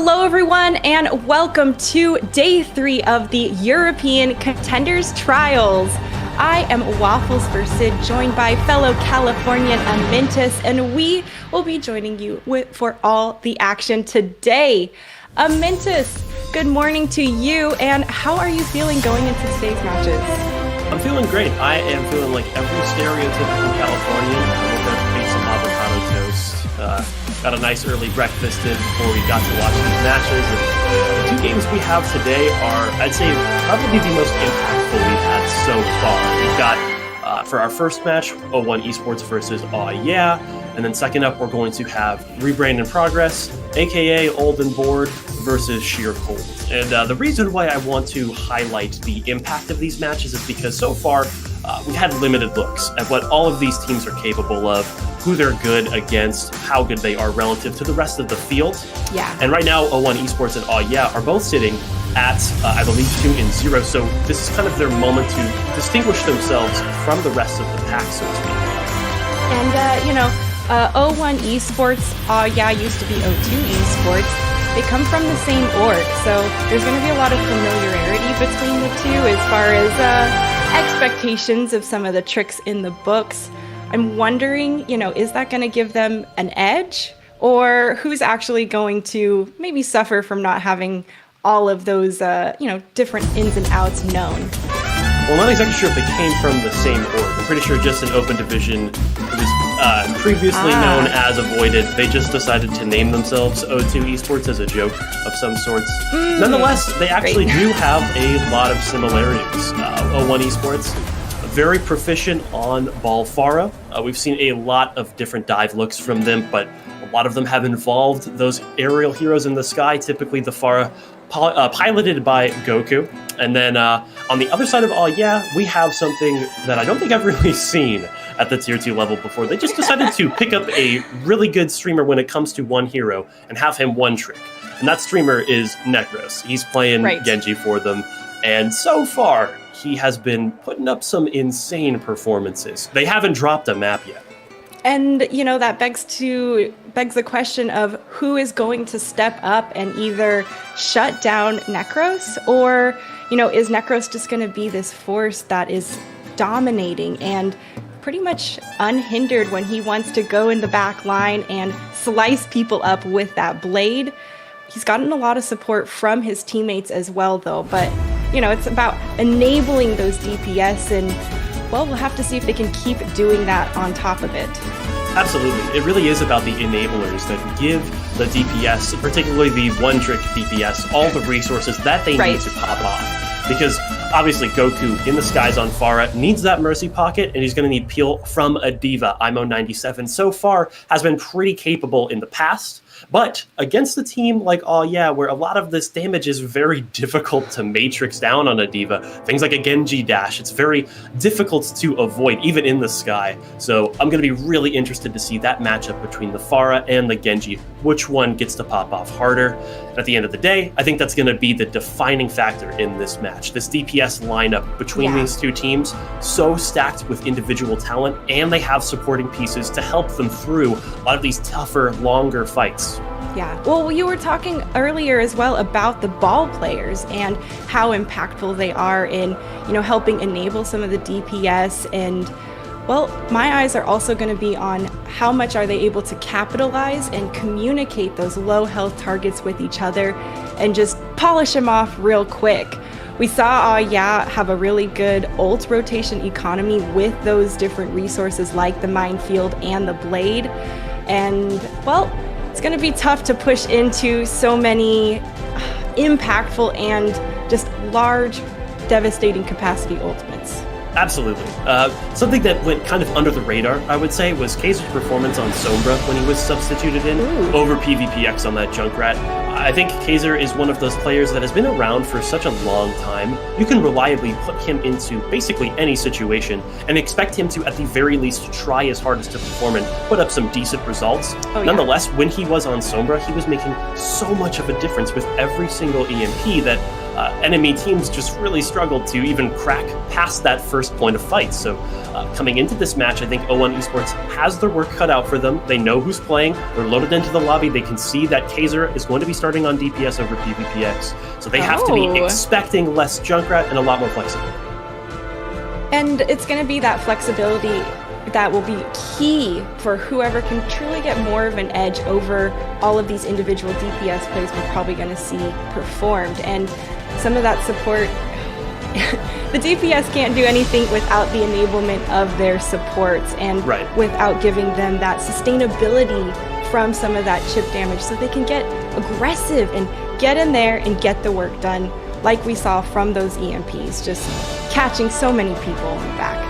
Hello, everyone, and welcome to Day 3 of the European Contenders Trials. I am Waffles for Sid, joined by fellow Californian Amintus, and we will be joining you for all the action today. Amintus, good morning to you, and how are you feeling going into today's matches? I'm feeling great. I am feeling like every stereotypical Californian. I woke up, ate some avocado toast, got a nice early breakfast in before we got to watch these matches. And the two games we have today are, I'd say, probably the most impactful we've had so far. We've got, for our first match, O1 Esports versus Aw Yeah. And then second up, we're going to have Rebrand in Progress, aka Old and Bored, versus Sheer Cold. And the reason why I want to highlight the impact of these matches is because so far, we've had limited looks at what all of these teams are capable of, who they're good against, how good they are relative to the rest of the field. Yeah. And right now, O1 Esports and Aw Yeah are both sitting at, I believe, 2-0. So this is kind of their moment to distinguish themselves from the rest of the pack, so to speak. And, O1 Esports, Aw Yeah used to be O2 Esports. They come from the same org, so there's going to be a lot of familiarity between the two as far as expectations of some of the tricks in the books. I'm wondering, is that going to give them an edge? Or who's actually going to maybe suffer from not having all of those, different ins and outs known? Well, I'm not exactly sure if they came from the same org. I'm pretty sure just an open division. It was previously known as Avoided. They just decided to name themselves O2 Esports as a joke of some sorts. Nonetheless, they actually do have a lot of similarities. O1 Esports, very proficient on Ball Pharah. We've seen a lot of different dive looks from them, but a lot of them have involved those aerial heroes in the sky, typically the Pharah piloted by Goku. And then on the other side of Aw Yeah, we have something that I don't think I've really seen at the tier 2 level before. They just decided to pick up a really good streamer when it comes to one hero and have him one trick. And that streamer is Necros. He's playing Genji for them. And so far, he has been putting up some insane performances. They haven't dropped a map yet. And, that begs the question of who is going to step up and either shut down Necros, or, is Necros just going to be this force that is dominating and pretty much unhindered when he wants to go in the back line and slice people up with that blade? He's gotten a lot of support from his teammates as well, though, but, it's about enabling those DPS, and, well, we'll have to see if they can keep doing that on top of it. Absolutely. It really is about the enablers that give the DPS, particularly the one-trick DPS, all the resources that they need to pop off. Because, obviously, Goku in the skies on Pharah needs that Mercy Pocket, and he's going to need Peel from a Diva. IMO97 so far has been pretty capable in the past, but against a team like Aw Yeah, where a lot of this damage is very difficult to matrix down on a Diva, things like a Genji dash, it's very difficult to avoid, even in the sky. So I'm going to be really interested to see that matchup between the Pharah and the Genji, which one gets to pop off harder. And at the end of the day, I think that's going to be the defining factor in this match. This DPS lineup between these two teams, so stacked with individual talent, and they have supporting pieces to help them through a lot of these tougher, longer fights. Yeah. Well, you were talking earlier as well about the ball players and how impactful they are in, helping enable some of the DPS. And, well, my eyes are also going to be on how much are they able to capitalize and communicate those low health targets with each other and just polish them off real quick. We saw Aw Yeah have a really good ult rotation economy with those different resources like the minefield and the blade. And, well, it's going to be tough to push into so many impactful and just large, devastating capacity ultimates. Absolutely. Something that went kind of under the radar, I would say, was Kaiser's performance on Sombra when he was substituted in over PvPX on that Junkrat. I think Kaiser is one of those players that has been around for such a long time. You can reliably put him into basically any situation and expect him to, at the very least, try his hardest to perform and put up some decent results. Nonetheless, when he was on Sombra, he was making so much of a difference with every single EMP that enemy teams just really struggled to even crack past that first point of fight. So coming into this match, I think O1 Esports has their work cut out for them. They know who's playing. They're loaded into the lobby. They can see that Kaiser is going to be starting on DPS over PvPX. So they have to be expecting less Junkrat and a lot more flexibility. And it's going to be that flexibility that will be key for whoever can truly get more of an edge over all of these individual DPS plays we're probably going to see performed. And some of that support, the DPS can't do anything without the enablement of their supports and without giving them that sustainability from some of that chip damage so they can get aggressive and get in there and get the work done like we saw from those EMPs, just catching so many people in the back.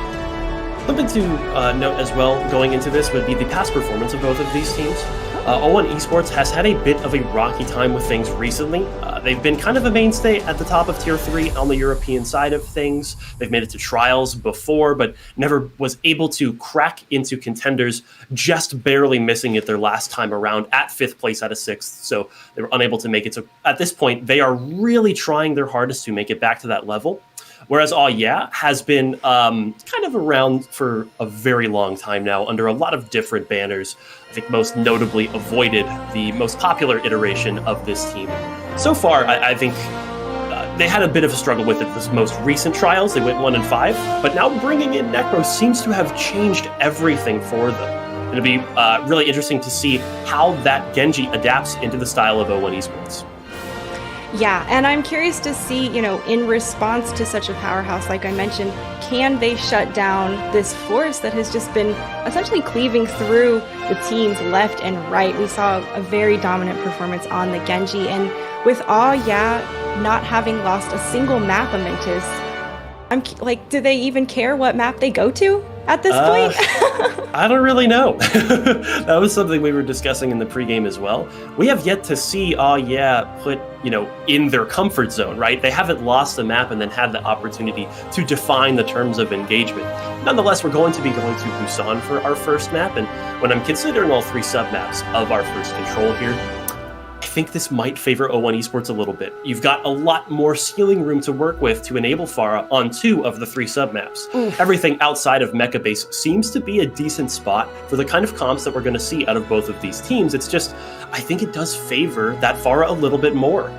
Something to note as well going into this would be the past performance of both of these teams. O1 Esports has had a bit of a rocky time with things recently. They've been kind of a mainstay at the top of Tier 3 on the European side of things. They've made it to trials before, but never was able to crack into Contenders, just barely missing it their last time around at 5th place out of 6th. So they were unable to make it. So at this point, they are really trying their hardest to make it back to that level. Whereas Aw Yeah has been kind of around for a very long time now under a lot of different banners. I think most notably Avoided, the most popular iteration of this team. So far, I think they had a bit of a struggle with it this most recent trials. They went 1-5, but now bringing in Necro seems to have changed everything for them. It'll be really interesting to see how that Genji adapts into the style of O1 Esports. Yeah, and I'm curious to see, in response to such a powerhouse, like I mentioned, can they shut down this force that has just been essentially cleaving through the teams left and right? We saw a very dominant performance on the Genji, and with Aw Yeah not having lost a single map Amentus, I'm like, do they even care what map they go to at this point? I don't really know. That was something we were discussing in the pregame as well. We have yet to see Aw Yeah put, in their comfort zone, right? They haven't lost the map and then had the opportunity to define the terms of engagement. Nonetheless, we're going to be going to Busan for our first map, and when I'm considering all 3 sub-maps of our first control here, I think this might favor O1 Esports a little bit. You've got a lot more ceiling room to work with to enable Pharah on 2 of the 3 sub-maps. Everything outside of Mecha Base seems to be a decent spot for the kind of comps that we're going to see out of both of these teams. It's just, I think it does favor that Pharah a little bit more.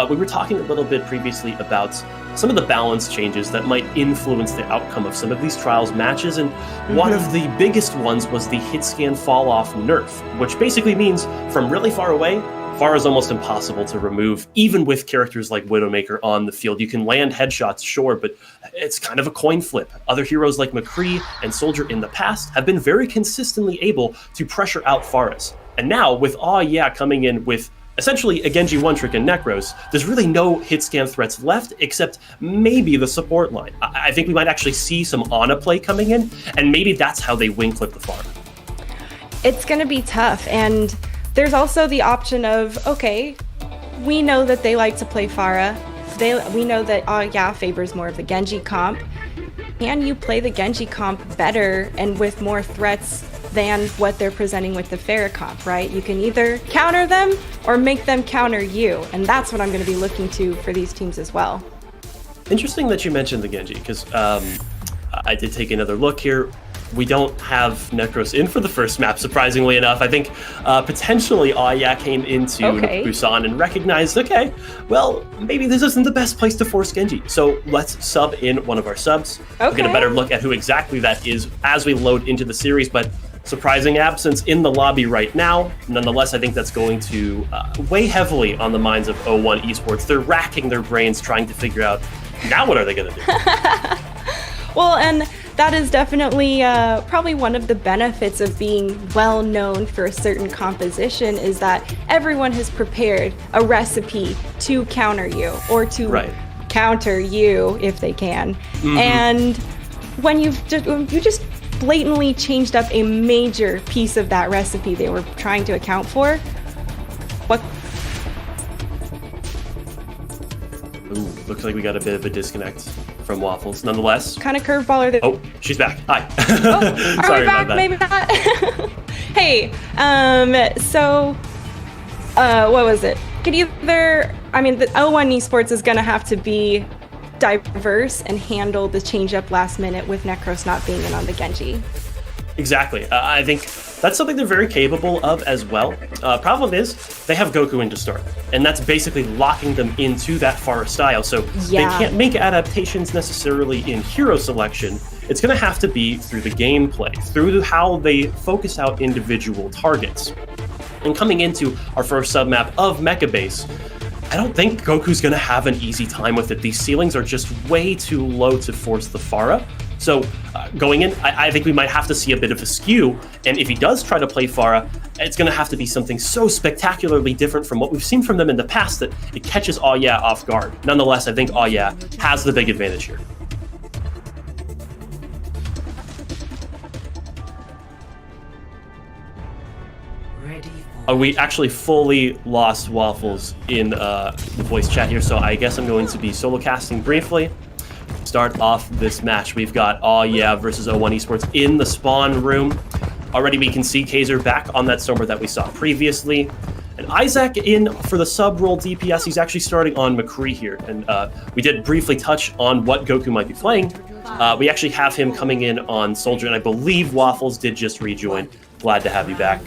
We were talking a little bit previously about some of the balance changes that might influence the outcome of some of these trials matches, and one of the biggest ones was the hit scan fall off nerf, which basically means from really far away, Pharah is almost impossible to remove, even with characters like Widowmaker on the field. You can land headshots, sure, but it's kind of a coin flip. Other heroes like McCree and Soldier in the past have been very consistently able to pressure out Pharahs. And now, with Aw Yeah coming in with essentially a Genji one-trick and Necros, there's really no hit scan threats left, except maybe the support line. I think we might actually see some Ana play coming in, and maybe that's how they wing clip the Pharah. It's going to be tough, and there's also the option of, okay, we know that they like to play Pharah. We know that Aw Yeah favors more of the Genji comp. Can you play the Genji comp better and with more threats than what they're presenting with the Pharah comp, right? You can either counter them or make them counter you, and that's what I'm going to be looking to for these teams as well. Interesting that you mentioned the Genji, because I did take another look here. We don't have Necros in for the first map, surprisingly enough. I think potentially Aw Yeah came into Busan and recognized, okay, well, maybe this isn't the best place to force Genji. So let's sub in one of our subs. We'll get a better look at who exactly that is as we load into the series, but surprising absence in the lobby right now. Nonetheless, I think that's going to weigh heavily on the minds of O1 Esports. They're racking their brains trying to figure out, now what are they going to do? Well, and that is definitely probably one of the benefits of being well known for a certain composition, is that everyone has prepared a recipe to counter you or to counter you if they can. And when you just blatantly changed up a major piece of that recipe they were trying to account for, what? Ooh, looks like we got a bit of a disconnect from Waffles. Nonetheless, kind of curveball are they? Oh, she's back. Hi. Oh, are we back? Maybe not. Hey, so what was it? Could either I mean, the O1 Esports is going to have to be diverse and handle the change-up last minute with Necros not being in on the Genji. Exactly. I think that's something they're very capable of as well. Problem is, they have Goku in to start, and that's basically locking them into that Pharah style, so they can't make adaptations necessarily in hero selection. It's going to have to be through the gameplay, through how they focus out individual targets. And coming into our first submap of Mecha Base, I don't think Goku's going to have an easy time with it. These ceilings are just way too low to force the Pharah. So going in, I think we might have to see a bit of a skew, and if he does try to play Pharah, it's going to have to be something so spectacularly different from what we've seen from them in the past that it catches Aw Yeah off guard. Nonetheless, I think Aw Yeah has the big advantage here. We actually fully lost Waffles in the voice chat here, so I guess I'm going to be solo casting briefly. Start off this match. We've got Aw Yeah versus O1 Esports in the spawn room. Already we can see Kaiser back on that Sombra that we saw previously. And Isaac in for the sub-role DPS. He's actually starting on McCree here. And we did briefly touch on what Goku might be playing. We actually have him coming in on Soldier, and I believe Waffles did just rejoin. Glad to have you back.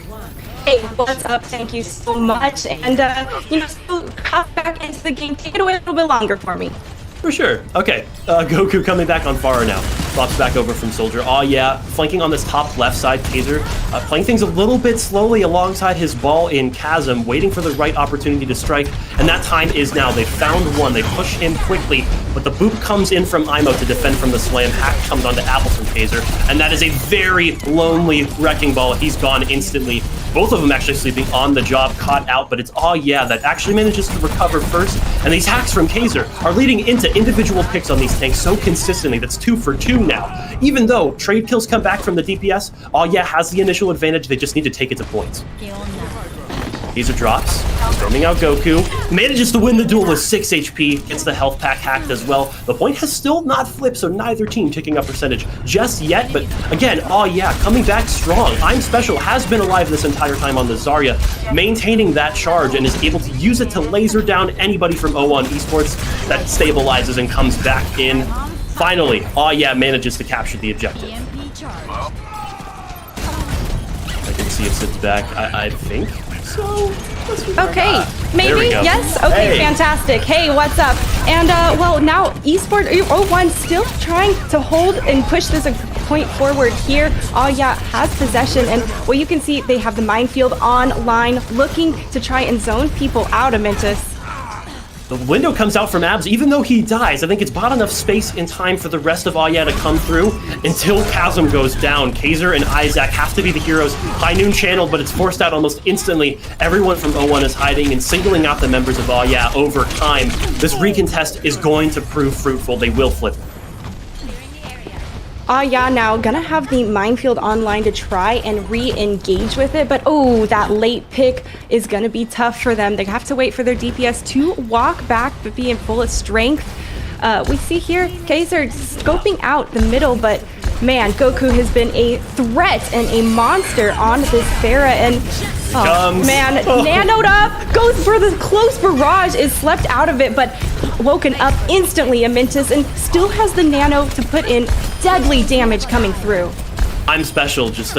Hey, what's up? Thank you so much. And, so hop back into the game. Take it away a little bit longer for me. For sure. Okay, Goku coming back on Pharah now. Flops back over from Soldier. Aw Yeah, flanking on this top left side, Kaiser. Playing things a little bit slowly alongside his ball in Chasm, waiting for the right opportunity to strike. And that time is now. They found one. They push him quickly, but the boop comes in from Imo to defend from the slam. Hack comes onto Apple from Kaiser. And that is a very lonely wrecking ball. He's gone instantly. Both of them actually sleeping on the job, caught out, but it's Aw Yeah that actually manages to recover first. And these hacks from Kaiser are leading into individual picks on these tanks so consistently. That's 2 for 2 now. Even though trade kills come back from the DPS, Aw Yeah has the initial advantage. They just need to take it to points. Kaiser drops, storming out Goku, manages to win the duel with 6 HP, gets the health pack hacked as well. The point has still not flipped, so neither team taking up percentage just yet, but again, Aw Yeah, coming back strong. I'm Special has been alive this entire time on the Zarya, maintaining that charge and is able to use it to laser down anybody from O1 Esports. That stabilizes and comes back in. Finally, Aw Yeah manages to capture the objective. I can see it sits back, I think. So, okay, maybe, yes? Okay, hey. Fantastic. Hey, what's up? And, well, now Esports O1 still trying to hold and push this a point forward here. Aw Yeah has possession, and well, you can see they have the minefield online, looking to try and zone people out, Amintus. The window comes out from Abs, even though he dies. I think it's bought enough space and time for the rest of Aw Yeah to come through until Chasm goes down. Kaiser and Isaac have to be the heroes. High Noon channeled, but it's forced out almost instantly. Everyone from O1 is hiding and singling out the members of Aw Yeah over time. This recontest is going to prove fruitful. They will flip it. Aw Yeah now gonna have the minefield online to try and re-engage with it, but oh, that late pick is gonna be tough for them. They have to wait for their DPS to walk back but be in full strength. We see here Kaiser scoping out the middle, but man, Goku has been a threat and a monster on this Pharah, and oh man, nanoed up, goes for the close barrage, is slept out of it, but woken up instantly, Amintus, and still has the nano to put in deadly damage coming through. I'm Special just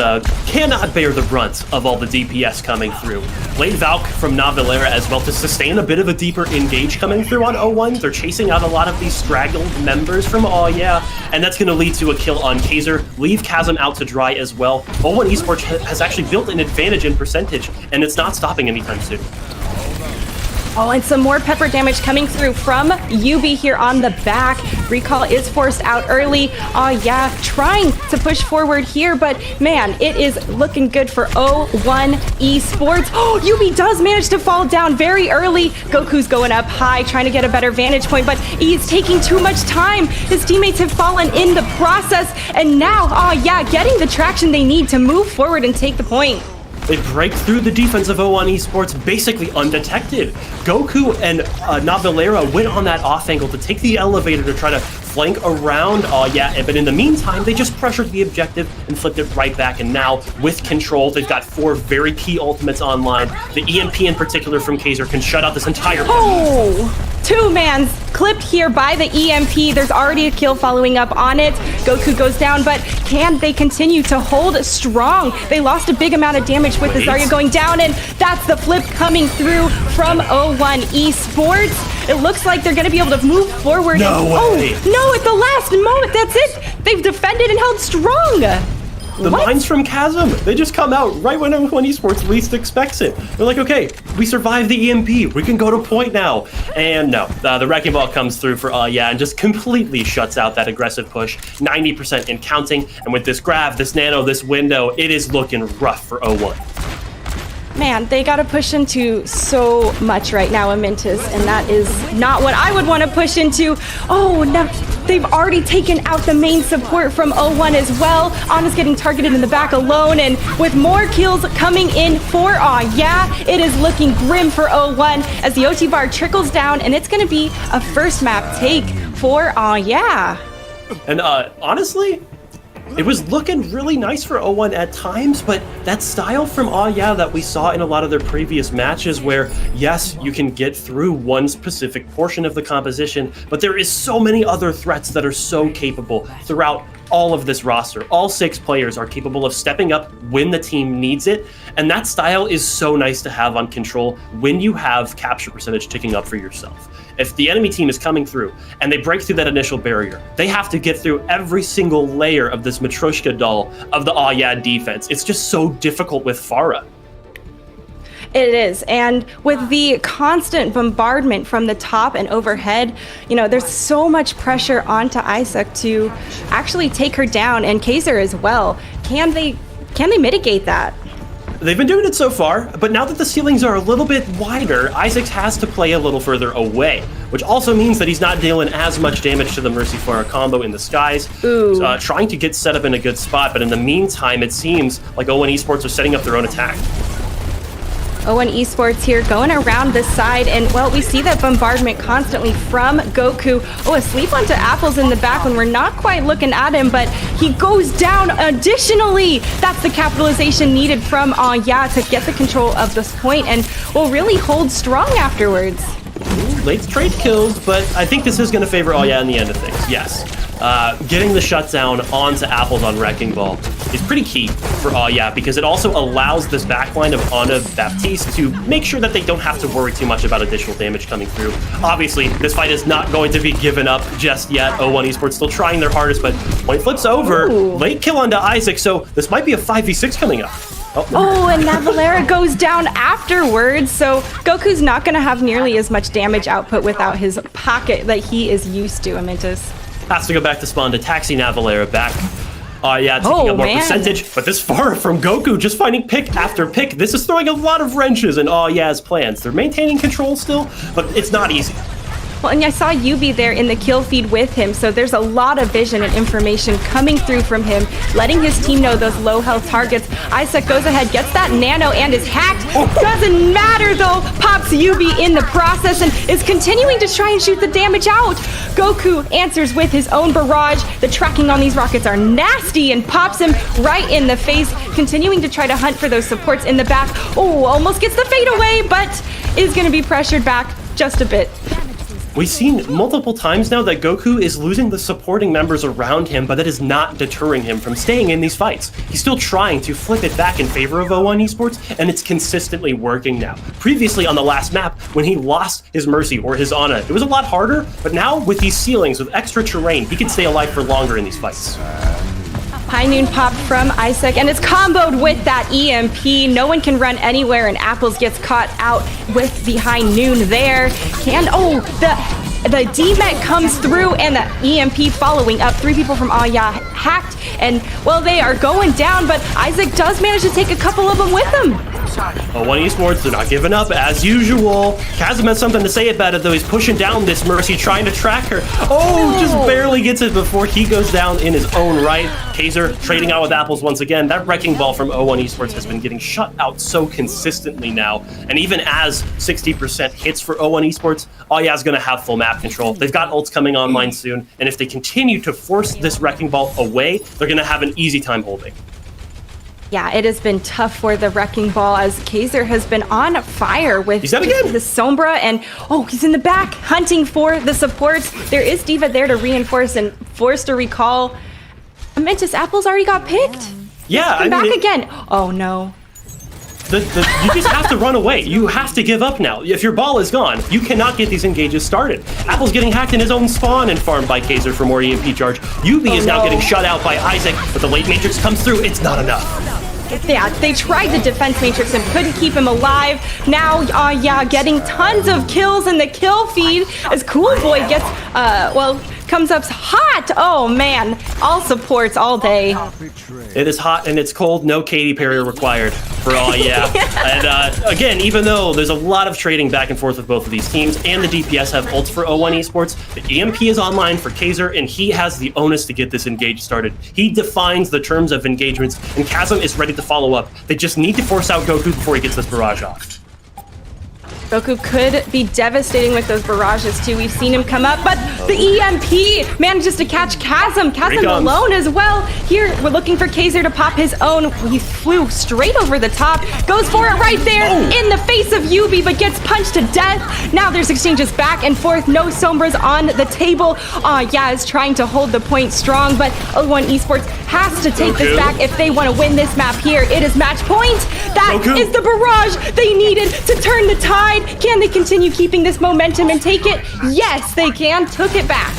cannot bear the brunt of all the DPS coming through. Late Valk from Navalera as well to sustain a bit of a deeper engage coming through on O1. They're chasing out a lot of these straggled members from Aw Yeah, and that's going to lead to a kill on Kaiser. Leave Chasm out to dry as well. O1 Esports has actually built an advantage in percentage, and it's not stopping anytime soon. Oh, and some more pepper damage coming through from Yubi here on the back. Recall is forced out early. Aw Yeah, trying to push forward here, but man, it is looking good for O1 Esports. Oh, Yubi does manage to fall down very early. Goku's going up high, trying to get a better vantage point, but he's taking too much time. His teammates have fallen in the process, and now Aw Yeah getting the traction they need to move forward and take the point. They break through the defense of O1 Esports basically undetected. Goku and Navalera went on that off angle to take the elevator to try to flank around. Oh yeah, but in the meantime, they just pressured the objective and flipped it right back. And now with control, they've got 4 very key ultimates online. The EMP in particular from Kaiser can shut out this entire... Oh! 2-man's clipped here by the EMP. There's already a kill following up on it. Goku goes down, but can they continue to hold strong? They lost a big amount of damage with the Zarya going down, and that's the flip coming through from O1 Esports. It looks like they're going to be able to move forward. No way. Oh, no, at the last moment, that's it. They've defended and held strong. The mines from Chasm, they just come out right when O1 Esports least expects it. They're like, okay, we survived the EMP. We can go to point now. And no, the Wrecking Ball comes through for and just completely shuts out that aggressive push. 90% and counting. And with this grab, this nano, this window, it is looking rough for O1. Man, they got to push into so much right now, Amintus, and that is not what I would want to push into. Oh, no, they've already taken out the main support from O1 as well. Ana's getting targeted in the back alone, and with more kills coming in for it is looking grim for O1 as the OT bar trickles down, and it's going to be a first map take for And honestly, it was looking really nice for O1 at times, but that style from that we saw in a lot of their previous matches where, yes, you can get through one specific portion of the composition, but there is so many other threats that are so capable throughout all of this roster. All 6 players are capable of stepping up when the team needs it, and that style is so nice to have on Control when you have capture percentage ticking up for yourself. If the enemy team is coming through and they break through that initial barrier, they have to get through every single layer of this Matryoshka doll of the defense. It's just so difficult with Pharah. It is, and with the constant bombardment from the top and overhead, there's so much pressure onto Isaac to actually take her down, and Kaiser as well. Can they mitigate that? They've been doing it so far, but now that the ceilings are a little bit wider, Isaac has to play a little further away, which also means that he's not dealing as much damage to the Mercy Pharah combo in the skies. Trying to get set up in a good spot, but in the meantime, it seems like O1 Esports are setting up their own attack. O1 Esports here going around the side, and well, we see that bombardment constantly from Goku. Asleep onto Apples in the back when we're not quite looking at him, but he goes down additionally. That's the capitalization needed from to get the control of this point and will really hold strong afterwards. Late trade kills, but I think this is going to favor in the end of things, yes. Getting the shutdown onto Apples on Wrecking Ball is pretty key for because it also allows this backline of Ana Baptiste to make sure that they don't have to worry too much about additional damage coming through. Obviously, this fight is not going to be given up just yet. O1 Esports still trying their hardest, but point flips over. Late kill onto Isaac, so this might be a 5v6 coming up. And Navalera goes down afterwards, so Goku's not going to have nearly as much damage output without his pocket that he is used to, Amintus. Has to go back to spawn to taxi Navalera back. Taking up more percentage, but this far from Goku just finding pick after pick. This is throwing a lot of wrenches in Ya's plans. They're maintaining control still, but it's not easy. Well, and I saw Yubi there in the kill feed with him, so there's a lot of vision and information coming through from him, letting his team know those low health targets. Isaac goes ahead, gets that nano, and is hacked. Doesn't matter though, pops Yubi in the process and is continuing to try and shoot the damage out. Goku answers with his own barrage. The tracking on these rockets are nasty and pops him right in the face, continuing to try to hunt for those supports in the back. Almost gets the fade away, but is going to be pressured back just a bit. We've seen multiple times now that Goku is losing the supporting members around him, but that is not deterring him from staying in these fights. He's still trying to flip it back in favor of O1 Esports, and it's consistently working now. Previously on the last map, when he lost his Mercy or his Ana, it was a lot harder, but now with these ceilings, with extra terrain, he can stay alive for longer in these fights. High noon pop from Isaac, and it's comboed with that EMP. No one can run anywhere, and Apples gets caught out with the high noon there. And the DMET comes through, and the EMP following up. 3 people from Aya hacked, and well, they are going down, but Isaac does manage to take a couple of them with him. O1 Esports, they're not giving up as usual. Chasm has something to say about it though. He's pushing down this Mercy, trying to track her. Oh, just barely gets it before he goes down in his own right. Kaiser trading out with apples once again. That wrecking ball from O1 Esports has been getting shut out so consistently now. And even as 60% hits for O1 Esports, Aya's going to have full map control. They've got ults coming online soon. And if they continue to force this wrecking ball away, they're going to have an easy time holding. Yeah, it has been tough for the Wrecking Ball as Kaiser has been on fire with He's out again. the Sombra, and he's in the back hunting for the supports. There is D.Va there to reinforce and force to recall. Mentis Apple's already got picked. Yeah, Come back again. Oh no. You just have to run away. You have to give up now. If your ball is gone, you cannot get these engages started. Apple's getting hacked in his own spawn and farmed by Kaiser for more EMP charge. UB is now getting shut out by Isaac, but the late matrix comes through. It's not enough. Yeah, they tried the defense matrix and couldn't keep him alive. Now, getting tons of kills in the kill feed as Cool Boy gets, comes up hot. Oh man, all supports all day. It is hot and it's cold. No Katy Perry required for all, yeah. And again, even though there's a lot of trading back and forth with both of these teams, and the DPS have ults for O1 Esports, the EMP is online for Kaiser, and he has the onus to get this engage started. He defines the terms of engagements, and Chasm is ready to follow up. They just need to force out Goku before he gets this barrage off. Goku could be devastating with those barrages too. We've seen him come up, but the EMP manages to catch Chasm. Chasm alone as well. Here, we're looking for Kaiser to pop his own. He flew straight over the top, goes for it right there in the face of Yubi, but gets punched to death. Now there's exchanges back and forth. No Sombras on the table. Is trying to hold the point strong, but O1 Esports has to take this back if they want to win this map here. It is match point. That is the barrage they needed to turn the tide. Can they continue keeping this momentum and take it? Yes, they can. Took it back.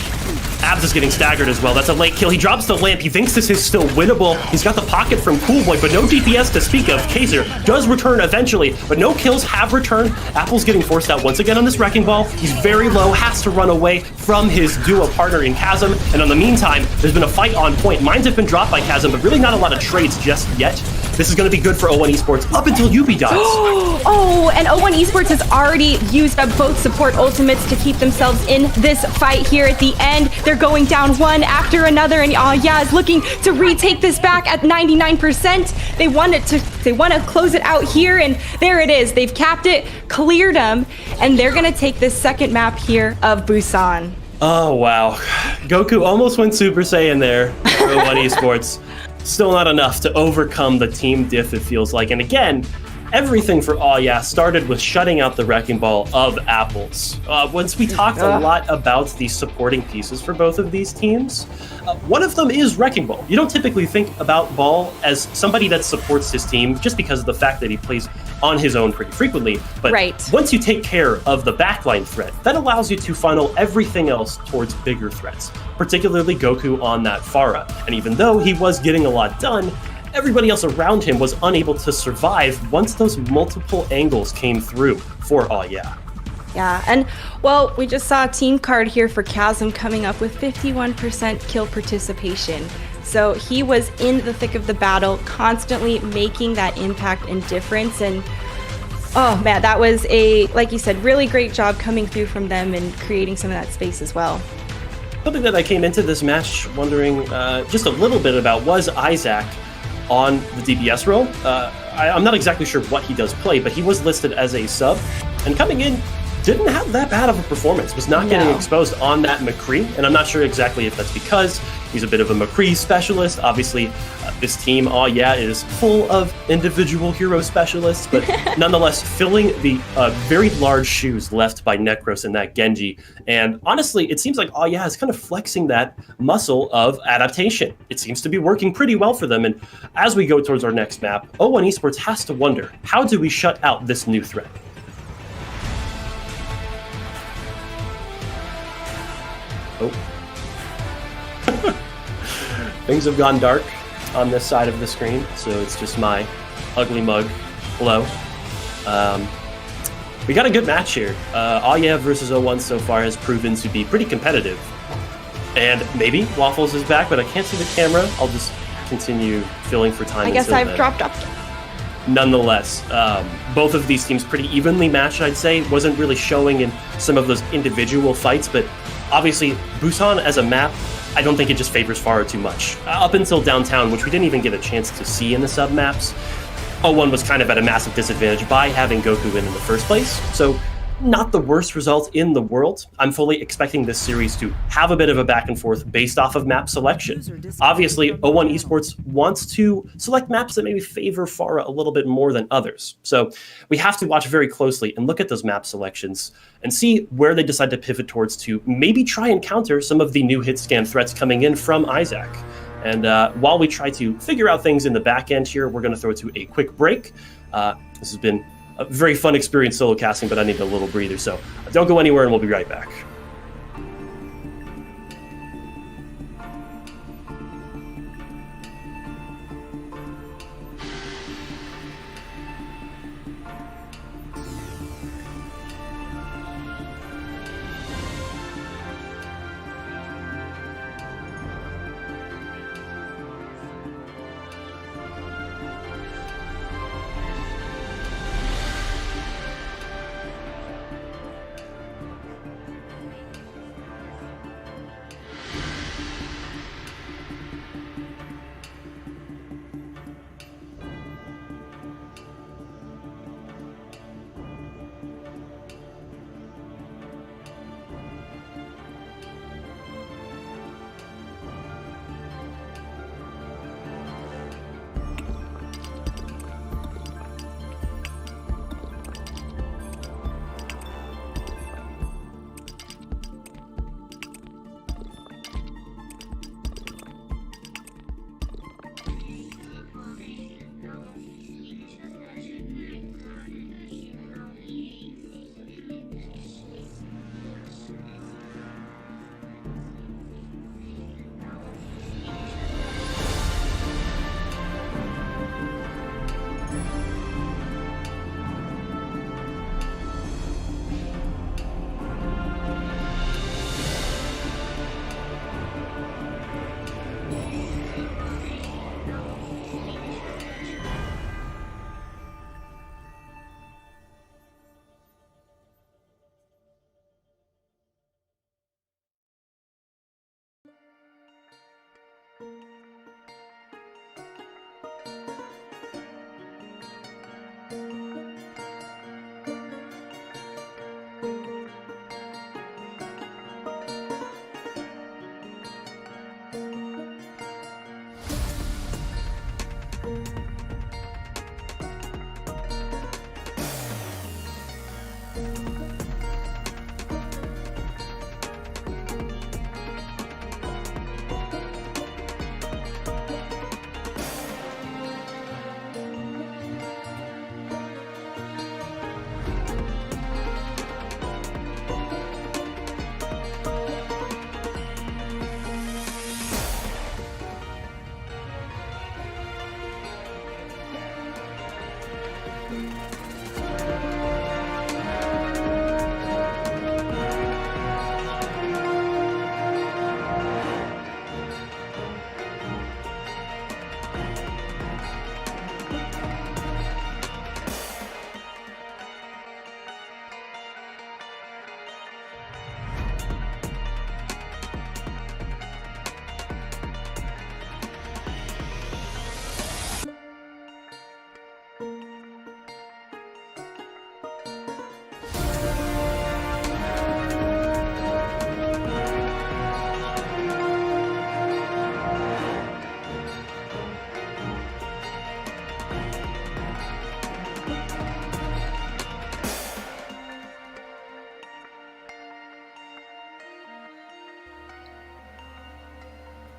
Abs is getting staggered as well. That's a late kill. He drops the lamp. He thinks this is still winnable. He's got the pocket from Cool Boy, but no DPS to speak of. Kaiser does return eventually, but no kills have returned. Apple's getting forced out once again on this wrecking ball. He's very low, has to run away from his duo partner in Chasm. And in the meantime, there's been a fight on point. Mines have been dropped by Chasm, but really not a lot of trades just yet. This is going to be good for O1 Esports up until Yubi dies. And O1 Esports has already used up both support ultimates to keep themselves in this fight here at the end. They're going down one after another, and is looking to retake this back at 99%. They want to close it out here, and there it is. They've capped it, cleared them, and they're going to take this second map here of Busan. Oh, wow. Goku almost went Super Saiyan there for O1 Esports. Still not enough to overcome the team diff, it feels like. And again, everything for Aya started with shutting out the wrecking ball of apples. Once we talked a lot about the supporting pieces for both of these teams, one of them is wrecking ball. You don't typically think about Ball as somebody that supports his team just because of the fact that he plays on his own pretty frequently. But once you take care of the backline threat, that allows you to funnel everything else towards bigger threats, particularly Goku on that Pharah. And even though he was getting a lot done, everybody else around him was unable to survive once those multiple angles came through for Aya. Yeah, and well, we just saw a team card here for Chasm coming up with 51% kill participation. So he was in the thick of the battle, constantly making that impact and difference. And oh man, that was like you said, really great job coming through from them and creating some of that space as well. Something that I came into this match wondering just a little bit about was Isaac on the DPS role. I'm not exactly sure what he does play, but he was listed as a sub, and coming in, didn't have that bad of a performance, was not getting exposed on that McCree, and I'm not sure exactly if that's because he's a bit of a McCree specialist. Obviously, this team, is full of individual hero specialists, but nonetheless, filling the very large shoes left by Necros and that Genji. And honestly, it seems like is kind of flexing that muscle of adaptation. It seems to be working pretty well for them, and as we go towards our next map, O1 Esports has to wonder, how do we shut out this new threat? Things have gone dark on this side of the screen, so it's just my ugly mug below. We got a good match here. Aya versus O1 so far has proven to be pretty competitive. And maybe Waffles is back, but I can't see the camera. I'll just continue filling for time. I guess I've dropped off. nonetheless, both of these teams pretty evenly matched, I'd say. Wasn't really showing in some of those individual fights, but obviously Busan as a map, I don't think it just favors Faro too much. Up until downtown, which we didn't even get a chance to see in the sub-maps, O1 was kind of at a massive disadvantage by having Goku in the first place, so not the worst result in the world. I'm fully expecting this series to have a bit of a back and forth based off of map selection. Obviously, O1 Esports wants to select maps that maybe favor Faro a little bit more than others. So we have to watch very closely and look at those map selections and see where they decide to pivot towards to maybe try and counter some of the new hit scan threats coming in from Isaac. And while we try to figure out things in the back end here, we're going to throw to a quick break. This has been a very fun experience solo casting, but I need a little breather, so don't go anywhere and we'll be right back.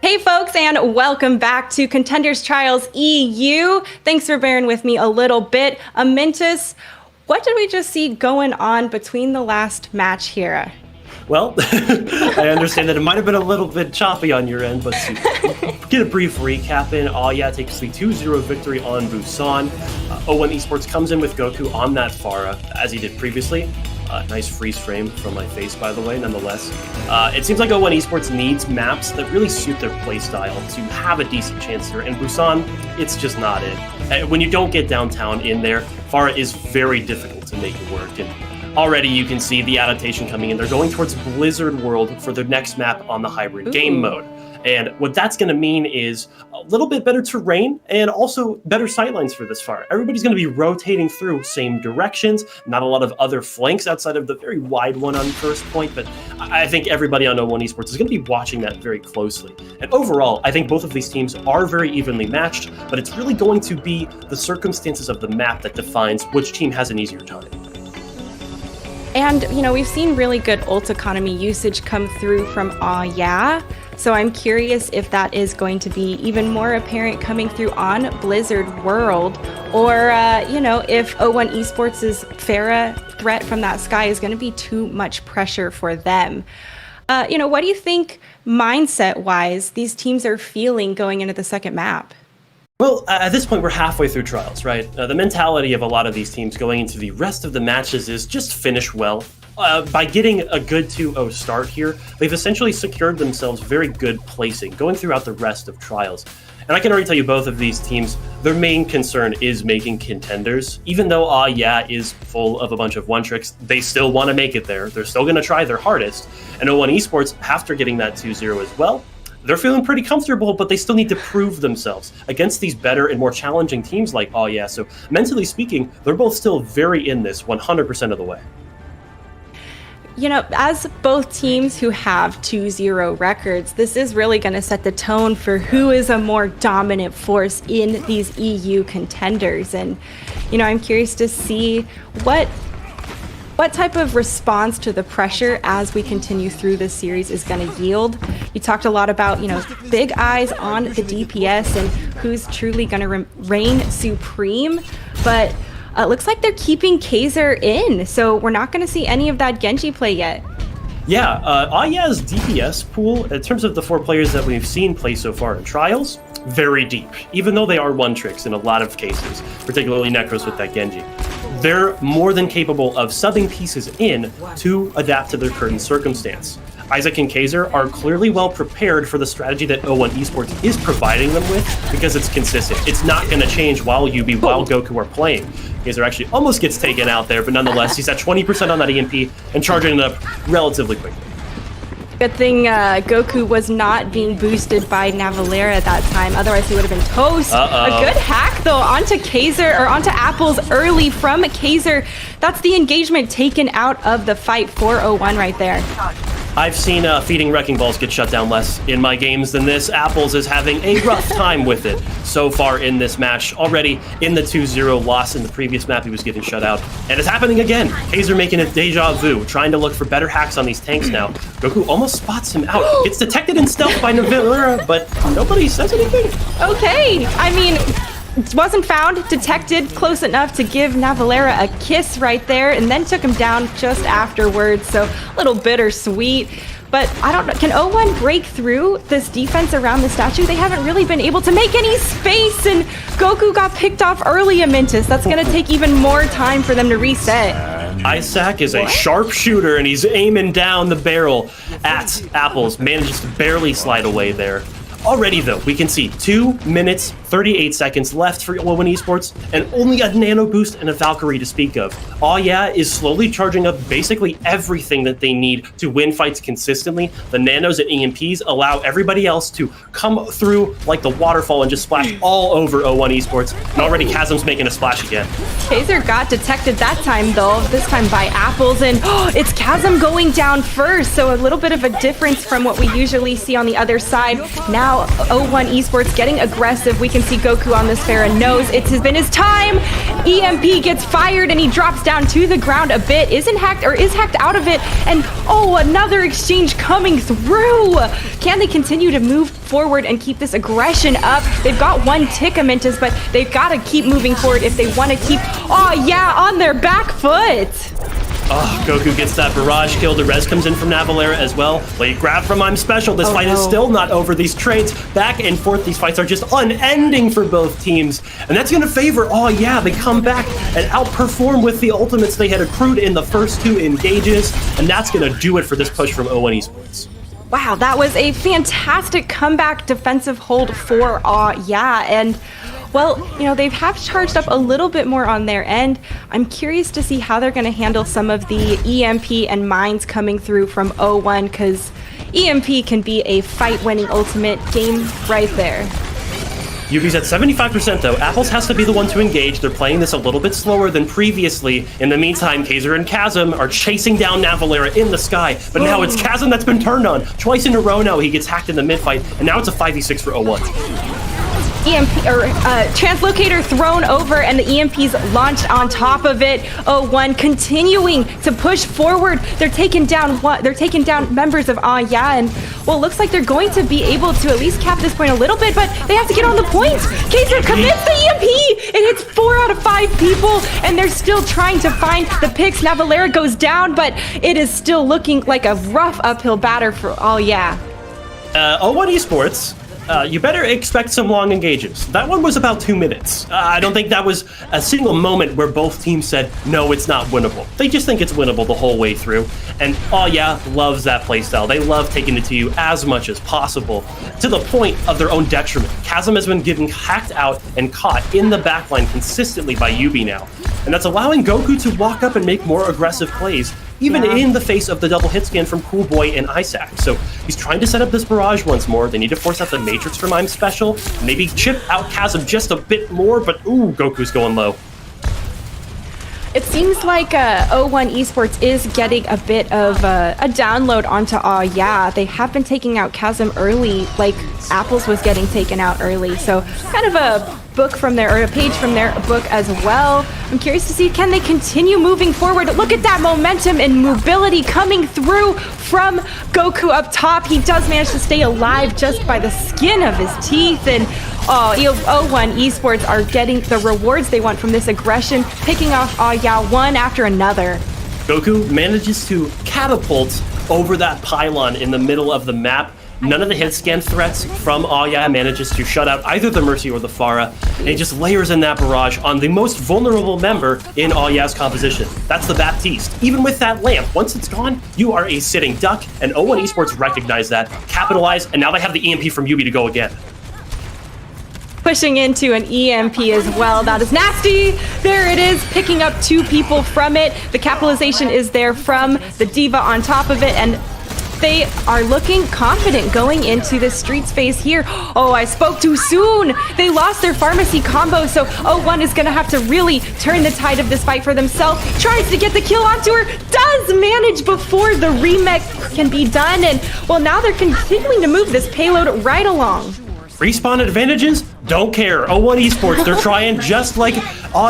Hey folks, and welcome back to Contenders Trials EU. Thanks for bearing with me a little bit. Mintus, what did we just see going on between the last match here? Well, I understand that it might have been a little bit choppy on your end, but to get a brief recap in, Aya takes the 2-0 victory on Busan. O1 Esports comes in with Goku on that Pharah, as he did previously. Nice freeze frame from my face, by the way, nonetheless. It seems like O1 Esports needs maps that really suit their playstyle to have a decent chance here, and Busan, it's just not it. When you don't get downtown in there, Pharah is very difficult to make it work, and already you can see the adaptation coming in. They're going towards Blizzard World for their next map on the hybrid game mode. And what that's going to mean is a little bit better terrain and also better sightlines for this Pharah. Everybody's going to be rotating through same directions, not a lot of other flanks outside of the very wide one on first point, but I think everybody on O1 Esports is going to be watching that very closely. And overall, I think both of these teams are very evenly matched, but it's really going to be the circumstances of the map that defines which team has an easier time. And, we've seen really good ult economy usage come through from Aw Yeah. So I'm curious if that is going to be even more apparent coming through on Blizzard World, or, if O1 Esports' Pharah threat from that sky is going to be too much pressure for them. What do you think mindset-wise these teams are feeling going into the second map? Well, at this point, we're halfway through Trials, right? The mentality of a lot of these teams going into the rest of the matches is just finish well. By getting a good 2-0 start here, they've essentially secured themselves very good placing going throughout the rest of Trials. And I can already tell you both of these teams, their main concern is making Contenders. Even though Aw Yeah is full of a bunch of one tricks, they still want to make it there. They're still going to try their hardest. And O1 Esports, after getting that 2-0 as well, they're feeling pretty comfortable, but they still need to prove themselves against these better and more challenging teams like Aw Yeah. So mentally speaking, they're both still very in this 100% of the way. As both teams who have 2-0 records, this is really going to set the tone for who is a more dominant force in these EU contenders. And, I'm curious to see what type of response to the pressure as we continue through this series is going to yield. You talked a lot about, big eyes on the DPS and who's truly going to reign supreme, but it looks like they're keeping Kaiser in, so we're not going to see any of that Genji play yet. Yeah, Aw Yeah's DPS pool, in terms of the 4 players that we've seen play so far in Trials, very deep, even though they are one tricks in a lot of cases, particularly Necros with that Genji. They're more than capable of subbing pieces in to adapt to their current circumstance. Isaac and Kaiser are clearly well prepared for the strategy that O1 Esports is providing them with because it's consistent. It's not going to change while Yubi, while Goku are playing. Kaiser actually almost gets taken out there, but nonetheless, he's at 20% on that EMP and charging it up relatively quickly. Good thing Goku was not being boosted by Navalera at that time. Otherwise, he would have been toast. A good hack, though, onto Kaiser, or onto Apples early from Kaiser. That's the engagement taken out of the fight for O1 right there. I've seen feeding wrecking balls get shut down less in my games than this. Apples is having a rough time with it so far in this match. Already in the 2-0 loss in the previous map, he was getting shut out. And it's happening again. Kaiser making a deja vu, trying to look for better hacks on these tanks now. Goku almost spots him out. Gets detected in stealth by Navalera, but nobody says anything. Okay, wasn't found, detected close enough to give Navalera a kiss right there, and then took him down just afterwards, so a little bittersweet. But I don't know, can O1 break through this defense around the statue? They haven't really been able to make any space, and Goku got picked off early, Amintus. That's gonna take even more time for them to reset. Isaac is a sharpshooter, and he's aiming down the barrel at Apples. Manages to barely slide away there. Already, though, we can see 2 minutes, 38 seconds left for O1 Esports, and only a nano boost and a Valkyrie to speak of. Aw Yeah is slowly charging up basically everything that they need to win fights consistently. The nanos and EMPs allow everybody else to come through like the waterfall and just splash all over O1 Esports. And already Chasm's making a splash again. Kaiser got detected that time, though, this time by Apples, and it's Chasm going down first, so a little bit of a difference from what we usually see on the other side. Now O1 Esports getting aggressive. We can see Goku on this Pharah knows it has been his time. EMP gets fired and he drops down to the ground a bit. Is hacked out of it. And another exchange coming through. Can they continue to move forward and keep this aggression up? They've got one tick, Amintus, but they've got to keep moving forward if they want to keep Aw Yeah on their back foot. Oh, Goku gets that barrage kill. The res comes in from Navalera as well. Late grab from I'm Special. This fight is still not over. These trades back and forth. These fights are just unending for both teams. And that's going to favor, oh yeah, they come back and outperform with the ultimates they had accrued in the first 2 engages. And that's going to do it for this push from O1 Esports. Wow, that was a fantastic comeback defensive hold for yeah. And well, you know, they have charged up a little bit more on their end. I'm curious to see how they're going to handle some of the EMP and mines coming through from O1, because EMP can be a fight-winning ultimate game right there. Yubi's at 75% though. Apples has to be the one to engage. They're playing this a little bit slower than previously. In the meantime, Kaiser and Chasm are chasing down Navalera in the sky. But now it's Chasm that's been turned on. Twice in a row now he gets hacked in the mid-fight. And now it's a 5v6 for O1. EMP or translocator thrown over, and the EMP's launched on top of it. O1 continuing to push forward. They're taking down members of yeah, and well, looks like they're going to be able to at least cap this point a little bit, but they have to get on the points. Kaiser commits the EMP. It hits 4 out of 5 people, and they're still trying to find the picks. Navalera goes down, but it is still looking like a rough uphill batter for yeah. O1 Esports. You better expect some long engages. That one was about 2 minutes. I don't think that was a single moment where both teams said, no, it's not winnable. They just think it's winnable the whole way through. And yeah, loves that playstyle. They love taking it to you as much as possible, to the point of their own detriment. Chasm has been getting hacked out and caught in the backline consistently by Yubi now. And that's allowing Goku to walk up and make more aggressive plays, even in the face of the double hit scan from Cool Boy and Isaac. So he's trying to set up this barrage once more. They need to force out the Matrix from I'm Special, maybe chip out Chasm just a bit more, but ooh, Goku's going low. It seems like O1 Esports is getting a bit of a download onto yeah. They have been taking out Chasm early, like Apples was getting taken out early. So kind of a book from their, or a page from their book as well. I'm curious to see, can they continue moving forward? Look at that momentum and mobility coming through from Goku up top. He does manage to stay alive just by the skin of his teeth, and O1 Esports are getting the rewards they want from this aggression, picking off yeah, one after another. Goku manages to catapult over that pylon in the middle of the map. None of the hit scan threats from yeah manages to shut out either the Mercy or the Pharah, and he just layers in that barrage on the most vulnerable member in yeah's composition. That's the Baptiste. Even with that lamp, once it's gone, you are a sitting duck, and O1 Esports recognize that, capitalize, and now they have the EMP from Yubi to go again. Pushing into an EMP as well. That is nasty. There it is, picking up 2 people from it. The capitalization is there from the Diva on top of it, and they are looking confident going into the street space here. Oh, I spoke too soon. They lost their pharmacy combo, so O1 is going to have to really turn the tide of this fight for themselves. Tries to get the kill onto her, does manage before the remake can be done, and well, now they're continuing to move this payload right along. Respawn advantages? Don't care. O1 Esports, they're trying just like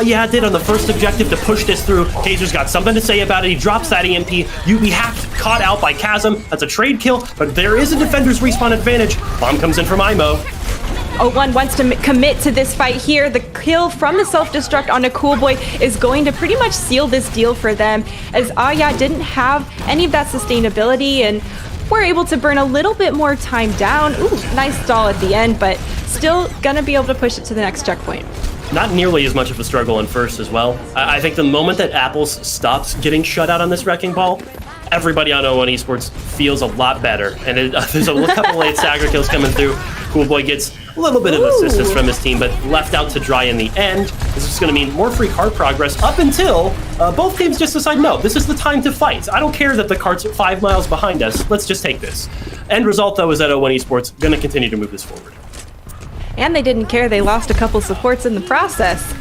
yeah did on the first objective to push this through. Kaiser's got something to say about it. He drops that EMP. Yubi hacked, caught out by Chasm. That's a trade kill, but there is a defender's respawn advantage. Bomb comes in from Imo. O1 wants to commit to this fight here. The kill from the self-destruct on a Cool Boy is going to pretty much seal this deal for them, as yeah didn't have any of that sustainability, and we're able to burn a little bit more time down. Ooh, nice stall at the end, but still gonna be able to push it to the next checkpoint. Not nearly as much of a struggle in first as well. I think the moment that Apples stops getting shut out on this Wrecking Ball, everybody on O1 Esports feels a lot better. And there's a couple late stagger kills coming through. Cool Boy gets a little bit of assistance from his team, but left out to dry in the end. This is going to mean more free cart progress up until both teams just decide, no, this is the time to fight. I don't care that the cart's 5 miles behind us. Let's just take this. End result, though, is that O1 Esports going to continue to move this forward. And they didn't care they lost a couple supports in the process.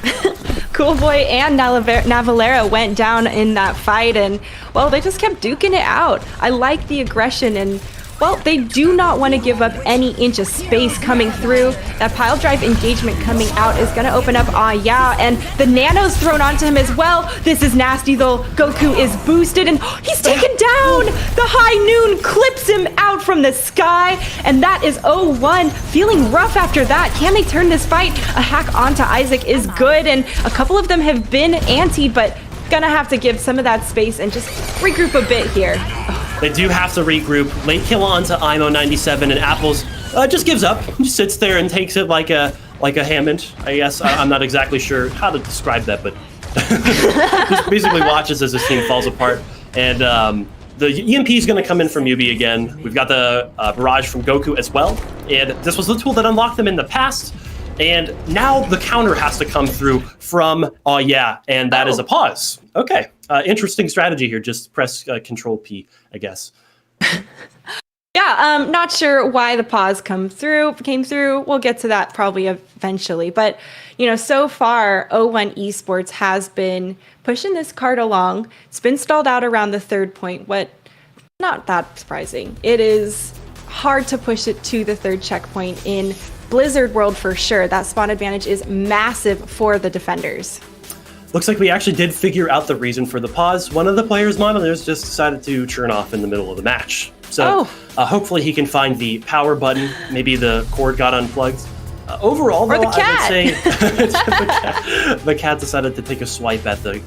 Cool Boy and Navalera went down in that fight, and, well, they just kept duking it out. I like the aggression, and, well, they do not want to give up any inch of space coming through. That pile drive engagement coming out is going to open up yeah, and the nano's thrown onto him as well. This is nasty, though. Goku is boosted, and he's taken down. The high noon clips him out from the sky, and that is O1 feeling rough after that. Can they turn this fight? A hack onto Isaac is good, and a couple of them have been antied, but gonna have to give some of that space and just regroup a bit here. They do have to regroup. Late kill onto IMO97, and Apples just gives up. Just sits there and takes it like a Hammond, I guess. I'm not exactly sure how to describe that, but just basically watches as his team falls apart. And the EMP is going to come in from Yubi again. We've got the barrage from Goku as well. And this was the tool that unlocked them in the past. And now the counter has to come through from and that is a pause. Okay, interesting strategy here. Just press Control P, I guess. Yeah, not sure why the pause came through. We'll get to that probably eventually. But, so far, O1 Esports has been pushing this card along. It's been stalled out around the third point. Not that surprising. It is hard to push it to the third checkpoint in Blizzard World for sure. That spawn advantage is massive for the defenders. Looks like we actually did figure out the reason for the pause. One of the players' monitors just decided to churn off in the middle of the match. So hopefully he can find the power button. Maybe the cord got unplugged. Overall, though, or the cat. I would say the cat decided to take a swipe at the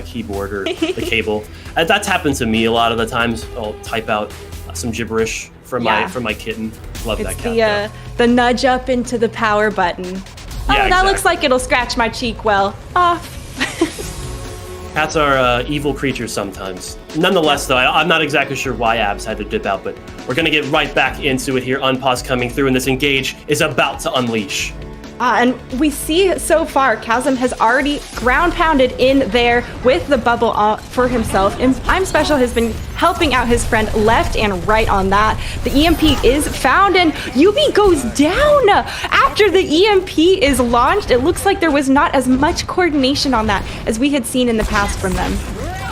keyboard or the cable. That's happened to me a lot of the times. I'll type out some gibberish from my kitten. Love that cat. It's the nudge up into the power button. That looks like it'll scratch my cheek. Well, off. Cats are evil creatures sometimes. Nonetheless, though, I'm not exactly sure why Abs had to dip out, but we're going to get right back into it here. Unpause coming through, and this engage is about to unleash. And we see so far, Chasm has already ground pounded in there with the bubble for himself. And I'm Special has been helping out his friend left and right on that. The EMP is found, and Yubi goes down after the EMP is launched. It looks like there was not as much coordination on that as we had seen in the past from them.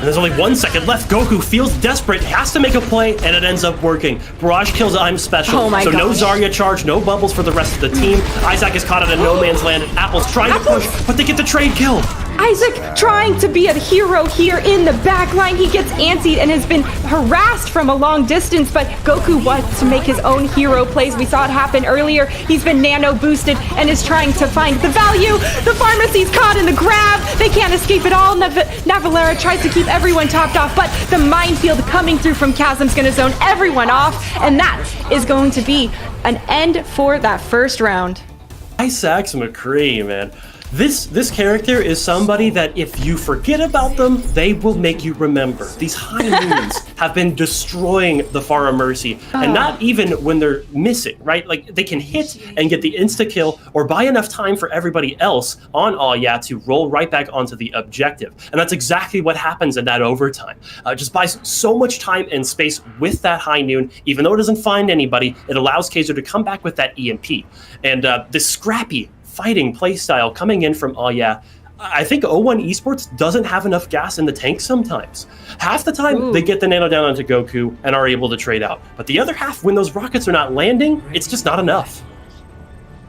And there's only 1 second left. Goku feels desperate, has to make a play, and it ends up working. Barrage kills I'm Special. Oh my so gosh. No Zarya charge, no bubbles for the rest of the team. Isaac is caught at a no man's land. Apple's trying to push, but they get the trade kill. Isaac trying to be a hero here in the back line. He gets antsied and has been harassed from a long distance, but Goku wants to make his own hero plays. We saw it happen earlier. He's been nano boosted and is trying to find the value. The pharmacy's caught in the grab. They can't escape at all. Navalera tries to keep everyone topped off, but the minefield coming through from Chasm's going to zone everyone off, and that is going to be an end for that first round. Isaac McCree, man. This character is somebody that if you forget about them, they will make you remember. These high moons have been destroying the Pharah Mercy, and not even when they're missing, right? Like, they can hit and get the insta-kill or buy enough time for everybody else on to roll right back onto the objective. And that's exactly what happens in that overtime. Just buys so much time and space with that high noon. Even though it doesn't find anybody, it allows Kaiser to come back with that EMP. And this scrappy fighting playstyle coming in from I think O1 Esports doesn't have enough gas in the tank sometimes. Half the time, they get the nano down onto Goku and are able to trade out. But the other half, when those rockets are not landing, it's just not enough.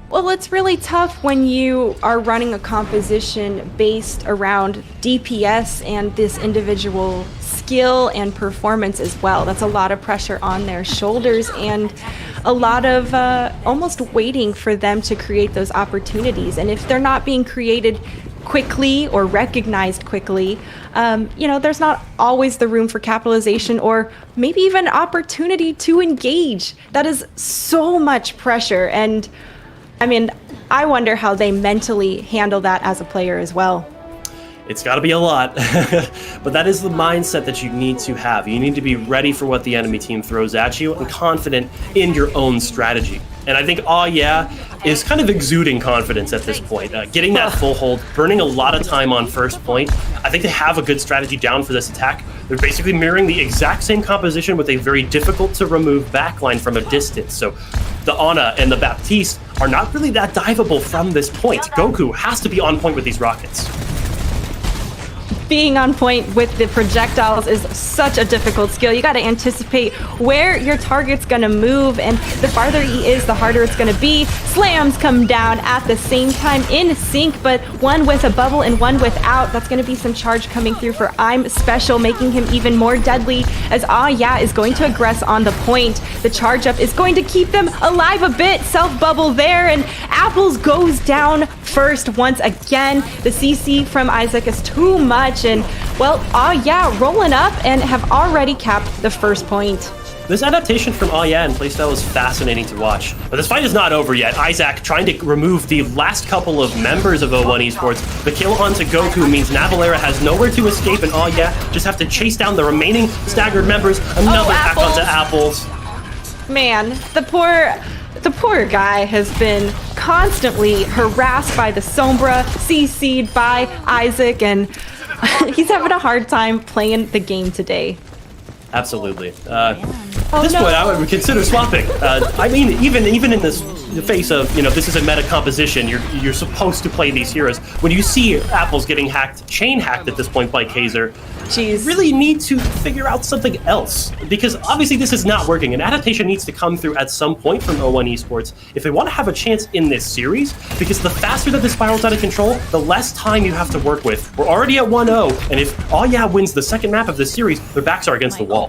Well, it's really tough when you are running a composition based around DPS and this individual skill and performance as well. That's a lot of pressure on their shoulders and a lot of almost waiting for them to create those opportunities. And if they're not being created quickly or recognized quickly, there's not always the room for capitalization or maybe even opportunity to engage. That is so much pressure. And I wonder how they mentally handle that as a player as well. It's got to be a lot, but that is the mindset that you need to have. You need to be ready for what the enemy team throws at you and confident in your own strategy. And I think is kind of exuding confidence at this point. Getting that full hold, burning a lot of time on first point. I think they have a good strategy down for this attack. They're basically mirroring the exact same composition with a very difficult to remove backline from a distance. So the Ana and the Baptiste are not really that diveable from this point. Goku has to be on point with these rockets. Being on point with the projectiles is such a difficult skill. You got to anticipate where your target's going to move, and the farther he is, the harder it's going to be. Slams come down at the same time in sync, but one with a bubble and one without. That's going to be some charge coming through for I'm Special, making him even more deadly as is going to aggress on the point. The charge up is going to keep them alive a bit. Self-bubble there, and Apples goes down first once again. The CC from Isaac is too much. And well, yeah, rolling up and have already capped the first point. This adaptation from Oh Yeah and playstyle is fascinating to watch. But this fight is not over yet. Isaac trying to remove the last couple of members of O1 Esports. The kill onto Goku means Navalera has nowhere to escape, and Oh Yeah just have to chase down the remaining staggered members. Another hack onto Apples. Man, the poor guy has been constantly harassed by the Sombra, CC'd by Isaac, and he's having a hard time playing the game today. Absolutely. At this point, I would consider swapping. I mean, even in this face of, this is a meta composition, you're supposed to play these heroes. When you see Apples getting hacked, chain hacked at this point by Kaiser, you really need to figure out something else. Because obviously this is not working. An adaptation needs to come through at some point from O1 Esports if they want to have a chance in this series, because the faster that this spirals out of control, the less time you have to work with. We're already at 1-0, and if Oh Yeah wins the second map of this series, their backs are against the wall.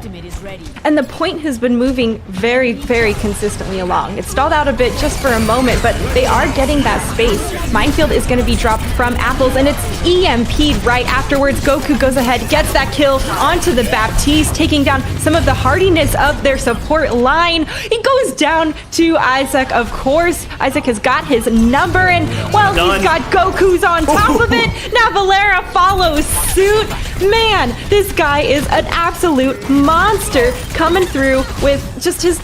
And the point has been moving very, very consistently along. It stalled out a bit just for a moment, but they are getting that space. Minefield is going to be dropped from Apples, and it's EMP'd right afterwards. Goku goes ahead, gets that kill onto the Baptiste, taking down some of the hardiness of their support line. He goes down to Isaac, of course. Isaac has got his number, and, well, he's got Goku's on top of it. Navalera follows suit. Man, this guy is an absolute monster coming through with just his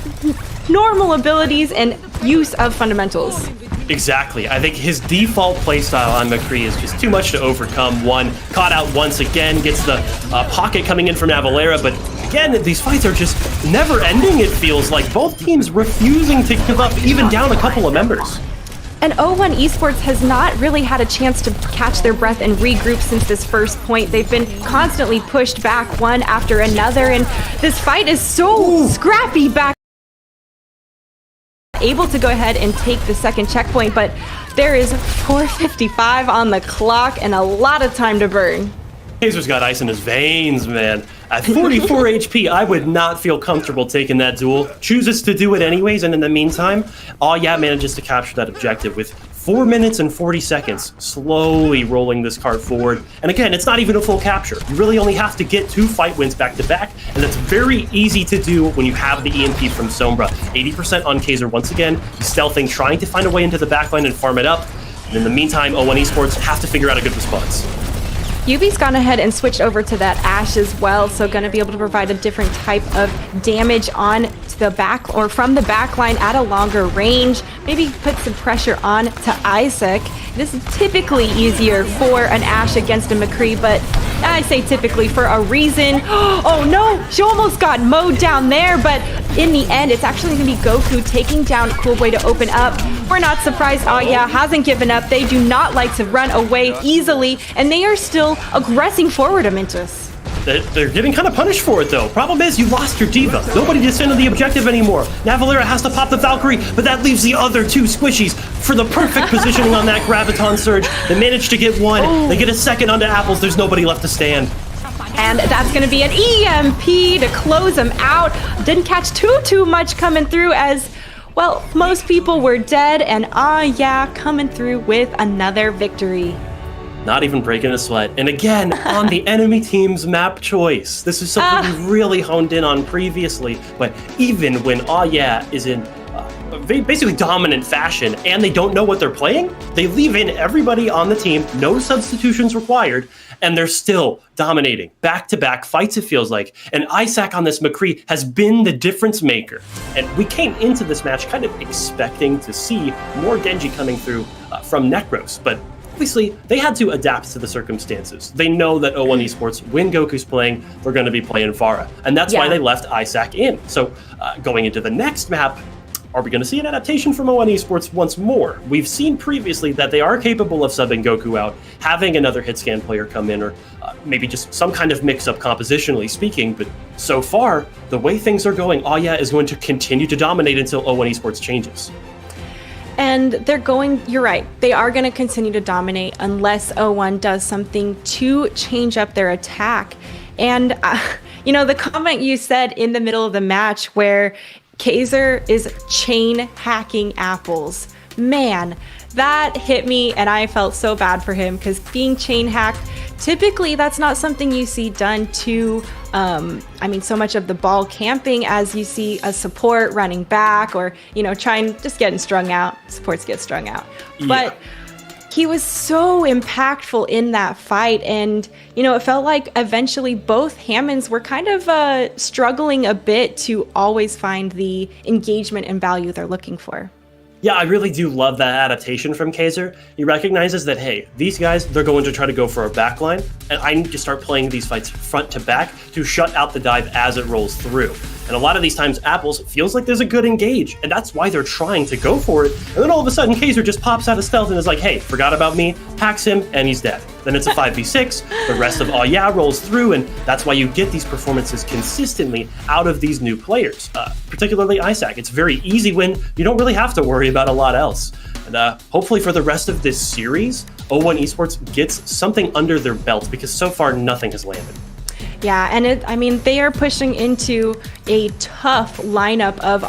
normal abilities and use of fundamentals. Exactly. I think his default playstyle on McCree is just too much to overcome. One, caught out once again, gets the pocket coming in from Navalera, but again, these fights are just never ending, it feels like. Both teams refusing to give up, even down a couple of members. And O1 Esports has not really had a chance to catch their breath and regroup since this first point. They've been constantly pushed back one after another, and this fight is so scrappy back. Able to go ahead and take the second checkpoint, but there is 4:55 on the clock and a lot of time to burn. Kaiser's got ice in his veins, man. At 44 HP, I would not feel comfortable taking that duel. Chooses to do it anyways, and in the meantime, Oh Yeah manages to capture that objective with 4 minutes and 40 seconds, slowly rolling this cart forward. And again, it's not even a full capture. You really only have to get 2 fight wins back to back, and that's very easy to do when you have the EMP from Sombra. 80% on Kaiser once again. He's stealthing, trying to find a way into the backline and farm it up. And in the meantime, O1 Esports have to figure out a good response. Yubi's gone ahead and switched over to that Ashe as well, so going to be able to provide a different type of damage on to the back or from the back line at a longer range. Maybe put some pressure on to Isaac. This is typically easier for an Ashe against a McCree, but I say typically for a reason. Oh no, she almost got mowed down there, but in the end, it's actually going to be Goku taking down Cool Boy to open up. We're not surprised Oh Yeah hasn't given up. They do not like to run away easily, and they are still aggressing forward, Amintus. They're getting kind of punished for it, though. Problem is, you lost your diva. Nobody defended the objective anymore. Navalera has to pop the Valkyrie, but that leaves the other 2 squishies for the perfect positioning on that Graviton Surge. They managed to get 1. They get a second onto Apples. There's nobody left to stand. And that's going to be an EMP to close them out. Didn't catch too much coming through as, well, most people were dead, and Oh Yeah coming through with another victory. Not even breaking a sweat. And again, on the enemy team's map choice. This is something we've really honed in on previously, but even when Oh Yeah is in basically dominant fashion and they don't know what they're playing, they leave in everybody on the team, no substitutions required, and they're still dominating. Back-to-back fights, it feels like. And Isaac on this McCree has been the difference maker. And we came into this match kind of expecting to see more Genji coming through from Necros, but obviously, they had to adapt to the circumstances. They know that O1 Esports, when Goku's playing, they're going to be playing Pharah. And that's why they left Isaac in. So going into the next map, are we going to see an adaptation from O1 Esports once more? We've seen previously that they are capable of subbing Goku out, having another hit scan player come in, or maybe just some kind of mix-up compositionally speaking. But so far, the way things are going, Oh Yeah is going to continue to dominate until O1 Esports changes. And they're going, you're right, they are going to continue to dominate unless O1 does something to change up their attack. And, the comment you said in the middle of the match where Kaiser is chain hacking Apples, man, that hit me and I felt so bad for him because being chain hacked typically that's not something you see done to, so much of the ball camping as you see a support running back or, just getting strung out. Supports get strung out. Yeah. But he was so impactful in that fight. And, it felt like eventually both Hammonds were kind of struggling a bit to always find the engagement and value they're looking for. Yeah, I really do love that adaptation from Kaiser. He recognizes that, hey, these guys, they're going to try to go for a back line, and I need to start playing these fights front to back to shut out the dive as it rolls through. And a lot of these times, Apples feels like there's a good engage, and that's why they're trying to go for it. And then all of a sudden, Kaiser just pops out of stealth and is like, hey, forgot about me, hacks him, and he's dead. Then it's a 5v6, the rest of rolls through, and that's why you get these performances consistently out of these new players, particularly Isaac. It's very easy when you don't really have to worry about a lot else. And hopefully for the rest of this series, O1 Esports gets something under their belt, because so far nothing has landed. Yeah, and they are pushing into a tough lineup of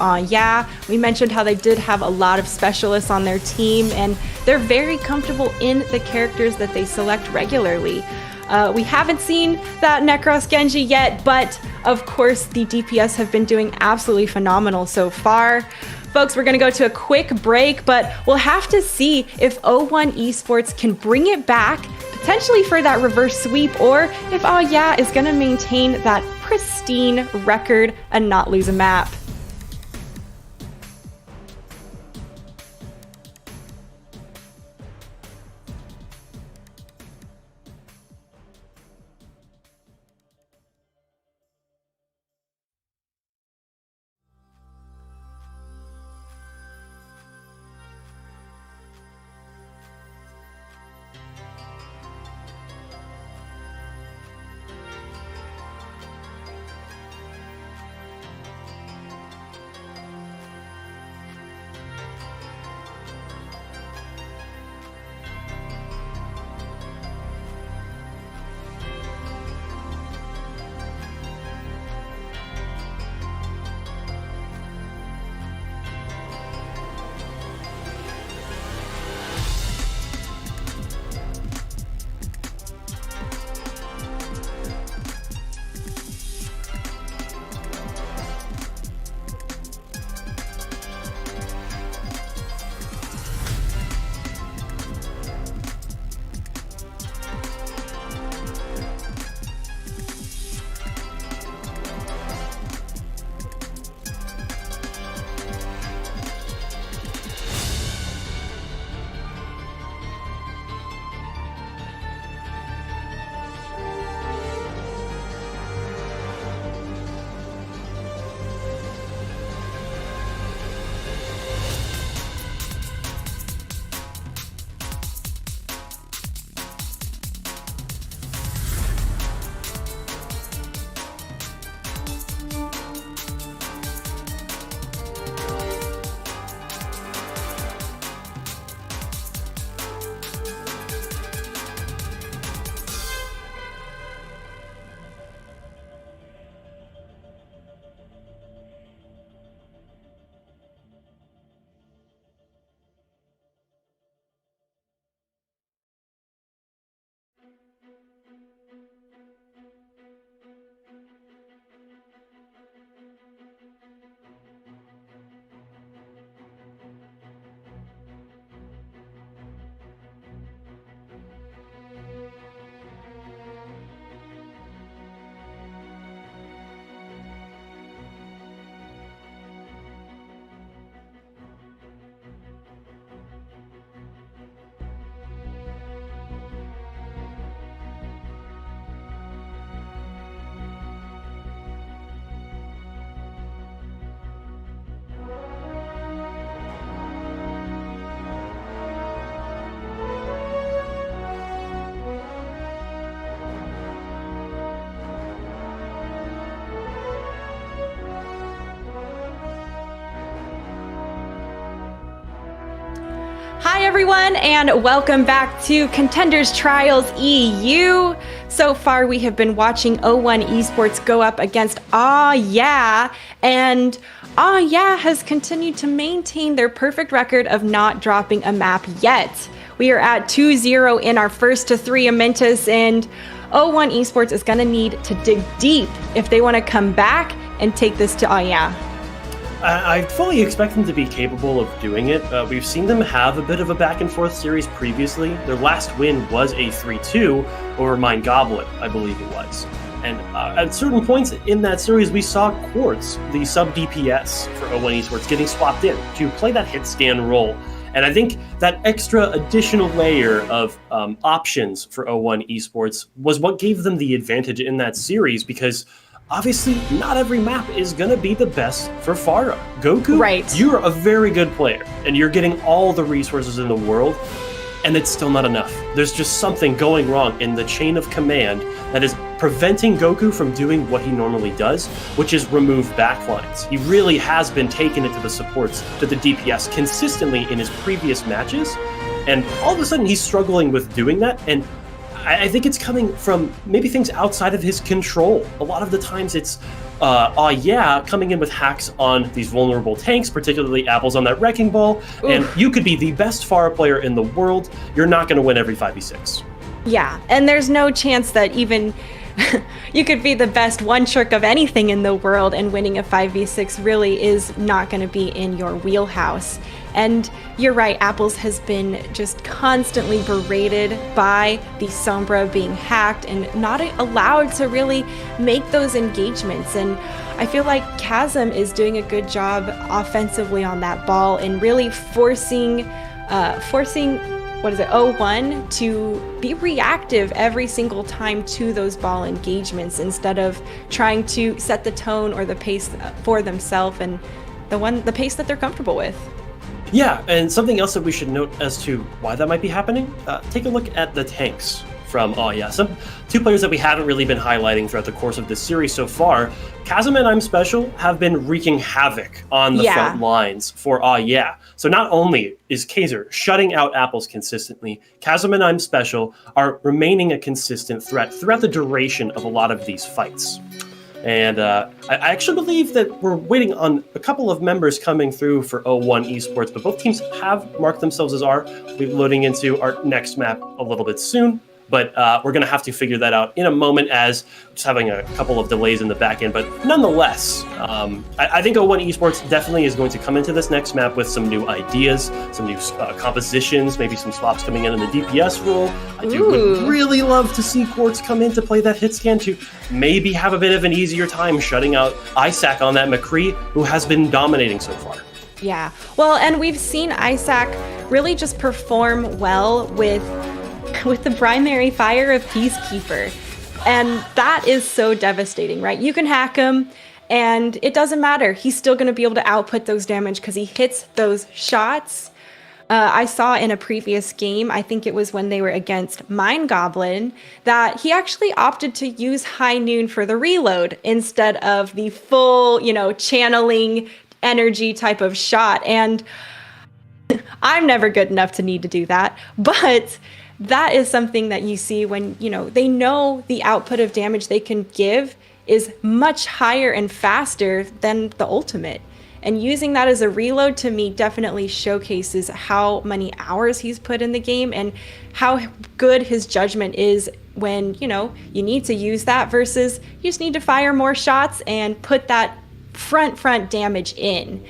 We mentioned how they did have a lot of specialists on their team, and they're very comfortable in the characters that they select regularly. We haven't seen that Necros Genji yet, but of course the DPS have been doing absolutely phenomenal so far. Folks, we're going to go to a quick break, but we'll have to see if O1 Esports can bring it back, potentially for that reverse sweep, or if is going to maintain that pristine record and not lose a map. Hi everyone, and welcome back to Contenders Trials EU. So far we have been watching O1 Esports go up against and has continued to maintain their perfect record of not dropping a map yet. We are at 2-0 in our first to 3 Amentus, and O1 Esports is going to need to dig deep if they want to come back and take this to I fully expect them to be capable of doing it. We've seen them have a bit of a back and forth series previously. Their last win was a 3-2 over Mind Goblet, I believe it was. And at certain points in that series, we saw Quartz, the sub DPS for O1 Esports, getting swapped in to play that hit scan role. And I think that extra additional layer of options for O1 Esports was what gave them the advantage in that series, because obviously not every map is going to be the best for Pharah. Goku, right. You're a very good player, and you're getting all the resources in the world, and it's still not enough. There's just something going wrong in the chain of command that is preventing Goku from doing what he normally does, which is remove backlines. He really has been taking it to the supports, to the DPS consistently in his previous matches, and all of a sudden he's struggling with doing that, and I think it's coming from maybe things outside of his control. A lot of the times it's, coming in with hacks on these vulnerable tanks, particularly Apples on that Wrecking Ball, Oof. And you could be the best Pharah player in the world, you're not going to win every 5v6. Yeah, and there's no chance that even you could be the best one trick of anything in the world, and winning a 5v6 really is not going to be in your wheelhouse. And you're right, Apples has been just constantly berated by the Sombra being hacked and not allowed to really make those engagements. And I feel like Chasm is doing a good job offensively on that ball and really forcing O1 to be reactive every single time to those ball engagements, instead of trying to set the tone or the pace for themselves and the pace that they're comfortable with. Yeah, and something else that we should note as to why that might be happening, take a look at the tanks from some two players that we haven't really been highlighting throughout the course of this series so far. Chasm and I'm Special have been wreaking havoc on the front lines for So not only is Kaiser shutting out Apples consistently, Chasm and I'm Special are remaining a consistent threat throughout the duration of a lot of these fights. And I actually believe that we're waiting on a couple of members coming through for O1 Esports, but both teams have marked themselves as R. We'll be loading into our next map a little bit soon, but we're going to have to figure that out in a moment, as just having a couple of delays in the back end. But nonetheless, I think O1 Esports definitely is going to come into this next map with some new ideas, some new compositions, maybe some swaps coming in the DPS role. I would really love to see Quartz come in to play that hit scan to maybe have a bit of an easier time shutting out Isaac on that McCree, who has been dominating so far. Yeah, well, and we've seen Isaac really just perform well with the primary fire of Peacekeeper. And that is so devastating, right? You can hack him and it doesn't matter. He's still going to be able to output those damage because he hits those shots. I saw in a previous game, I think it was when they were against Mind Goblin, that he actually opted to use High Noon for the reload instead of the full, channeling energy type of shot. And I'm never good enough to need to do that, but that is something that you see when, they know the output of damage they can give is much higher and faster than the ultimate. And using that as a reload, to me, definitely showcases how many hours he's put in the game and how good his judgment is when, you need to use that versus you just need to fire more shots and put that front damage in.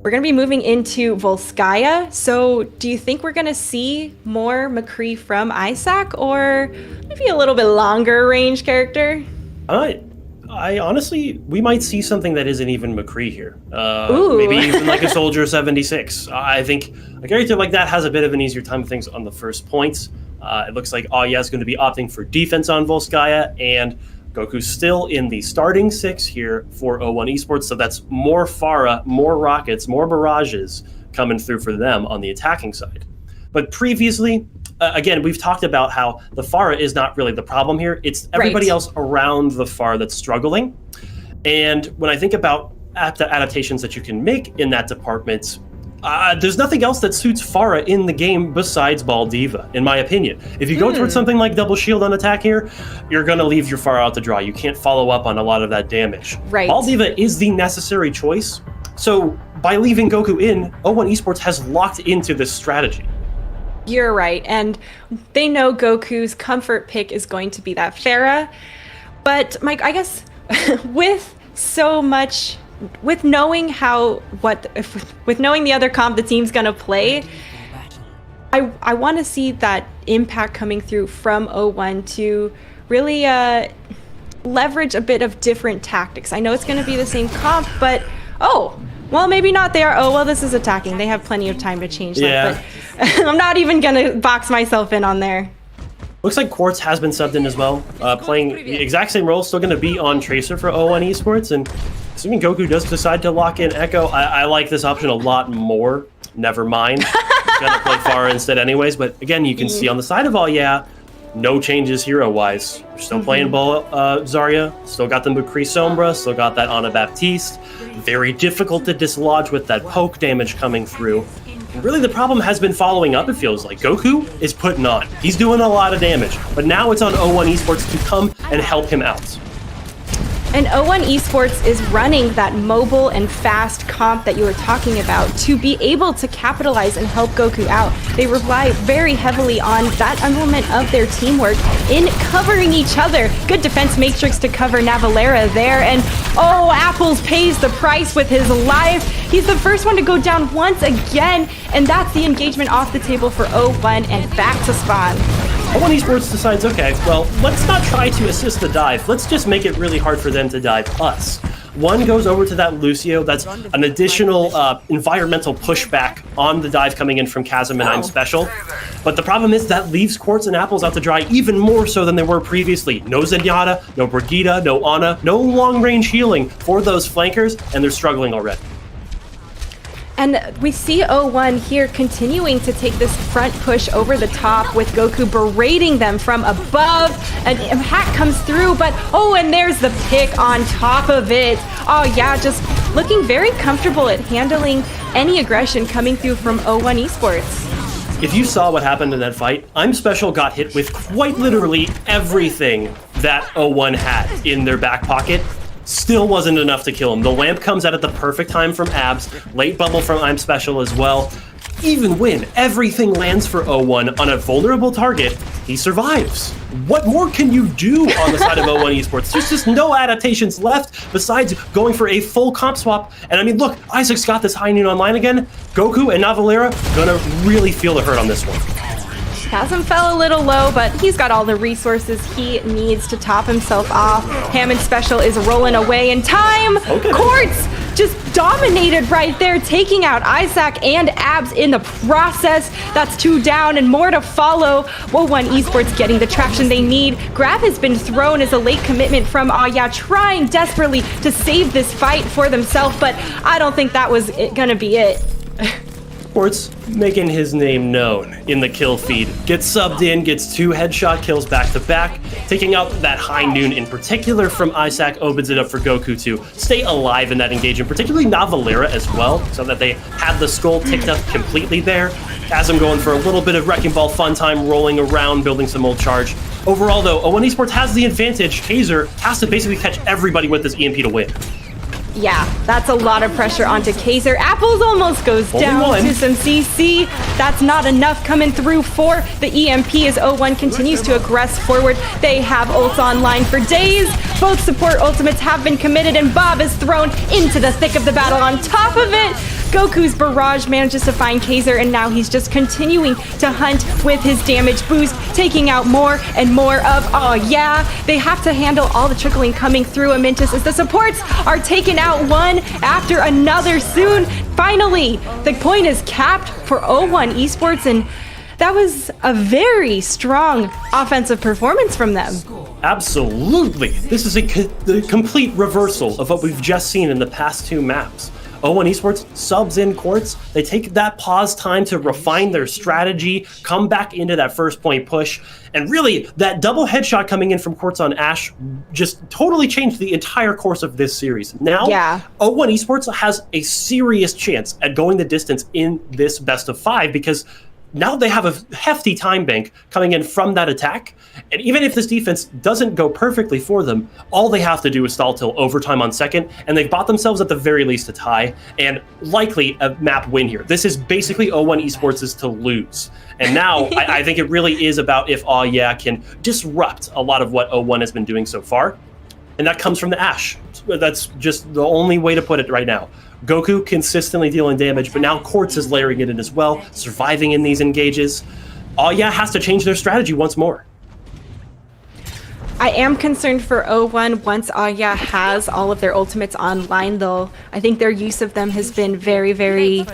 We're going to be moving into Volskaya, so do you think we're going to see more McCree from Isaac, or maybe a little bit longer range character? I honestly, we might see something that isn't even McCree here. Maybe even like a Soldier 76. I think a character like that has a bit of an easier time of things on the first points. It looks like Aya is going to be opting for defense on Volskaya, and Goku's still in the starting 6 here for O1 Esports, so that's more Pharah, more rockets, more barrages coming through for them on the attacking side. But previously, again, we've talked about how the Pharah is not really the problem here. It's everybody else around the Pharah that's struggling. And when I think about adaptations that you can make in that department, there's nothing else that suits Pharah in the game besides Ball Diva, in my opinion. If you go towards something like Double Shield on attack here, you're going to leave your Pharah out to dry. You can't follow up on a lot of that damage. Right. Ball Diva is the necessary choice. So by leaving Goku in, O1 Esports has locked into this strategy. You're right. And they know Goku's comfort pick is going to be that Farah. But Mike, I guess with so much, with knowing with knowing the other comp the team's gonna play, I want to see that impact coming through from O1 to really leverage a bit of different tactics. I know it's going to be the same comp, but well, maybe not. This is attacking. They have plenty of time to change that. But I'm not even going to box myself in on there. Looks like Quartz has been subbed in as well, playing the exact same role, still going to be on Tracer for O1 Esports, and assuming Goku does decide to lock in Echo, I like this option a lot more. Never mind. Gonna play Pharah instead anyways, but again, you can see on the side of no changes hero-wise. We're still playing Zarya, still got the McCree Sombra, still got that Ana Baptiste. Very difficult to dislodge with that poke damage coming through. And really the problem has been following up, it feels like. Goku is putting on. He's doing a lot of damage, but now it's on O1 Esports to come and help him out. And O1 Esports is running that mobile and fast comp that you were talking about to be able to capitalize and help Goku out. They rely very heavily on that element of their teamwork in covering each other. Good defense matrix to cover Navalera there. And Apples pays the price with his life. He's the first one to go down once again. And that's the engagement off the table for O1 and back to spawn. O1 Esports decides, okay, well, let's not try to assist the dive. Let's just make it really hard for them to dive us. One goes over to that Lucio. That's an additional environmental pushback on the dive coming in from Chasm and I'm Special. But the problem is that leaves Quartz and Apples out to dry even more so than they were previously. No Zenyatta, no Brigitte, no Ana, no long-range healing for those flankers, and they're struggling already. And we see O1 here continuing to take this front push over the top with Goku berating them from above. An hack comes through, but and there's the pick on top of it. Just looking very comfortable at handling any aggression coming through from O1 Esports. If you saw what happened in that fight, I'm Special got hit with quite literally everything that O1 had in their back pocket. Still wasn't enough to kill him. The lamp comes out at the perfect time from Abs, late bubble from I'm Special as well. Even when everything lands for O1 on a vulnerable target, he survives. What more can you do on the side of O1 Esports? There's just no adaptations left besides going for a full comp swap. And I mean, look, Isaac's got this high noon online again. Goku and Navalera gonna really feel the hurt on this one. Chasm fell a little low, but he's got all the resources he needs to top himself off. Hammond Special is rolling away in time. Okay. Quartz just dominated right there, taking out Isaac and Abs in the process. That's 2 down and more to follow. O1 Esports getting the traction they need. Grab has been thrown as a late commitment from trying desperately to save this fight for themselves, but I don't think that was gonna be it. Quartz making his name known in the kill feed. Gets subbed in, gets 2 headshot kills back to back. Taking out that high noon in particular from Isaac opens it up for Goku to stay alive in that engagement, particularly Navalera as well, so that they had the skull ticked up completely there. Chasm going for a little bit of Wrecking Ball fun time, rolling around, building some old charge. Overall though, O1 Esports has the advantage. Kaiser has to basically catch everybody with this EMP to win. Yeah, that's a lot of pressure onto Kaiser. Apples almost goes down to some CC. That's not enough coming through for the EMP as O1 continues to aggress forward. They have ults online for days. Both support ultimates have been committed and Bob is thrown into the thick of the battle on top of it. Goku's barrage manages to find Kaiser and now he's just continuing to hunt with his damage boost, taking out more and more of, they have to handle all the trickling coming through Amintus as the supports are taken out one after another soon. Finally, the point is capped for O1 Esports and that was a very strong offensive performance from them. Absolutely. This is the complete reversal of what we've just seen in the past 2 maps. O1 Esports subs in Quartz. They take that pause time to refine their strategy, come back into that first point push, and really that double headshot coming in from Quartz on Ashe just totally changed the entire course of this series. Now, O1 Esports has a serious chance at going the distance in this best of 5 because now they have a hefty time bank coming in from that attack. And even if this defense doesn't go perfectly for them, all they have to do is stall till overtime on second, and they've bought themselves at the very least a tie, and likely a map win here. This is basically O1 Esports is to lose. And now I think it really is about if Aw Yeah can disrupt a lot of what O1 has been doing so far. And that comes from the Ashe. That's just the only way to put it right now. Goku consistently dealing damage, but now Quartz is layering it in as well, surviving in these engages. Aw Yeah has to change their strategy once more. I am concerned for O1 once Aw Yeah has all of their ultimates online, though. I think their use of them has been very, very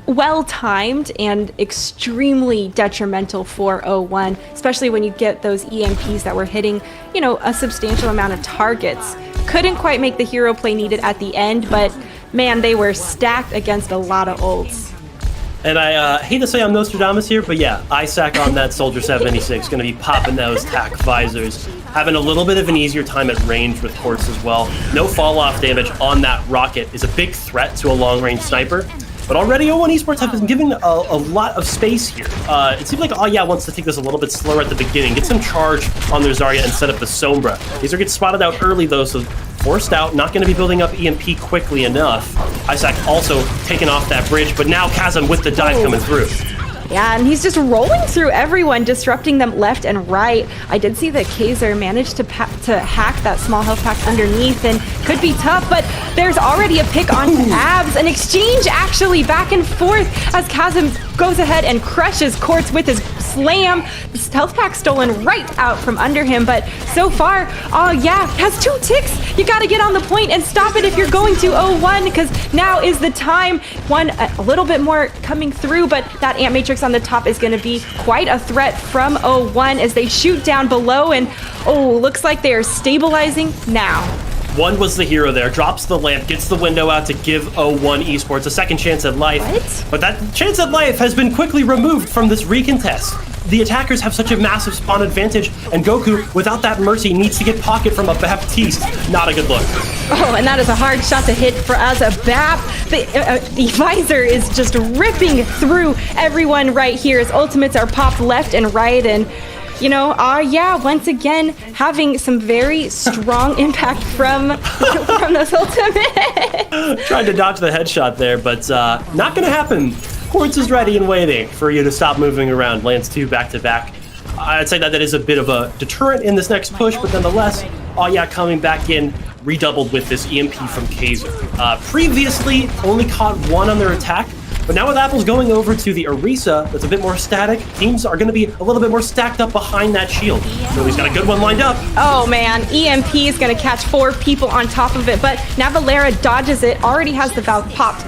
well-timed and extremely detrimental for O1, especially when you get those EMPs that were hitting, you know, a substantial amount of targets. Couldn't quite make the hero play needed at the end, but man, they were stacked against a lot of ults. And I hate to say I'm Nostradamus here, but yeah, Isaac on that Soldier 76 going to be popping those tack visors, having a little bit of an easier time at range with Quartz as well. No fall-off damage on that rocket is a big threat to a long-range sniper. But already O1 Esports have been given a lot of space here. It seems like Aw Yeah wants to take this a little bit slower at the beginning, get some charge on their Zarya and set up the Sombra. These are get spotted out early though, so forced out, not going to be building up EMP quickly enough. Isaac also taking off that bridge, but now Chasm with the dive coming through. Yeah, and he's just rolling through everyone, disrupting them left and right. I did see that Kaiser managed to hack that small health pack underneath, and could be tough, but there's already a pick on Abs. An exchange actually back and forth as Chasm goes ahead and crushes Quartz with his slam. This health pack stolen right out from under him, but so far, Aw Yeah has 2 ticks. You gotta get on the point and stop it if you're going to O1, because now is the time. One a little bit more coming through, but that Ant Matrix on the top is going to be quite a threat from O1 as they shoot down below, and looks like they are stabilizing now. One was the hero there, drops the lamp, gets the window out to give O1 Esports a second chance at life. What? But that chance at life has been quickly removed from this recontest. The attackers have such a massive spawn advantage, and Goku, without that mercy, needs to get pocket from a Baptiste. Not a good look. Oh, and that is a hard shot to hit for as a Bap. The visor is just ripping through everyone right here. His ultimates are popped left and right, and you know, Aw Yeah, once again, having some very strong impact from those ultimates. Tried to dodge the headshot there, but not going to happen. Quartz is ready and waiting for you to stop moving around. Lands 2 back-to-back. I'd say that is a bit of a deterrent in this next push, but nonetheless, Aw Yeah coming back in, redoubled with this EMP from Kaiser. Previously, only caught 1 on their attack, but now with Apples going over to the Orisa, that's a bit more static, teams are going to be a little bit more stacked up behind that shield. So he's got a good one lined up. Oh man, EMP is going to catch 4 people on top of it, but now Valera dodges it, already has the valve popped.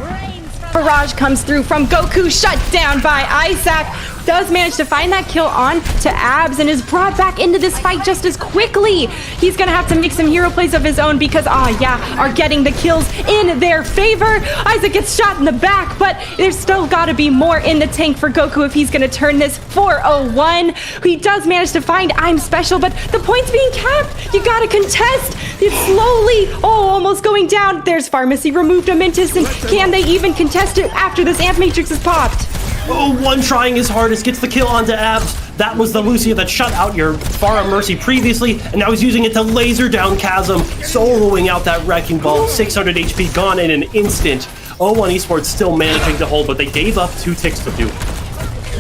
Barrage comes through from Goku, shut down by Isaac. Does manage to find that kill on to Abs and is brought back into this fight just as quickly. He's gonna have to make some hero plays of his own because Aw Yeah are getting the kills in their favor. Isaac gets shot in the back, but there's still gotta be more in the tank for Goku if he's gonna turn this 4-0-1. He does manage to find I'm Special, but the point's being capped. You gotta contest. It's slowly, almost going down. There's Pharmacy, removedAmentus, and can they even contest it after this Amp Matrix is popped? One trying his hardest, gets the kill onto Abs. That was the Lucia that shut out your Pharah Mercy previously, and now he's using it to laser down Chasm, soloing out that Wrecking Ball. 600 HP gone in an instant. O1 Esports still managing to hold, but they gave up 2 ticks to do it.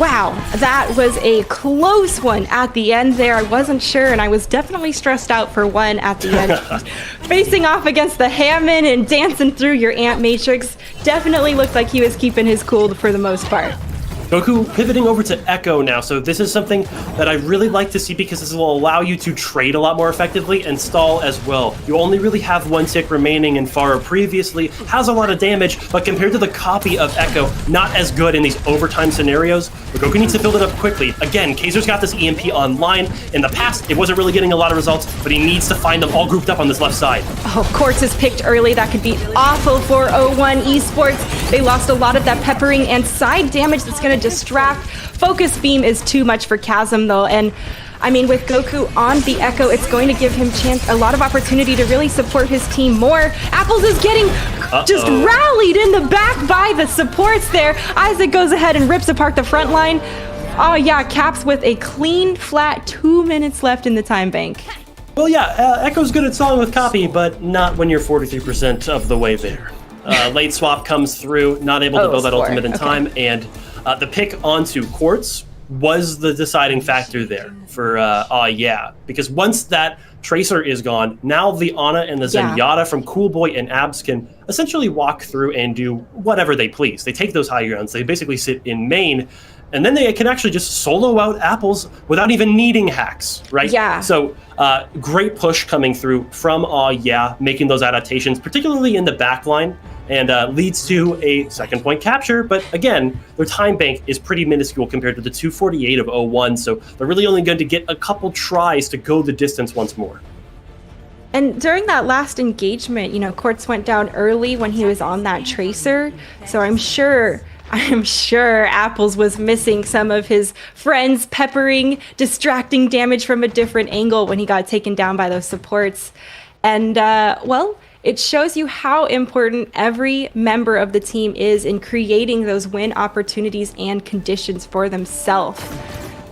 Wow, that was a close one at the end there. I wasn't sure, and I was definitely stressed out for 1 at the end. Facing off against the Hammond and dancing through your Ant Matrix definitely looked like he was keeping his cool for the most part. Goku pivoting over to Echo now, so this is something that I really like to see because this will allow you to trade a lot more effectively and stall as well. You only really have 1 tick remaining, and Pharah previously has a lot of damage, but compared to the copy of Echo, not as good in these overtime scenarios. But Goku needs to build it up quickly. Again, Kaiser's got this EMP online. In the past, it wasn't really getting a lot of results, but he needs to find them all grouped up on this left side. Oh, Quartz is picked early. That could be awful for O1 Esports. They lost a lot of that peppering and side damage that's going to distract. Focus Beam is too much for Chasm though, and I mean, with Goku on the Echo, it's going to give him a lot of opportunity to really support his team more. Apples is getting just rallied in the back by the supports there. Isaac goes ahead and rips apart the front line. Oh yeah, Caps with a clean, flat 2 minutes left in the time bank. Well, yeah, Echo's good at solving with copy, but not when you're 43% of the way there. Late swap comes through, not able to build that ultimate in time, and the pick onto Quartz was the deciding factor there for because once that Tracer is gone, now the Ana and the Zenyatta from Cool Boy and Abs can essentially walk through and do whatever they please. They take those high grounds, they basically sit in main, and then they can actually just solo out Apples without even needing hacks, right? Yeah. So great push coming through from making those adaptations, particularly in the back line, and leads to a second point capture. But again, their time bank is pretty minuscule compared to the 248 of 01, so they're really only going to get a couple tries to go the distance once more. And during that last engagement, Quartz went down early when he was on that Tracer, so I'm sure Apples was missing some of his friends peppering, distracting damage from a different angle when he got taken down by those supports. And, it shows you how important every member of the team is in creating those win opportunities and conditions for themselves.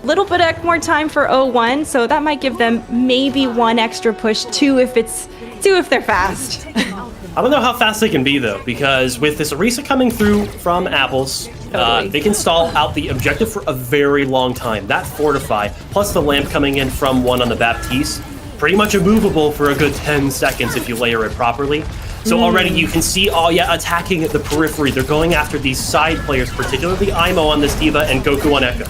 Little bit more time for 01, so that might give them maybe one extra push, two if they're fast. I don't know how fast they can be, though, because with this Orisa coming through from Apples, they can stall out the objective for a very long time. That Fortify, plus the lamp coming in from one on the Baptiste, pretty much immovable for a good 10 seconds if you layer it properly. So already you can see attacking at the periphery. They're going after these side players, particularly Imo on this D.Va and Goku on Echo.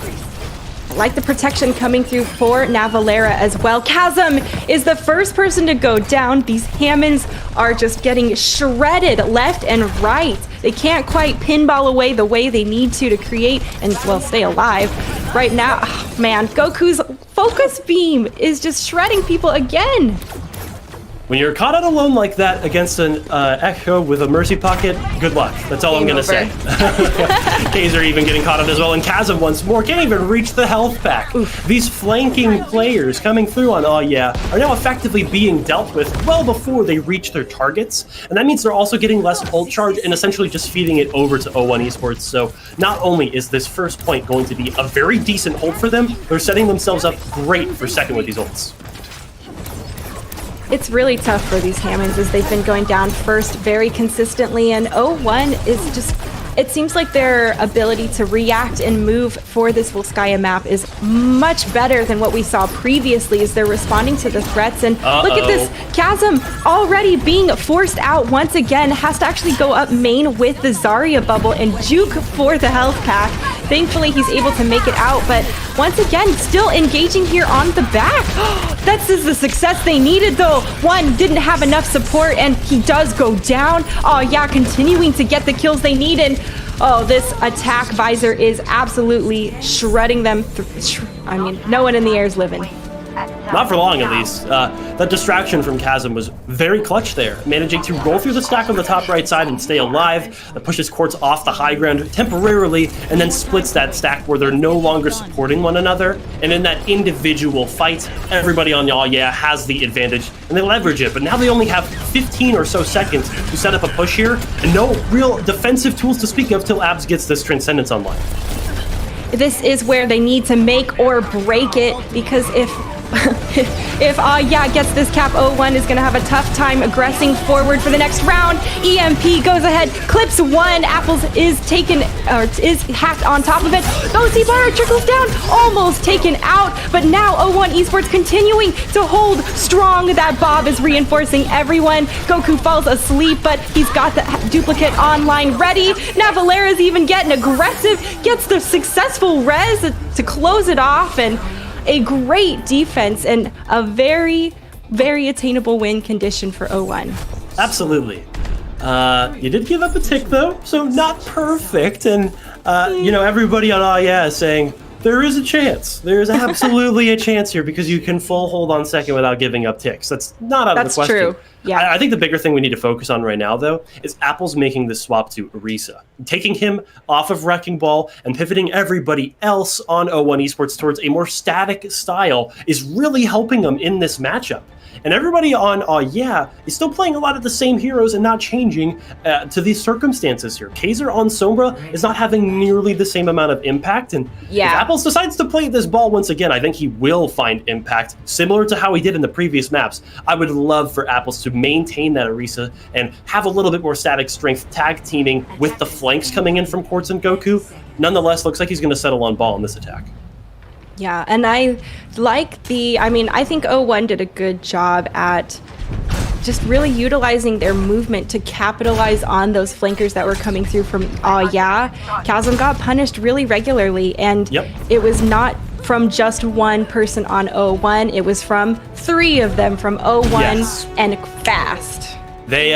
Like the protection coming through for Navalera as well. Chasm is the first person to go down. These Hammonds are just getting shredded left and right. They can't quite pinball away the way they need to create and, stay alive. Right now, Goku's focus beam is just shredding people again. When you're caught out alone like that against an Echo with a Mercy Pocket, good luck. That's all I'm going to say. Kaiser even getting caught out as well, and Chasm once more can't even reach the health pack. Oof. These flanking players coming through on are now effectively being dealt with well before they reach their targets, and that means they're also getting less ult charge and essentially just feeding it over to 01 Esports. So not only is this first point going to be a very decent ult for them, they're setting themselves up great for second with these ults. It's really tough for these Hammonds as they've been going down first very consistently, and 01 is just, it seems like their ability to react and move for this Volskaya map is much better than what we saw previously as they're responding to the threats. And look at this, Chasm already being forced out once again, has to actually go up main with the Zarya bubble and juke for the health pack. Thankfully, he's able to make it out, but once again, still engaging here on the back. That's the success they needed, though. One didn't have enough support, and he does go down. Continuing to get the kills they need, and this attack visor is absolutely shredding them. No one in the air is living. Not for long, at least. That distraction from Chasm was very clutch there, managing to roll through the stack on the top right side and stay alive. That pushes Quartz off the high ground temporarily, and then splits that stack where they're no longer supporting one another. And in that individual fight, everybody on has the advantage, and they leverage it. But now they only have 15 or so seconds to set up a push here, and no real defensive tools to speak of till Abs gets this Transcendence online. This is where they need to make or break it, because if gets this cap, 01 is gonna have a tough time aggressing forward for the next round. EMP goes ahead, clips one. Apples is hacked on top of it. OC Bar trickles down, almost taken out, but now 01 Esports continuing to hold strong. That Bob is reinforcing everyone. Goku falls asleep, but he's got the duplicate online ready. Now Valera's even getting aggressive, gets the successful res to close it off, and a great defense and a very, very attainable win condition for 01. Absolutely. You did give up a tick, though, so not perfect. And, everybody on is saying, there is a chance. There is absolutely a chance here because you can full hold on second without giving up ticks. That's not out of the question. That's true. Yeah. I think the bigger thing we need to focus on right now, though, is Apple's making this swap to Orisa. Taking him off of Wrecking Ball and pivoting everybody else on O1 Esports towards a more static style is really helping them in this matchup. And everybody on is still playing a lot of the same heroes and not changing to these circumstances here. Kaiser on Sombra is not having nearly the same amount of impact. And if Apples decides to play this ball once again, I think he will find impact similar to how he did in the previous maps. I would love for Apples to maintain that Orisa and have a little bit more static strength tag teaming with the flanks coming in from Quartz and Goku. Nonetheless, looks like he's going to settle on ball in this attack. Yeah, and I like I think O1 did a good job at just really utilizing their movement to capitalize on those flankers that were coming through from Chasm got punished really regularly, and it was not from just one person on O1, it was from 3 of them from O1 and fast. They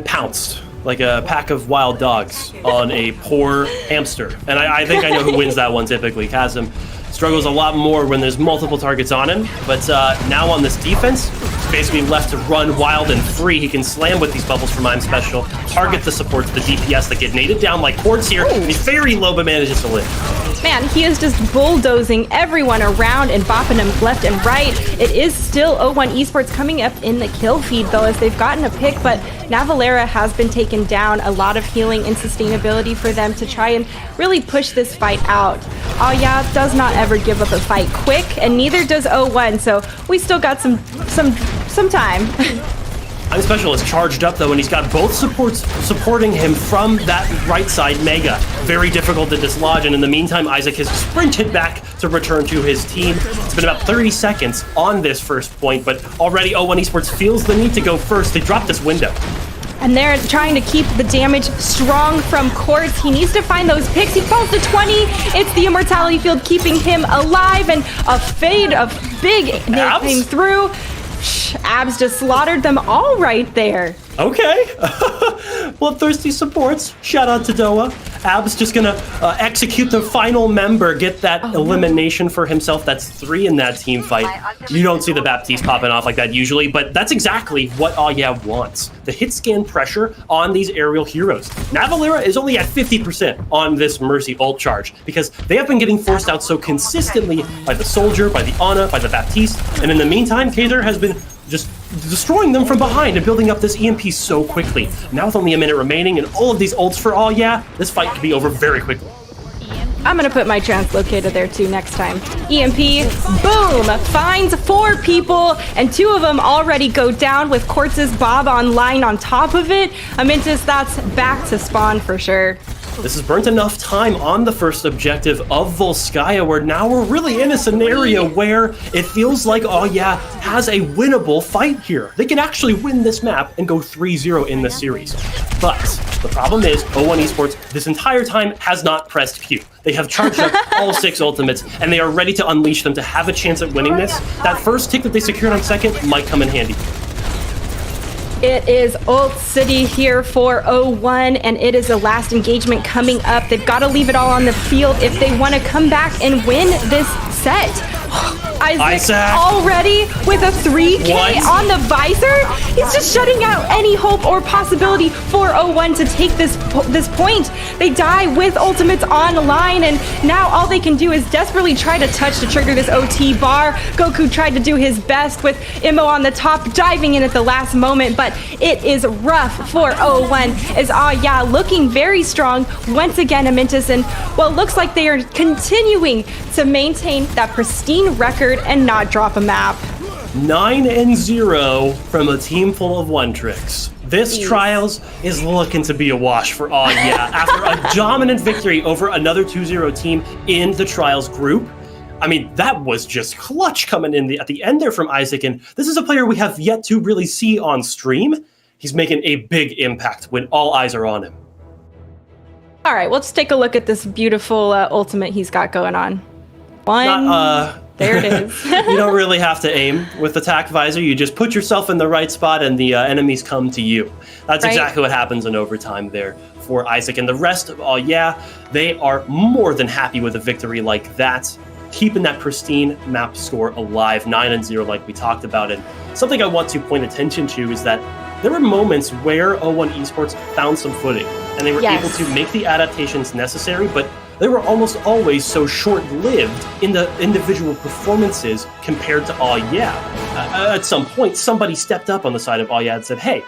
pounced like a pack of wild dogs on a poor hamster. And I think I know who wins that one typically. Chasm struggles a lot more when there's multiple targets on him, but now on this defense, he's basically left to run wild and free. He can slam with these bubbles from I'm Special, target the supports, the DPS that get naded down like Quartz here, and he's very low but manages to live. Man, he is just bulldozing everyone around and bopping them left and right. It is still O1 Esports coming up in the kill feed, though, as they've gotten a pick, but Navalera has been taken down. A lot of healing and sustainability for them to try and really push this fight out. Does not ever give up a fight quick, and neither does O1, so we still got some time. I'm Special is charged up, though, and he's got both supports supporting him from that right side Mega. Very difficult to dislodge, and in the meantime, Isaac has sprinted back to return to his team. It's been about 30 seconds on this first point, but already O1 Esports feels the need to go first. They dropped this window. And they're trying to keep the damage strong from Quartz. He needs to find those picks. He falls to 20. It's the Immortality Field keeping him alive, and a fade of big came through. Abs just slaughtered them all right there. Okay. Bloodthirsty supports. Shout out to Doa. Abs just gonna execute the final member, get that elimination for himself. That's 3 in that team fight. You don't see the Baptiste popping off like that usually, but that's exactly what wants. The hit scan pressure on these aerial heroes. Navalera is only at 50% on this Mercy ult charge because they have been getting forced out so consistently by the Soldier, by the Ana, by the Baptiste, and in the meantime, Kaiser has been just destroying them from behind and building up this EMP so quickly. Now with only a minute remaining and all of these ults for this fight could be over very quickly. I'm gonna put my translocator there too next time. EMP, boom, finds 4 people, and 2 of them already go down with Quartz's Bob online on top of it. Amintus, that's back to spawn for sure. This has burnt enough time on the first objective of Volskaya, where now we're really in a scenario where it feels like has a winnable fight here. They can actually win this map and go 3-0 in the series. But the problem is O1 Esports this entire time has not pressed Q. They have charged up all 6 ultimates, and they are ready to unleash them to have a chance at winning this. That first tick that they secured on second might come in handy. It is Ult City here for O1, and it is the last engagement coming up. They've got to leave it all on the field if they want to come back and win this set. Isaac already with a 3K on the visor. He's just shutting out any hope or possibility for O1 to take this point. They die with ultimates online, and now all they can do is desperately try to touch to trigger this OT bar. Goku tried to do his best with Immo on the top, diving in at the last moment, but it is rough for O1 as looking very strong once again, Amintus, and looks like they are continuing to maintain that pristine record and not drop a map. 9-0 from a team full of one-tricks. This Trials is looking to be a wash for after a dominant victory over another 2-0 team in the Trials group. I mean, that was just clutch coming in at the end there from Isaac, and this is a player we have yet to really see on stream. He's making a big impact when all eyes are on him. All right, let's take a look at this beautiful ultimate he's got going on. There it is. You don't really have to aim with the TAC visor. You just put yourself in the right spot and the enemies come to you. That's exactly what happens in overtime there for Isaac. And the rest of All Yeah, they are more than happy with a victory like that, keeping that pristine map score alive, 9-0 like we talked about. And something I want to point attention to is that there were moments where O1 Esports found some footing, and they were able to make the adaptations necessary, but they were almost always so short-lived in the individual performances compared to All Yeah. At some point, somebody stepped up on the side of All Yeah and said, hey,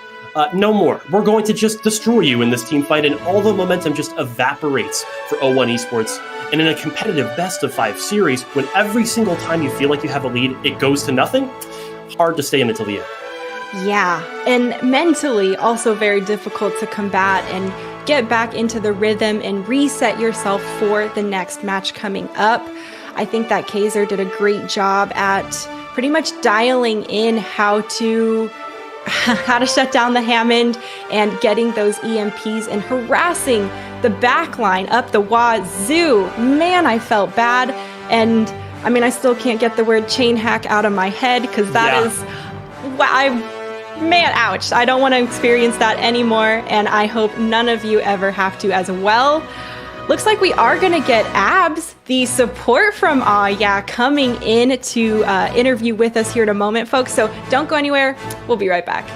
no more. We're going to just destroy you in this team fight, and all the momentum just evaporates for O1 Esports. And in a competitive best-of-5 series, when every single time you feel like you have a lead, it goes to nothing, hard to stay in until the end. Yeah, and mentally also very difficult to combat and get back into the rhythm and reset yourself for the next match coming up. I think that Kaiser did a great job at pretty much dialing in how to shut down the Hammond and getting those EMPs and harassing the backline up the wazoo. Man, I felt bad. And I mean, I still can't get the word chain hack out of my head because that is, man, ouch. I don't want to experience that anymore. And I hope none of you ever have to as well. Looks like we are going to get Abs, the support from Aw Yeah, coming in to interview with us here in a moment, folks. So don't go anywhere. We'll be right back.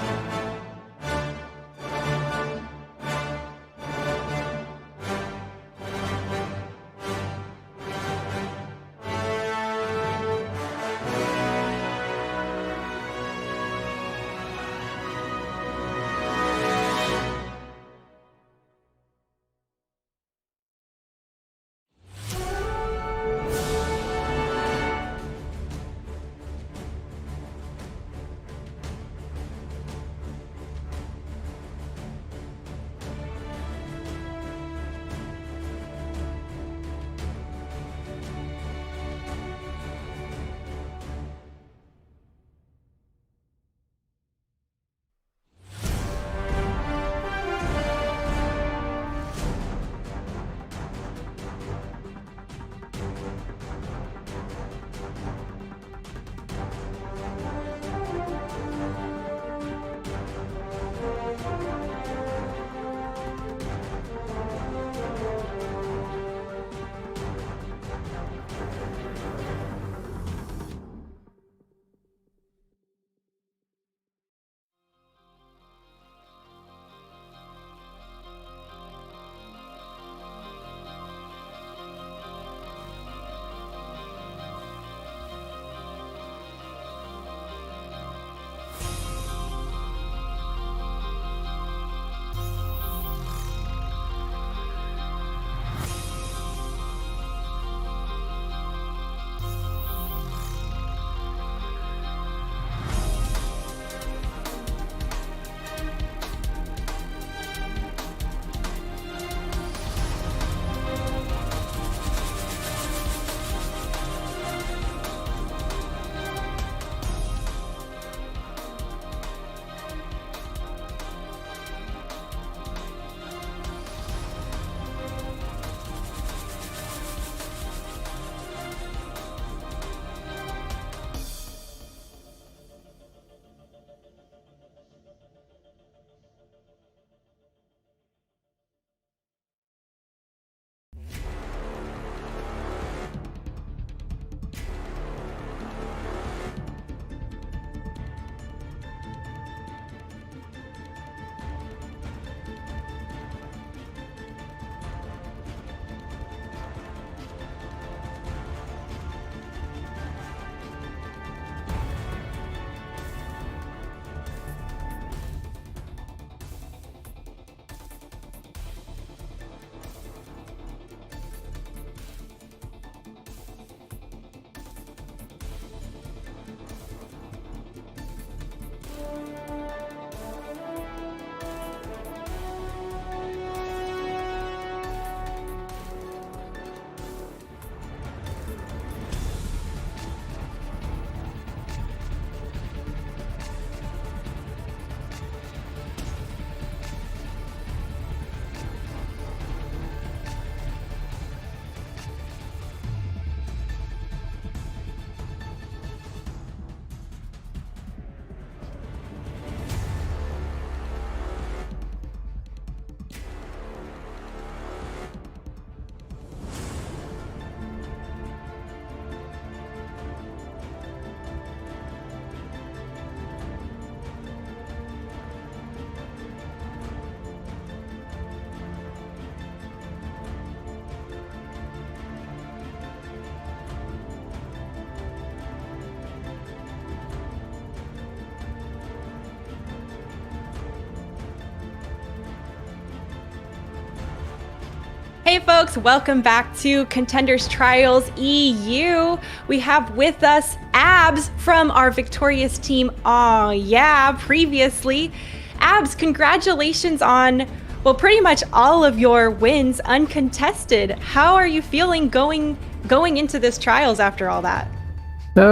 Hey folks, welcome back to Contenders Trials EU. We have with us Abs from our victorious team, Aw Yeah, previously. Abs, congratulations on, well, pretty much all of your wins uncontested. How are you feeling going into this trials after all that?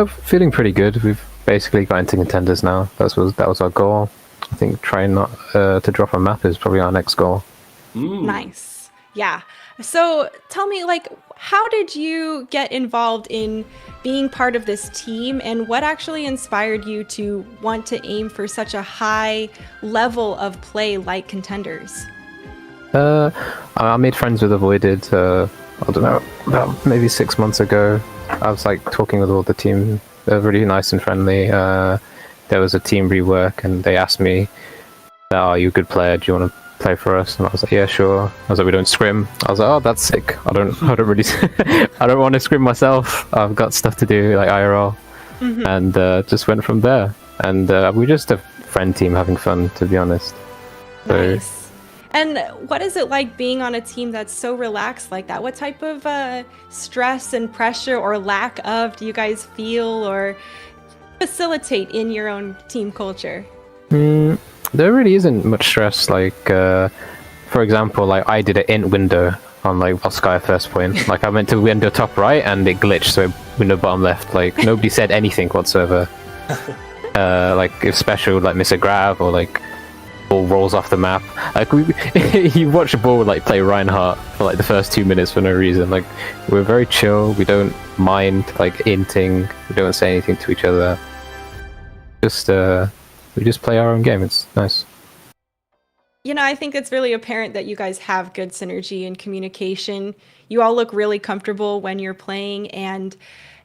Feeling pretty good. We've basically got into Contenders now. That was our goal. I think trying not to drop a map is probably our next goal. Nice. Yeah. So tell me, how did you get involved in being part of this team, and what actually inspired you to want to aim for such a high level of play like Contenders? I made friends with Avoided, I don't know, about maybe 6 months ago. I was talking with all the team. They're really nice and friendly. There was a team rework and they asked me, "Are you a good player? Do you want to play for us?" And I was like, "Yeah, sure." I was like, "We don't scrim." I was like, "Oh, that's sick. I don't really I don't want to scrim myself. I've got stuff to do, like IRL." And just went from there. And we're just a friend team having fun, to be honest. So, Nice. And what is it like being on a team that's so relaxed like that? What type of stress and pressure or lack of do you guys feel or facilitate in your own team culture? there really isn't much stress. For example, I did an int window on Volskaya first point. I went to window top right and it glitched, so window bottom left. Nobody said anything whatsoever. If special would miss a grab or ball rolls off the map. You watch a ball play Reinhardt for the first 2 minutes for no reason. We're very chill. We don't mind inting. We don't say anything to each other. We just play our own game. It's nice. I think it's really apparent that you guys have good synergy and communication. You all look really comfortable when you're playing, and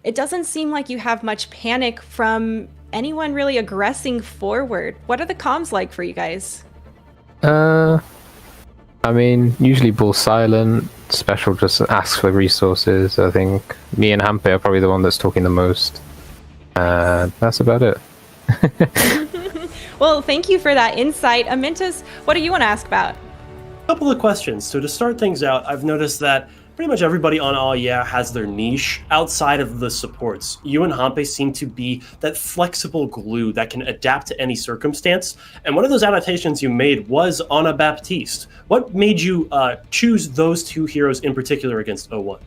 it doesn't seem like you have much panic from anyone really aggressing forward. What are the comms like for you guys? Usually ball silent. Special just asks for resources. I think me and Hampe are probably the one that's talking the most. That's about it. Well, thank you for that insight. Amintus, what do you want to ask about? A couple of questions. So to start things out, I've noticed that pretty much everybody on All Yeah has their niche outside of the supports. You and Hampe seem to be that flexible glue that can adapt to any circumstance. And one of those adaptations you made was Ana Baptiste. What made you choose those two heroes in particular against O1?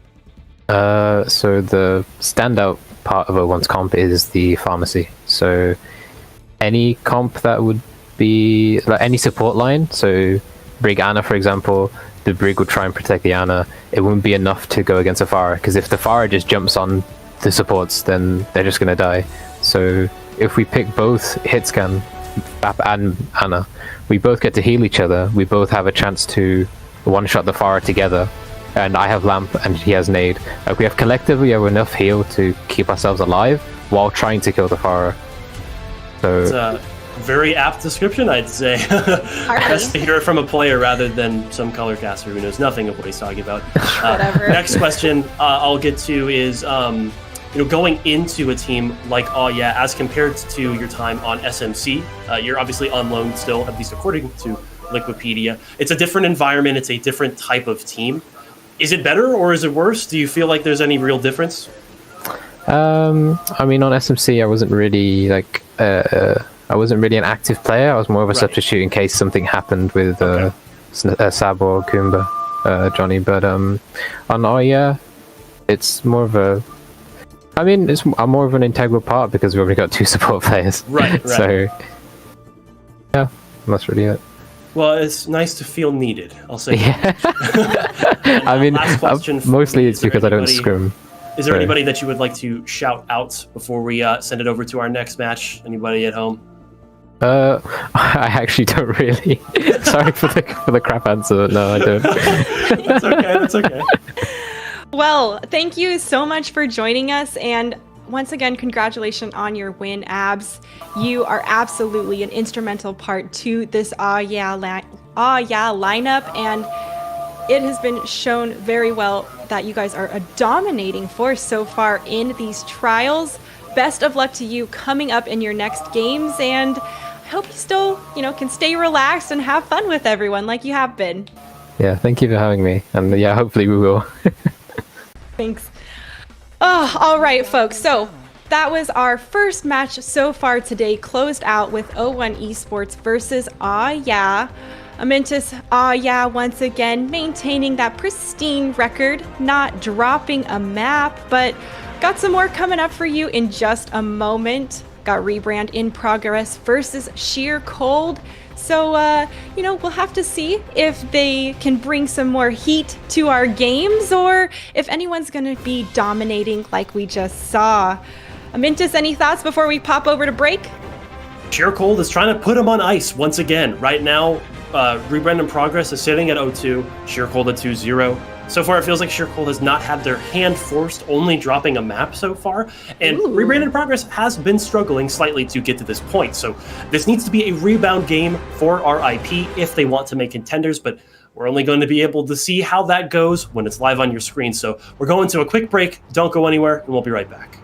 So the standout part of O1's comp is the pharmacy. So any comp that would be any support line, so Brig Ana, for example, the Brig would try and protect the Ana. It wouldn't be enough to go against a Pharah, because if the Pharah just jumps on the supports, then they're just going to die. So if we pick both Hitscan, Bap and Ana, we both get to heal each other. We both have a chance to one-shot the Pharah together. And I have Lamp and he has Nade. We have collectively have enough heal to keep ourselves alive while trying to kill the Pharah. So it's a very apt description, I'd say. Best to hear it from a player rather than some color caster who knows nothing of what he's talking about. Whatever. Next question I'll get to is going into a team like Oh Yeah, as compared to your time on SMC. You're obviously on loan still, at least according to Liquipedia. It's a different environment. It's a different type of team. Is it better or is it worse? Do you feel like there's any real difference? on SMC, I wasn't really an active player. I was more of a substitute in case something happened with Sab or Kumba, Johnny. But on Oh Yeah, it's more of a. I'm more of an integral part because we've already got two support players. Right. So yeah, that's really it. Well, it's nice to feel needed, I'll say. Yeah. Last question mostly it's because I don't scrim. Is there anybody that you would like to shout out before we send it over to our next match? Anybody at home? I actually don't really. Sorry for the crap answer. No, I don't. That's okay. Well, thank you so much for joining us, and once again, congratulations on your win, Abs. You are absolutely an instrumental part to this Aw Yeah lineup, and it has been shown very well that you guys are a dominating force so far in these trials. Best of luck to you coming up in your next games, and I hope you still, can stay relaxed and have fun with everyone like you have been. Yeah, thank you for having me. And yeah, hopefully we will. Thanks. Oh, all right, folks. So that was our first match so far today, closed out with O1 Esports versus Aw Yeah. Amintus, Aw Yeah, once again maintaining that pristine record, not dropping a map, but got some more coming up for you in just a moment. Got rebrand in progress versus Sheer Cold. So, we'll have to see if they can bring some more heat to our games or if anyone's going to be dominating like we just saw. Amintus, any thoughts before we pop over to break? Sheer Cold is trying to put him on ice once again. Right now, Rebrand in Progress is sitting at 0-2, Sheer Cold at 2-0. So far, it feels like Sheer Cold has not had their hand forced, only dropping a map so far. And Rebrand in Progress has been struggling slightly to get to this point. So this needs to be a rebound game for our IP if they want to make Contenders, but we're only going to be able to see how that goes when it's live on your screen. So we're going to a quick break. Don't go anywhere, and we'll be right back.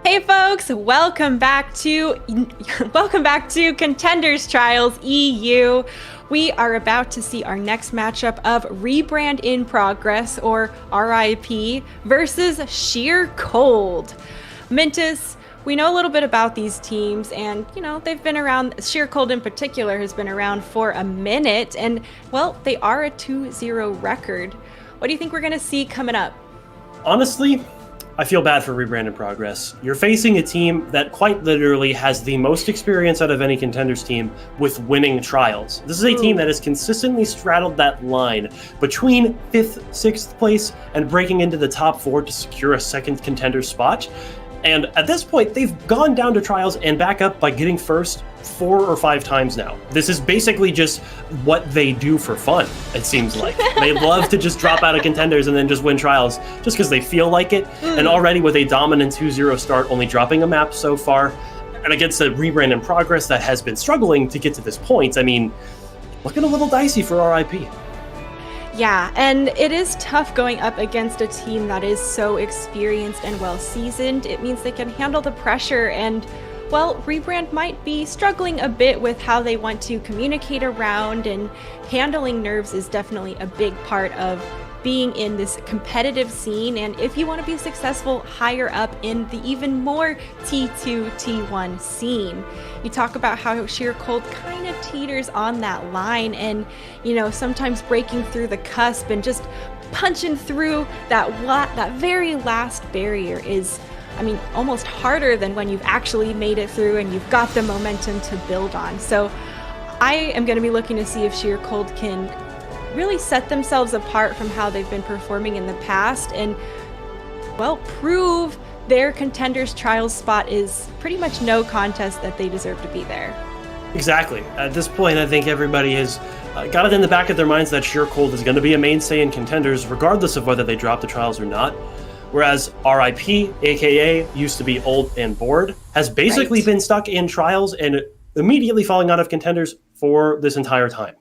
Hey folks, welcome back to Contenders Trials EU. we are about to see our next matchup of Rebrand in Progress, or RIP, versus Sheer Cold. Mintus, we know a little bit about these teams, and, they've been around. Sheer Cold in particular has been around for a minute, and, well, they are a 2-0 record. What do you think we're going to see coming up? Honestly, I feel bad for Rebrand in Progress. You're facing a team that quite literally has the most experience out of any Contenders team with winning trials. This is a team that has consistently straddled that line between 5th, 6th place and breaking into the top 4 to secure a second Contender spot. And at this point, they've gone down to trials and back up by getting first 4 or 5 times now. This is basically just what they do for fun, it seems like. They love to just drop out of Contenders and then just win trials just because they feel like it. And already with a dominant 2-0 start, only dropping a map so far, and against a Rebrand in Progress that has been struggling to get to this point, I mean, looking a little dicey for RIP. Yeah, and it is tough going up against a team that is so experienced and well-seasoned. It means they can handle the pressure, and, well, Rebrand might be struggling a bit with how they want to communicate around, and handling nerves is definitely a big part of being in this competitive scene, and if you want to be successful higher up in the even more T2, T1 scene. You talk about how Sheer Cold kind of teeters on that line, and, sometimes breaking through the cusp and just punching through that very last barrier is, almost harder than when you've actually made it through and you've got the momentum to build on. So I am going to be looking to see if Sheer Cold can really set themselves apart from how they've been performing in the past and, well, prove their Contenders trials spot is pretty much no contest, that they deserve to be there. Exactly. At this point, I think everybody has got it in the back of their minds that Sheer Cold is going to be a mainstay in Contenders, regardless of whether they drop the trials or not. Whereas RIP, aka used to be old and bored, has basically been stuck in trials and immediately falling out of Contenders for this entire time.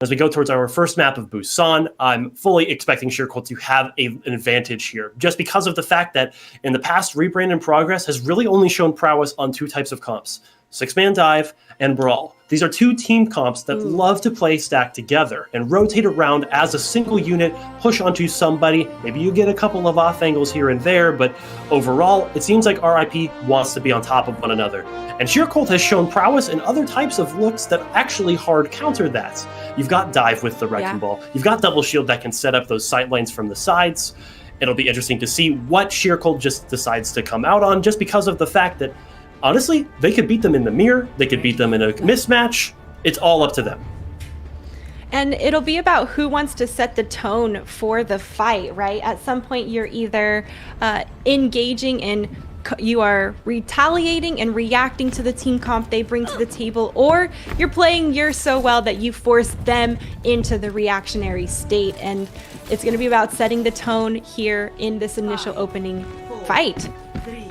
As we go towards our first map of Busan, I'm fully expecting Sheer Cold to have an advantage here, just because of the fact that in the past, Rebrand in Progress has really only shown prowess on 2 types of comps: 6-man dive and brawl. These are 2 team comps that love to play stacked together and rotate around as a single unit, push onto somebody. Maybe you get a couple of off angles here and there, but overall, it seems like RIP wants to be on top of one another. And Sheer Cold has shown prowess in other types of looks that actually hard counter that. You've got dive with the Wrecking Ball. You've got double shield that can set up those sight lines from the sides. It'll be interesting to see what Sheer Cold just decides to come out on, just because of the fact that, honestly, they could beat them in the mirror, they could beat them in a mismatch. It's all up to them. And it'll be about who wants to set the tone for the fight, right? At some point, you're either engaging in, you are retaliating and reacting to the team comp they bring to the table, or you're playing yours so well that you force them into the reactionary state. And it's going to be about setting the tone here in this initial opening fight.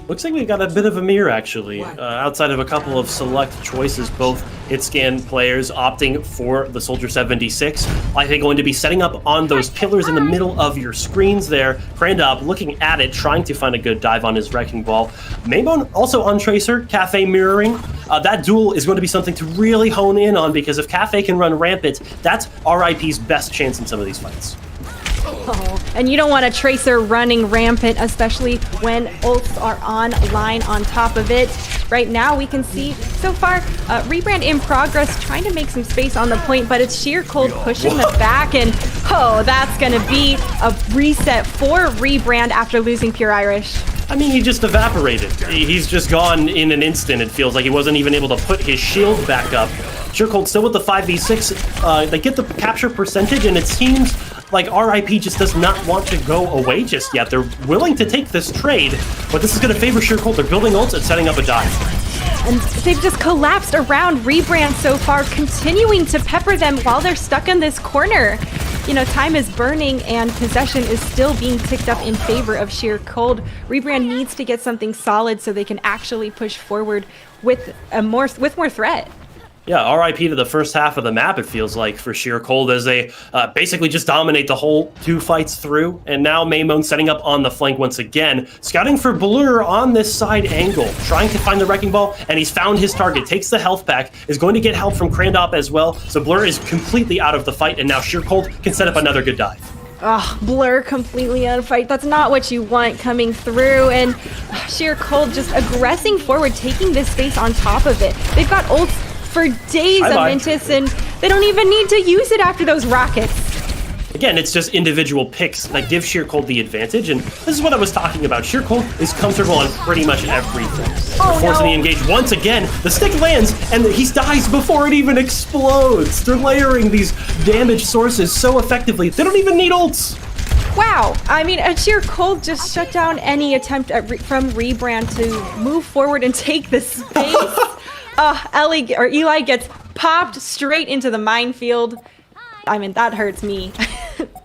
Looks like we got a bit of a mirror, actually. Outside of a couple of select choices, both hit-scan players opting for the Soldier 76. Likely going to be setting up on those pillars in the middle of your screens there. Krandop looking at it, trying to find a good dive on his Wrecking Ball. Maybone also on Tracer, Cafe mirroring. That duel is going to be something to really hone in on, because if Cafe can run rampant, that's RIP's best chance in some of these fights. Oh, and you don't want a Tracer running rampant, especially when ults are on top of it. Right now, we can see, so far, Rebrand in Progress trying to make some space on the point, but it's Sheer Cold pushing the back, and that's going to be a reset for Rebrand after losing Pure Irish. I mean, he just evaporated. He's just gone in an instant. It feels like he wasn't even able to put his shield back up. Sheer Cold still with the 5v6. They get the capture percentage, and it seems like RIP just does not want to go away just yet. They're willing to take this trade, but this is going to favor Sheer Cold. They're building ults and setting up a dive. And they've just collapsed around Rebrand so far, continuing to pepper them while they're stuck in this corner. Time is burning and possession is still being ticked up in favor of Sheer Cold. Rebrand needs to get something solid so they can actually push forward with more threat. Yeah, RIP to the first half of the map, it feels like, for Sheer Cold, as they basically just dominate the whole 2 fights through. And now Maymone setting up on the flank once again, scouting for Blur on this side angle, trying to find the Wrecking Ball, and he's found his target, takes the health pack, is going to get help from Krandop as well. So Blur is completely out of the fight, and now Sheer Cold can set up another good dive. Oh, Blur completely out of fight. That's not what you want coming through. And Sheer Cold just aggressing forward, taking this space on top of it. They've got ults for days, Amyntis, and they don't even need to use it after those rockets. Again, it's just individual picks that give Sheer Cold the advantage, and this is what I was talking about. Sheer Cold is comfortable on pretty much everything. They're forcing the engage once again. The stick lands, and he dies before it even explodes. They're layering these damage sources so effectively, they don't even need ults. Wow, I mean, Sheer Cold just shut down any attempt from Rebrand to move forward and take the space. Eli gets popped straight into the minefield. I mean, that hurts me.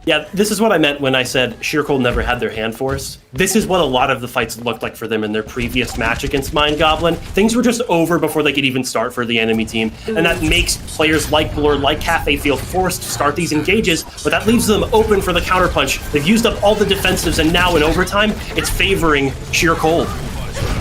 Yeah, this is what I meant when I said Sheer Cold never had their hand forced. This is what a lot of the fights looked like for them in their previous match against Mind Goblin. Things were just over before they could even start for the enemy team, and that makes players like Blur, like Cafe feel forced to start these engages, but that leaves them open for the counterpunch. They've used up all the defensives, and now in overtime, it's favoring Sheer Cold.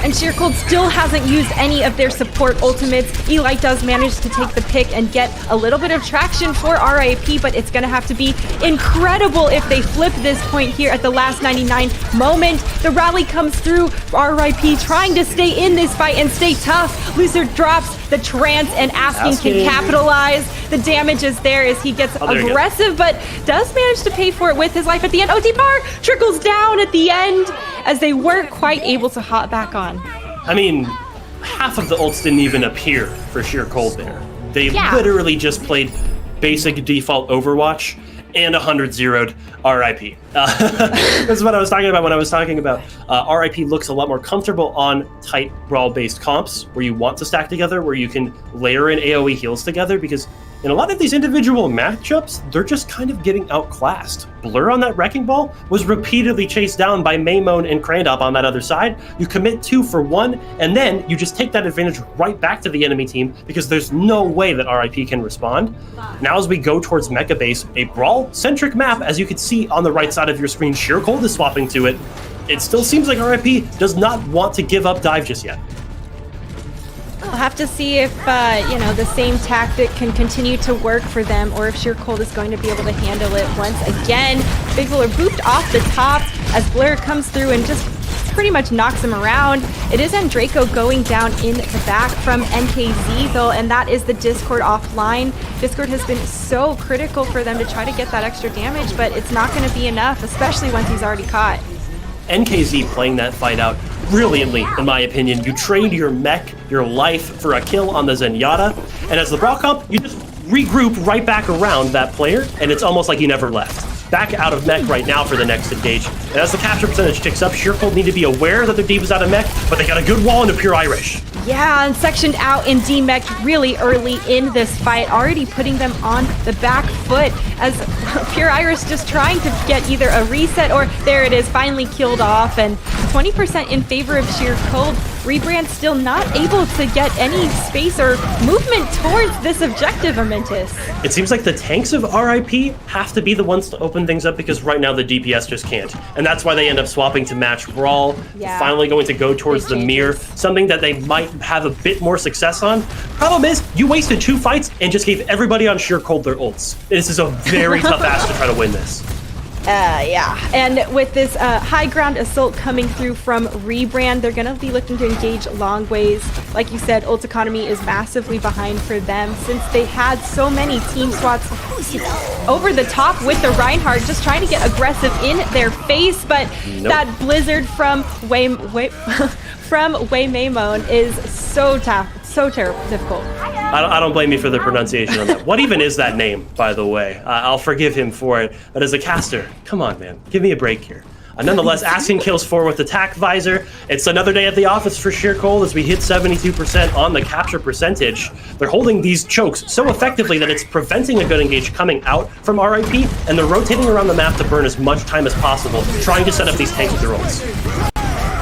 And Sheer Cold still hasn't used any of their support ultimates. Eli does manage to take the pick and get a little bit of traction for RIP, but it's going to have to be incredible if they flip this point here at the last 99 moment. The rally comes through. RIP trying to stay in this fight and stay tough. Loser drops the trance, and Asking can capitalize. The damage is there as he gets aggressive, but does manage to pay for it with his life at the end. OT bar trickles down at the end as they weren't quite able to hop back on. I mean, half of the ults didn't even appear for Sheer Cold there. They literally just played basic default Overwatch and 100-0'd RIP. That's what I was talking about when I was talking about RIP looks a lot more comfortable on tight brawl-based comps where you want to stack together, where you can layer in AoE heals together, because in a lot of these individual matchups, they're just kind of getting outclassed. Blur on that Wrecking Ball was repeatedly chased down by Maymone and Krandop on that other side. You commit 2 for 1, and then you just take that advantage right back to the enemy team because there's no way that RIP can respond. Now as we go towards Mecha Base, a brawl-centric map, as you can see on the right side of your screen, Sheer Cold is swapping to it. It still seems like RIP does not want to give up dive just yet. We'll have to see if, the same tactic can continue to work for them, or if Sheer Cold is going to be able to handle it once again. Big Blur booped off the top as Blur comes through and just pretty much knocks him around. It is Andraco going down in the back from NKZ, though, and that is the Discord offline. Discord has been so critical for them to try to get that extra damage, but it's not going to be enough, especially once he's already caught. NKZ playing that fight out brilliantly, in my opinion. You trade your mech, your life, for a kill on the Zenyatta, and as the Brawl comp, you just regroup right back around that player, and it's almost like you never left. Back out of mech right now for the next engage. And as the capture percentage ticks up, Sheer Cold need to be aware that their deep is out of mech, but they got a good wall into Pure Irish. Yeah, and sectioned out in D-Mech really early in this fight, already putting them on the back foot as Pure Iris just trying to get either a reset or there it is, finally killed off, and 20% in favor of Sheer Cold. Rebrand still not able to get any space or movement towards this objective, Amyntis. It seems like the tanks of RIP have to be the ones to open things up because right now the DPS just can't. And that's why they end up swapping to match Brawl, finally going to go towards the Mirror, something that they might have a bit more success on. Problem is, you wasted 2 fights and just gave everybody on Sheer Cold their ults. This is a very tough ask to try to win this. And with this high ground assault coming through from Rebrand, they're going to be looking to engage long ways. Like you said, ult economy is massively behind for them since they had so many team swats over the top with the Reinhardt, just trying to get aggressive in their face, but that blizzard from Maymone is so tough. So terrible, difficult. I don't blame you for the pronunciation on that. What even is that name, by the way? I'll forgive him for it. But as a caster, come on, man. Give me a break here. Nonetheless, Asking kills 4 with attack visor. It's another day at the office for Sheer Cold as we hit 72% on the capture percentage. They're holding these chokes so effectively that it's preventing a good engage coming out from RIP, and they're rotating around the map to burn as much time as possible, trying to set up these tanks with their ults.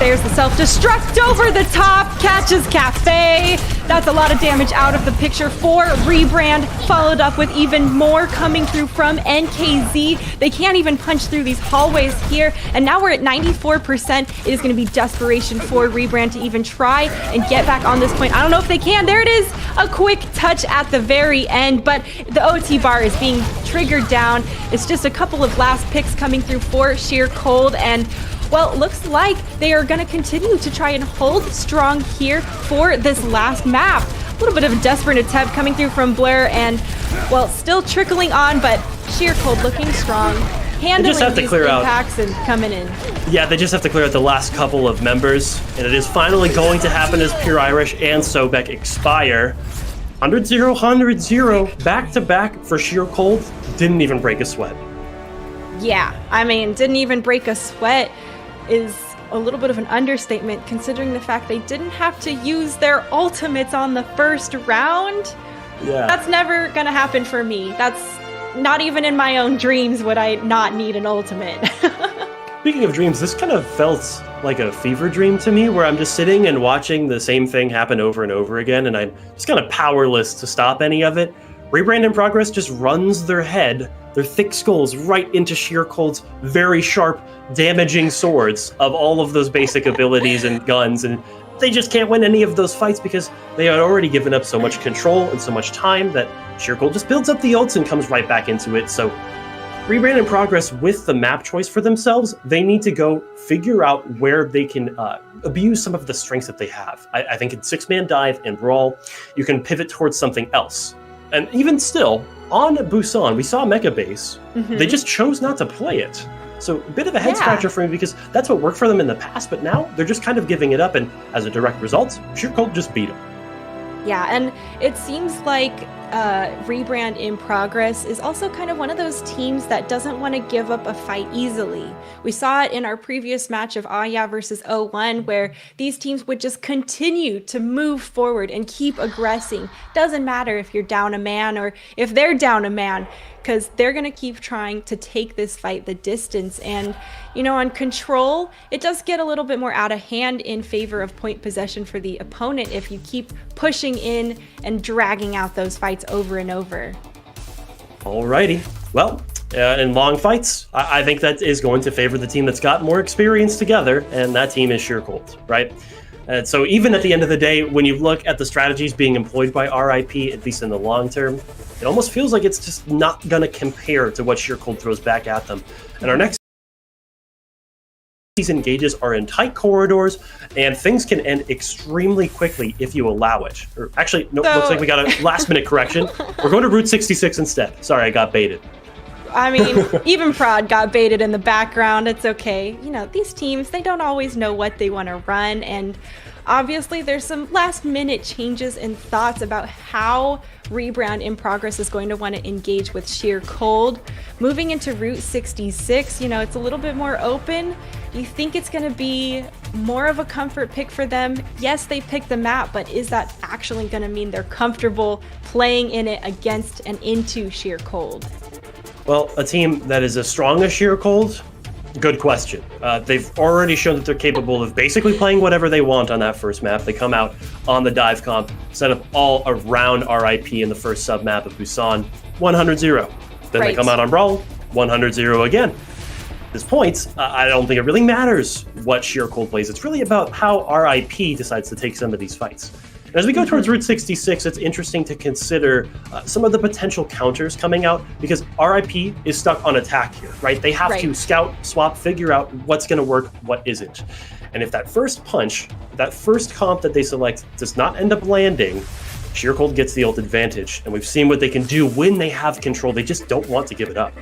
There's the self-destruct over the top, catches Cafe. That's a lot of damage out of the picture for Rebrand, followed up with even more coming through from NKZ. They can't even punch through these hallways here, and now we're at 94%. It is going to be desperation for Rebrand to even try and get back on this point. I don't know if they can. There it is, a quick touch at the very end, but the OT bar is being triggered down. It's just a couple of last picks coming through for Sheer Cold, and well, looks like they are going to continue to try and hold strong here for this last map. A little bit of a desperate attempt coming through from Blair, and well, still trickling on, but Sheer Cold looking strong, handling these impacts and coming in. Yeah, they just have to clear out the last couple of members, and it is finally going to happen as Pure Irish and Sobek expire. 100-0, 100-0, back-to-back for Sheer Cold. Didn't even break a sweat. Yeah, I mean, didn't even break a sweat is a little bit of an understatement considering the fact they didn't have to use their ultimates on the first round. Yeah. That's never gonna happen for me. That's not even in my own dreams would I not need an ultimate. Speaking of dreams, this kind of felt like a fever dream to me, where I'm just sitting and watching the same thing happen over and over again, and I'm just kind of powerless to stop any of it. Rebrand in Progress just runs their thick skulls, right into Sheer Cold's very sharp, damaging swords of all of those basic abilities and guns, and they just can't win any of those fights because they had already given up so much control and so much time that Sheer Cold just builds up the ults and comes right back into it. So Rebrand in Progress, with the map choice for themselves, they need to go figure out where they can abuse some of the strengths that they have. I think in six-man dive and brawl, you can pivot towards something else. And even still, on Busan, we saw Mecha Base. Mm-hmm. They just chose not to play it. So a bit of a head scratcher for me because that's what worked for them in the past, but now they're just kind of giving it up, and as a direct result, Sheer Cold just beat them. Yeah, and it seems like Rebrand in Progress is also kind of one of those teams that doesn't want to give up a fight easily. We saw it in our previous match of Aya versus O1, where these teams would just continue to move forward and keep aggressing. Doesn't matter if you're down a man or if they're down a man, because they're going to keep trying to take this fight the distance. And, you know, on Control, it does get a little bit more out of hand in favor of point possession for the opponent if you keep pushing in and dragging out those fights over and over. Alrighty. Well, in long fights, I think that is going to favor the team that's got more experience together, and that team is Sheer Cold, right? And so even at the end of the day, when you look at the strategies being employed by RIP, at least in the long term, it almost feels like it's just not going to compare to what Sheer Cold throws back at them. And our next season engages are in tight corridors, and things can end extremely quickly if you allow it. Or actually, no, looks like we got a last-minute correction. We're going to Route 66 instead. Sorry, I got baited. I mean, even Prod got baited in the background. It's okay. You know, these teams, they don't always know what they want to run, and obviously there's some last-minute changes and thoughts about how Rebrand in Progress is going to want to engage with Sheer Cold. Moving into Route 66, you know, it's a little bit more open. You think it's going to be more of a comfort pick for them. Yes, they picked the map, but is that actually going to mean they're comfortable playing in it against and into Sheer Cold? Well, a team that is as strong as Sheer Cold, good question. They've already shown that they're capable of basically playing whatever they want on that first map. They come out on the dive comp, set up all around RIP in the first sub-map of Busan, 100-0. Then they come out on Brawl, 100-0 again. At this point, I don't think it really matters what Sheer Cold plays. It's really about how RIP decides to take some of these fights. And as we go towards Route 66, it's interesting to consider some of the potential counters coming out, because RIP is stuck on attack here, right? They have to scout, swap, figure out what's going to work, what isn't. And if that first punch, that first comp that they select does not end up landing, Sheer Cold gets the ult advantage. And we've seen what they can do when they have control. They just don't want to give it up.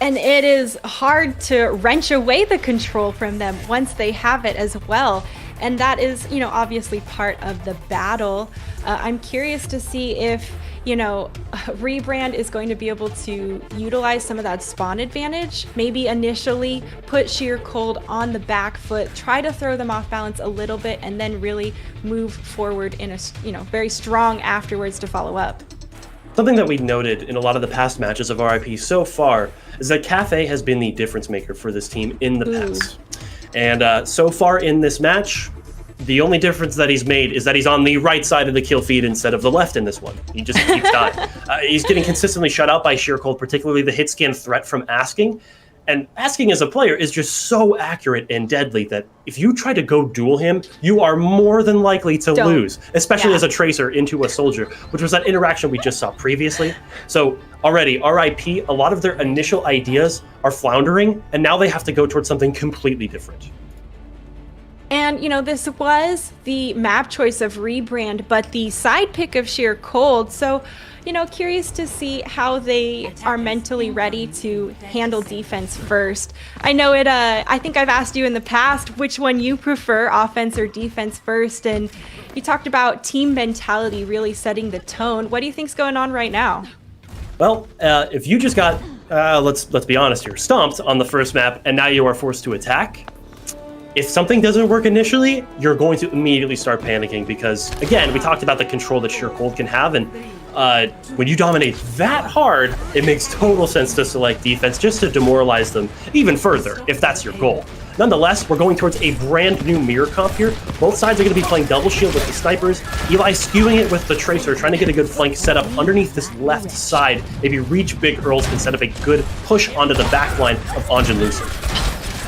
And it is hard to wrench away the control from them once they have it as well. And that is, you know, obviously part of the battle. I'm curious to see if, you know, Rebrand is going to be able to utilize some of that spawn advantage. Maybe initially put Sheer Cold on the back foot, try to throw them off balance a little bit, and then really move forward in a, you know, very strong afterwards to follow up. Something that we've noted in a lot of the past matches of RIP so far is that Cafe has been the difference maker for this team in the past. And so far in this match, the only difference that he's made is that he's on the right side of the kill feed instead of the left in this one. He just keeps dying. He's getting consistently shut out by Sheer Cold, particularly the hit scan threat from Asking. And Asking as a player is just so accurate and deadly that if you try to go duel him, you are more than likely to lose, especially as a tracer into a soldier, which was that interaction we just saw previously. So already, RIP, a lot of their initial ideas are floundering, and now they have to go towards something completely different. And, this was the map choice of Rebrand, but the side pick of Sheer Cold. So, curious to see how they are mentally ready to handle defense first. I know I think I've asked you in the past which one you prefer, offense or defense first. And you talked about team mentality really setting the tone. What do you think's going on right now? Well, if you just got, let's be honest here, stomped on the first map, and now you are forced to attack, if something doesn't work initially, you're going to immediately start panicking because, again, we talked about the control that Sheer Cold can have, and when you dominate that hard, it makes total sense to select defense just to demoralize them even further, if that's your goal. Nonetheless, we're going towards a brand new mirror comp here. Both sides are going to be playing double shield with the snipers. Eli skewing it with the tracer, trying to get a good flank set up underneath this left side. Maybe reach big Earls and set up a good push onto the back line of Anjin Lucy.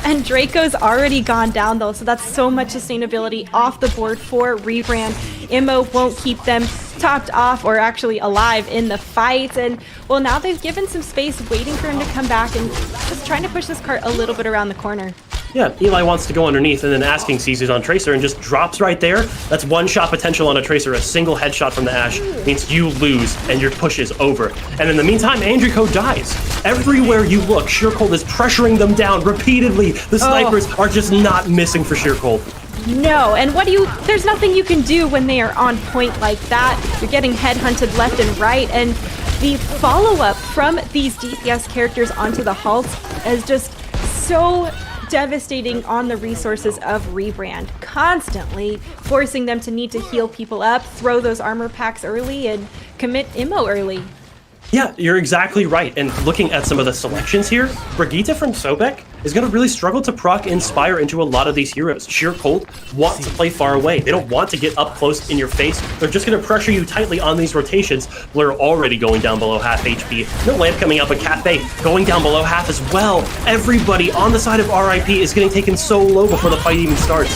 And Draco's already gone down, though, so that's so much sustainability off the board for Rebrand. Immo won't keep them topped off or actually alive in the fight. And, well, now they've given some space, waiting for him to come back and just trying to push this cart a little bit around the corner. Yeah, Eli wants to go underneath, and then Asking sees he's on Tracer and just drops right there. That's one shot potential on a Tracer. A single headshot from the Ashe means you lose, and your push is over. And in the meantime, Andrico dies. Everywhere you look, Sheer Cold is pressuring them down repeatedly. The snipers are just not missing for Sheer Cold. No, and there's nothing you can do when they are on point like that. You're getting headhunted left and right, and the follow-up from these DPS characters onto the halt is just so devastating on the resources of Rebrand, constantly forcing them to need to heal people up, throw those armor packs early, and commit Immo early. Yeah, you're exactly right. And looking at some of the selections here, Brigitte from Sobek is going to really struggle to proc Inspire into a lot of these heroes. Sheer Cold want to play far away. They don't want to get up close in your face. They're just going to pressure you tightly on these rotations. Blur already going down below half HP. No Lamp coming up, but Cafe going down below half as well. Everybody on the side of RIP is getting taken so low before the fight even starts.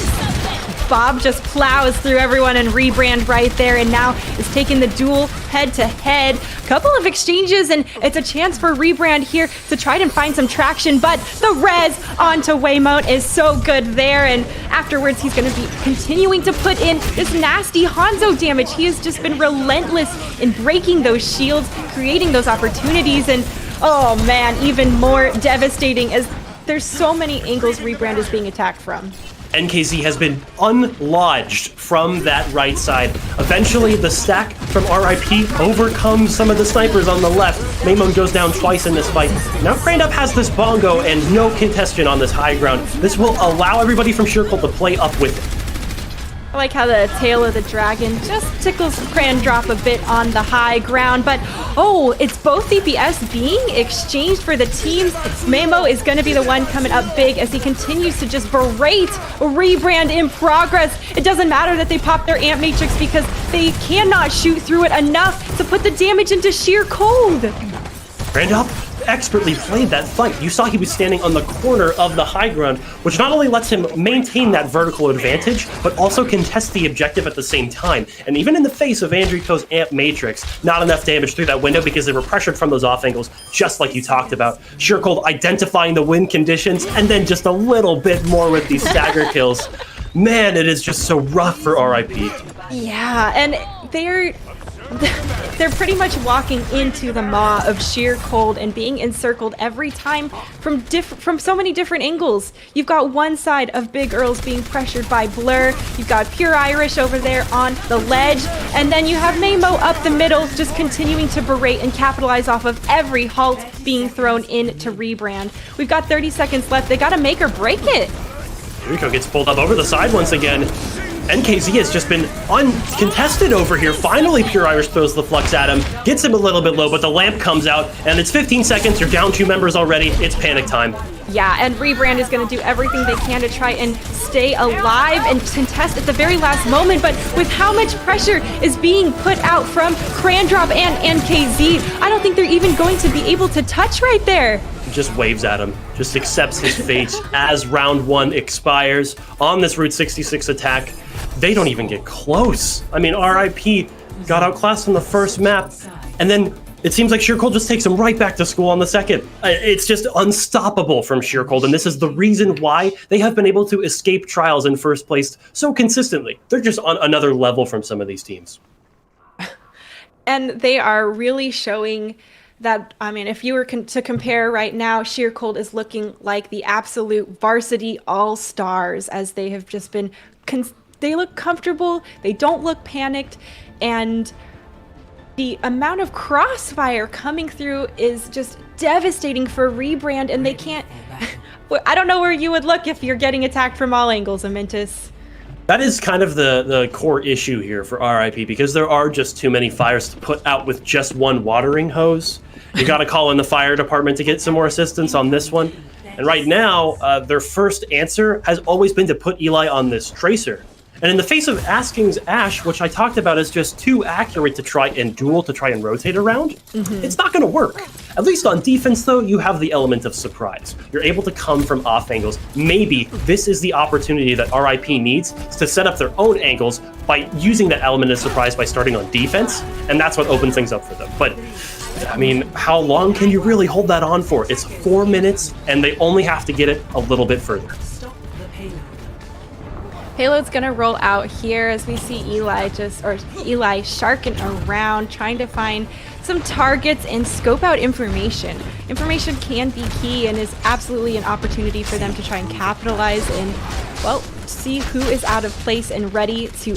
Bob just plows through everyone and Rebrand right there, and now is taking the duel head-to-head. Couple of exchanges, and it's a chance for Rebrand here to try and find some traction, but the res onto Waymount is so good there, and afterwards he's going to be continuing to put in this nasty Hanzo damage. He has just been relentless in breaking those shields, creating those opportunities, and oh man, even more devastating as there's so many angles Rebrand is being attacked from. NKZ has been unlodged from that right side. Eventually, the stack from RIP overcomes some of the snipers on the left. Maymon goes down twice in this fight. Now Craned has this bongo and no contestant on this high ground. This will allow everybody from Sheer Cold to play up with it. I like how the tail of the dragon just tickles Crandrop a bit on the high ground, but oh, it's both DPS being exchanged for the teams. Mamo is going to be the one coming up big as he continues to just berate Rebrand in progress. It doesn't matter that they pop their Amp Matrix because they cannot shoot through it enough to put the damage into Sheer Cold. Crandrop expertly played that fight. You saw he was standing on the corner of the high ground, which not only lets him maintain that vertical advantage, but also contest the objective at the same time. And even in the face of Andrico's Amp Matrix, not enough damage through that window because they were pressured from those off angles, just like you talked about. Sheer Cold identifying the win conditions, and then just a little bit more with these stagger kills. Man, it is just so rough for RIP. Yeah, and they're pretty much walking into the maw of Sheer Cold and being encircled every time from so many different angles. You've got one side of Big Earls being pressured by Blur, you've got Pure Irish over there on the ledge, and then you have Mamo up the middle just continuing to berate and capitalize off of every halt being thrown into Rebrand. We've got 30 seconds left. They gotta make or break it. Rico gets pulled up over the side once again. NKZ has just been uncontested over here. Finally, Pure Irish throws the Flux at him, gets him a little bit low, but the lamp comes out, and it's 15 seconds. You're down 2 members already. It's panic time. Yeah, and Rebrand is going to do everything they can to try and stay alive and contest at the very last moment, but with how much pressure is being put out from Crandrop and NKZ, I don't think they're even going to be able to touch right there. Just waves at him, just accepts his fate as round 1 expires on this Route 66 attack. They don't even get close. I mean, RIP got outclassed on the first map, and then it seems like Sheer Cold just takes him right back to school on the second. It's just unstoppable from Sheer Cold, and this is the reason why they have been able to escape trials in first place so consistently. They're just on another level from some of these teams. And they are really showing that, I mean, if you were to compare right now, Sheer Cold is looking like the absolute varsity all-stars, as they have just been, they look comfortable, they don't look panicked, and the amount of crossfire coming through is just devastating for Rebrand, and they can't, I don't know where you would look if you're getting attacked from all angles, Amintus. That is kind of the core issue here for RIP, because there are just too many fires to put out with just one watering hose. You got to call in the fire department to get some more assistance on this one. And right now, their first answer has always been to put Eli on this Tracer. And in the face of Asking's Ash, which I talked about as just too accurate to try and duel, to try and rotate around, it's not going to work. At least on defense, though, you have the element of surprise. You're able to come from off angles. Maybe this is the opportunity that RIP needs to set up their own angles by using that element of surprise by starting on defense, and that's what opens things up for them. But, I mean, how long can you really hold that on for? It's 4 minutes, and they only have to get it a little bit further. Payload's gonna roll out here as we see Eli sharking around, trying to find some targets and scope out information. Information can be key and is absolutely an opportunity for them to try and capitalize and, well, see who is out of place and ready to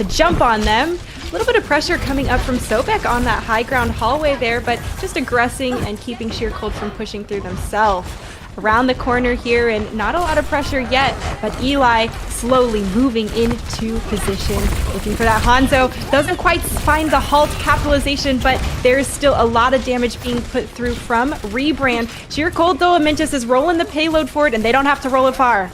jump on them. A little bit of pressure coming up from Sobek on that high ground hallway there, but just aggressing and keeping Sheer Cold from pushing through themselves. Around the corner here, and not a lot of pressure yet, but Eli slowly moving into position, looking for that Hanzo. Doesn't quite find the halt capitalization, but there's still a lot of damage being put through from Rebrand. Sheer Cold, though, Amintus is rolling the payload for it, and they don't have to roll it far.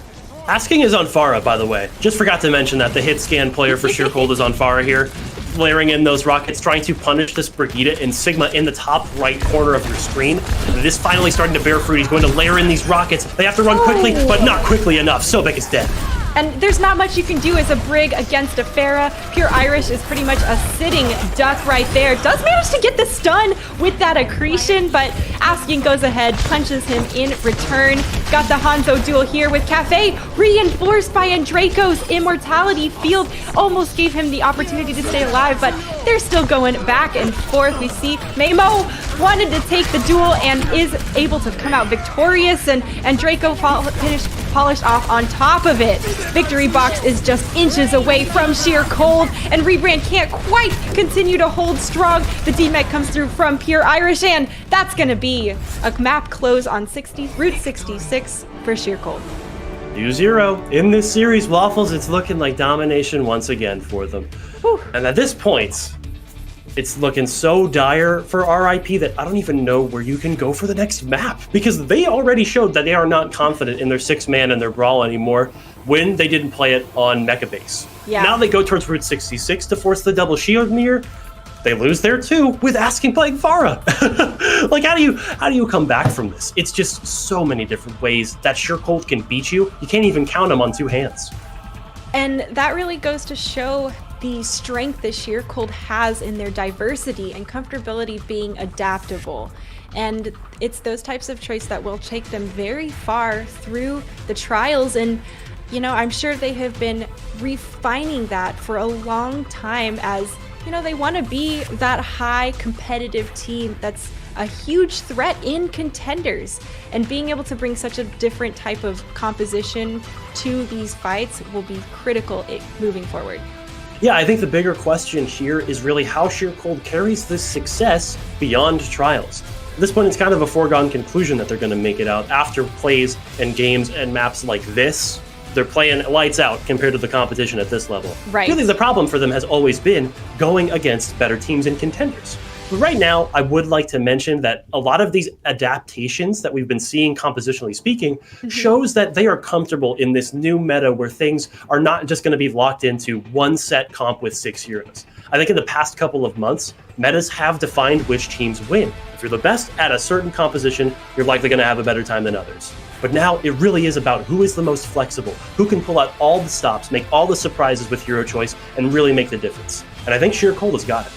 Asking is on Pharah, by the way. Just forgot to mention that the hit scan player for Sheer Cold is on Pharah here. Layering in those rockets, trying to punish this Brigida and Sigma in the top right corner of your screen. And it is finally starting to bear fruit. He's going to layer in these rockets. They have to run quickly, but not quickly enough. Sobek is dead. And there's not much you can do as a Brig against a Pharah. Pure Irish is pretty much a sitting duck right there. Does manage to get the stun with that accretion, but Asking goes ahead, punches him in return. Got the Hanzo duel here with Cafe, reinforced by Andraco's immortality field. Almost gave him the opportunity to stay alive, but they're still going back and forth. We see Mamo wanted to take the duel and is able to come out victorious, and Draco polished off on top of it. Victory box is just inches away from Sheer Cold, and Rebrand can't quite continue to hold strong. The DMEC comes through from Pure Irish, and that's gonna be a map close on Route 66 for Sheer Cold. 2-0 in this series. Waffles, it's looking like domination once again for them. Whew. And at this point, it's looking so dire for RIP that I don't even know where you can go for the next map, because they already showed that they are not confident in their 6-man and their brawl anymore when they didn't play it on Mecha Base. Yeah. Now they go towards Route 66 to force the double shield mirror. They lose there too with Asking playing Pharah. Like, how do you come back from this? It's just so many different ways that Sheer Cold can beat you. You can't even count them on 2 hands. And that really goes to show the strength that Sheer Cold has in their diversity and comfortability being adaptable. And it's those types of traits that will take them very far through the trials. And, you know, I'm sure they have been refining that for a long time, as, you know, they want to be that high competitive team that's a huge threat in Contenders, and being able to bring such a different type of composition to these fights will be critical moving forward. Yeah, I think the bigger question here is really how Sheer Cold carries this success beyond trials. At this point, it's kind of a foregone conclusion that they're going to make it out after plays and games and maps like this. they're playing lights out compared to the competition at this level. Right. Really, the problem for them has always been going against better teams and contenders. But right now, I would like to mention that a lot of these adaptations that we've been seeing, compositionally speaking, shows that they are comfortable in this new meta where things are not just going to be locked into one set comp with 6 heroes. I think in the past couple of months, metas have defined which teams win. If you're the best at a certain composition, you're likely going to have a better time than others. But now it really is about who is the most flexible, who can pull out all the stops, make all the surprises with hero choice, and really make the difference. And I think Sheer Cold has got it.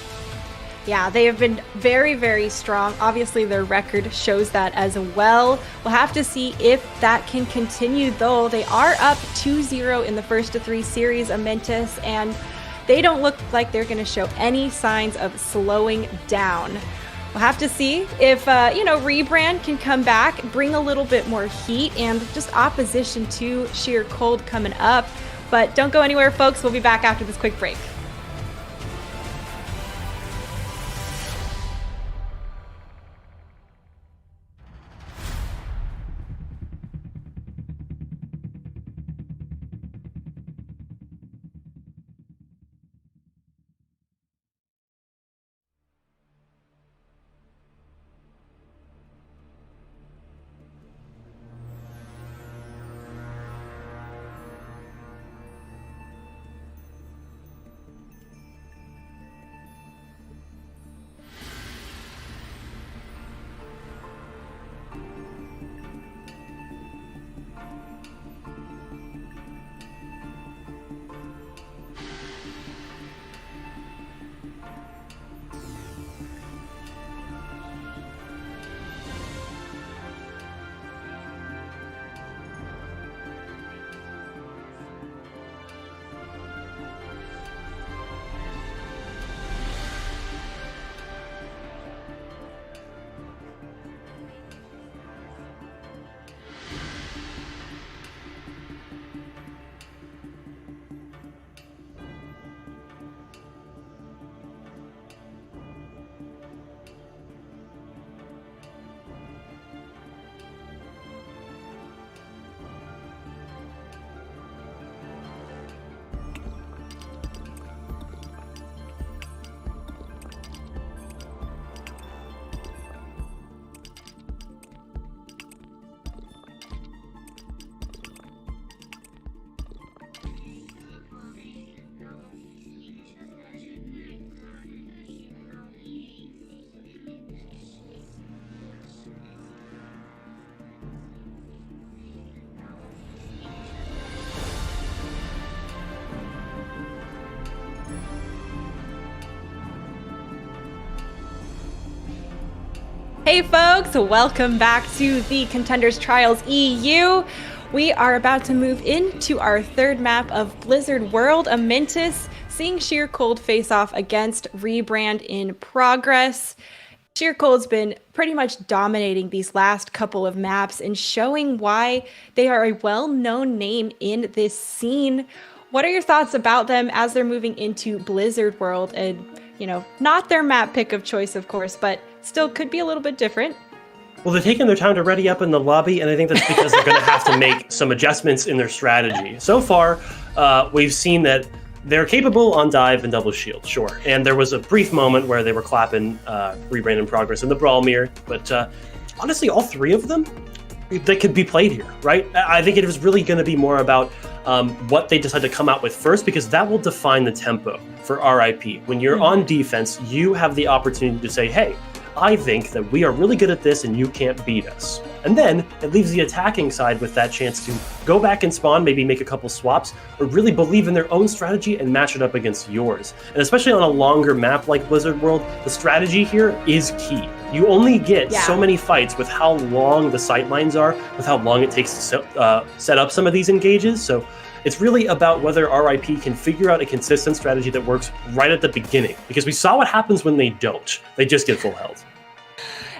Yeah, they have been very, very strong. Obviously, their record shows that as well. We'll have to see if that can continue, though. They are up 2-0 in the first of 3 series, Amentis, and they don't look like they're going to show any signs of slowing down. We'll have to see if, Rebrand can come back, bring a little bit more heat and just opposition to Sheer Cold coming up. But don't go anywhere, folks. We'll be back after this quick break. Hey folks, welcome back to the Contenders Trials EU. We are about to move into our third map of Blizzard World, Amentis, seeing Sheer Cold face off against Rebrand in progress. Sheer Cold's been pretty much dominating these last couple of maps and showing why they are a well-known name in this scene. What are your thoughts about them as they're moving into Blizzard World? And, not their map pick of choice, of course, but still could be a little bit different. Well, they're taking their time to ready up in the lobby, and I think that's because they're going to have to make some adjustments in their strategy. So far, we've seen that they're capable on dive and double shield, sure. And there was a brief moment where they were clapping Rebrand in progress in the Brawl Mirror, but honestly, all 3 of them, they could be played here, right? I think it was really going to be more about what they decide to come out with first, because that will define the tempo for RIP. When you're on defense, you have the opportunity to say, hey, I think that we are really good at this and you can't beat us. And then it leaves the attacking side with that chance to go back and spawn, maybe make a couple swaps, or really believe in their own strategy and match it up against yours. And especially on a longer map like Blizzard World, the strategy here is key. You only get so many fights with how long the sight lines are, with how long it takes to set up some of these engages. So it's really about whether RIP can figure out a consistent strategy that works right at the beginning, because we saw what happens when they don't. They just get full health.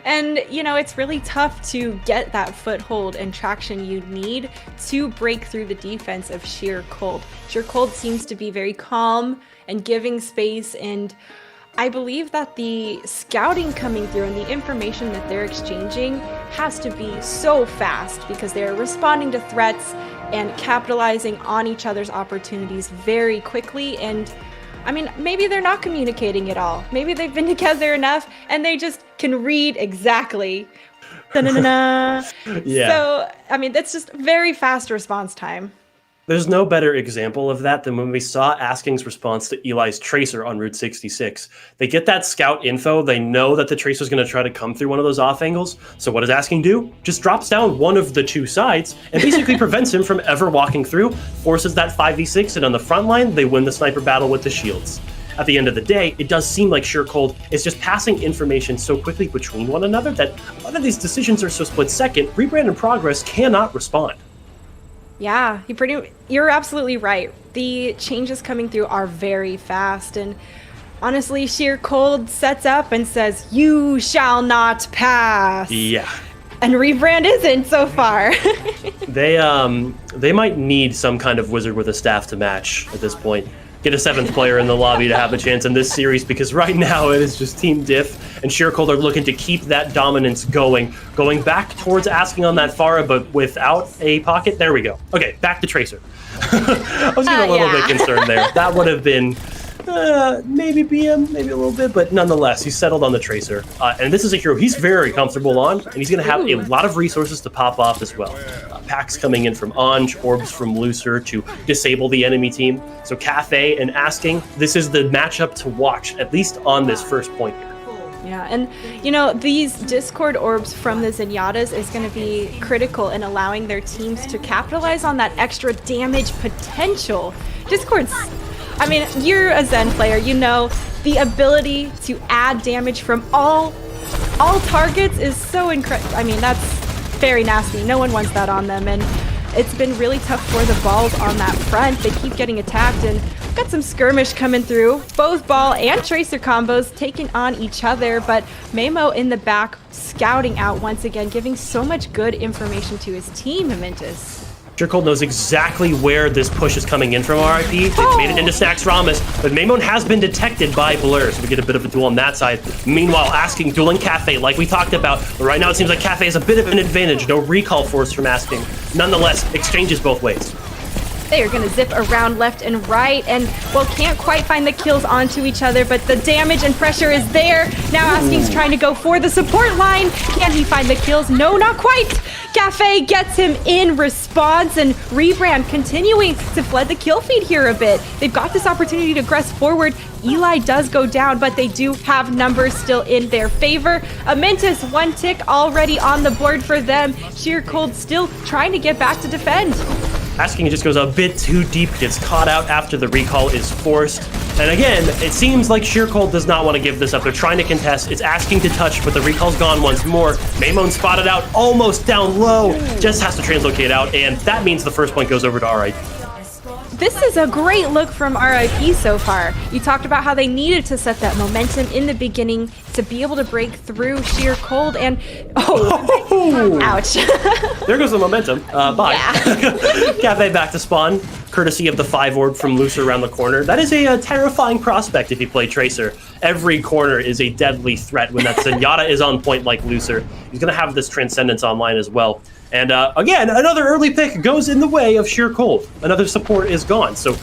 And, it's really tough to get that foothold and traction you need to break through the defense of Sheer Cold. Sheer Cold seems to be very calm and giving space, and I believe that the scouting coming through and the information that they're exchanging has to be so fast because they're responding to threats and capitalizing on each other's opportunities very quickly. And I mean, maybe they're not communicating at all. Maybe they've been together enough and they just can read exactly. Yeah. So, I mean, that's just very fast response time. There's no better example of that than when we saw Asking's response to Eli's Tracer on Route 66. They get that scout info. They know that the Tracer's going to try to come through one of those off angles. So what does Asking do? Just drops down one of the two sides and basically prevents him from ever walking through, forces that 5v6, and on the front line, they win the sniper battle with the shields. At the end of the day, it does seem like Sheercold is just passing information so quickly between one another that a lot of these decisions are so split second, Rebrand and Progress cannot respond. Yeah, you're absolutely right. The changes coming through are very fast, and honestly, Sheercold sets up and says, "You shall not pass." Yeah. And Rebrand isn't so far. They might need some kind of wizard with a staff to match at this point. Get a 7th player in the lobby to have a chance in this series, because right now it is just Team Diff and Sheercold are looking to keep that dominance going back towards Asking on that Pharah, but without a pocket. There we go. Okay, back to Tracer. I was getting a little bit concerned there. That would have been maybe BM, maybe a little bit, but nonetheless, he's settled on the Tracer. And this is a hero he's very comfortable on, and he's going to have a lot of resources to pop off as well. Packs coming in from Anj, orbs from Lucer to disable the enemy team. So Cafe and Asking, this is the matchup to watch, at least on this first point here. Yeah, and you know, these Discord orbs from the Zenyatas is going to be critical in allowing their teams to capitalize on that extra damage potential. Discord's, I mean, you're a Zen player, you know, the ability to add damage from all targets is so incredible. I mean, that's very nasty. No one wants that on them, and it's been really tough for the balls on that front. They keep getting attacked, and got some skirmish coming through. Both ball and Tracer combos taking on each other, but Mamo in the back scouting out once again, giving so much good information to his team, Momentous. Sheercold knows exactly where this push is coming in from RIP. They've made it into Snax Ramus, but Maimon has been detected by Blur, so we get a bit of a duel on that side. Meanwhile, Asking dueling Cafe, like we talked about. But right now it seems like Cafe has a bit of an advantage. No recall force from Asking. Nonetheless, exchanges both ways. They are going to zip around left and right, and, well, can't quite find the kills onto each other, but the damage and pressure is there. Now Asking's trying to go for the support line. Can he find the kills? No, not quite. Cafe gets him in response, and Rebrand continuing to flood the kill feed here a bit. They've got this opportunity to press forward. Eli does go down, but they do have numbers still in their favor. Amentus, 1 tick already on the board for them. Sheercold still trying to get back to defend. Asking just goes a bit too deep, gets caught out after the recall is forced. And again, it seems like Sheercold does not want to give this up. They're trying to contest. It's Asking to touch, but the recall's gone once more. Maimon spotted out, almost down low. Just has to translocate out, and that means the first point goes over to RIP. This is a great look from RIP so far. You talked about how they needed to set that momentum in the beginning to be able to break through Sheercold, and ouch. There goes the momentum. Bye. Yeah. Cafe back to spawn, courtesy of the 5 orb from Lucer around the corner. That is a terrifying prospect if you play Tracer. Every corner is a deadly threat when that Zenyatta is on point like Lucer. He's going to have this Transcendence online as well. And again, another early pick goes in the way of Sheercold. Another support is gone. So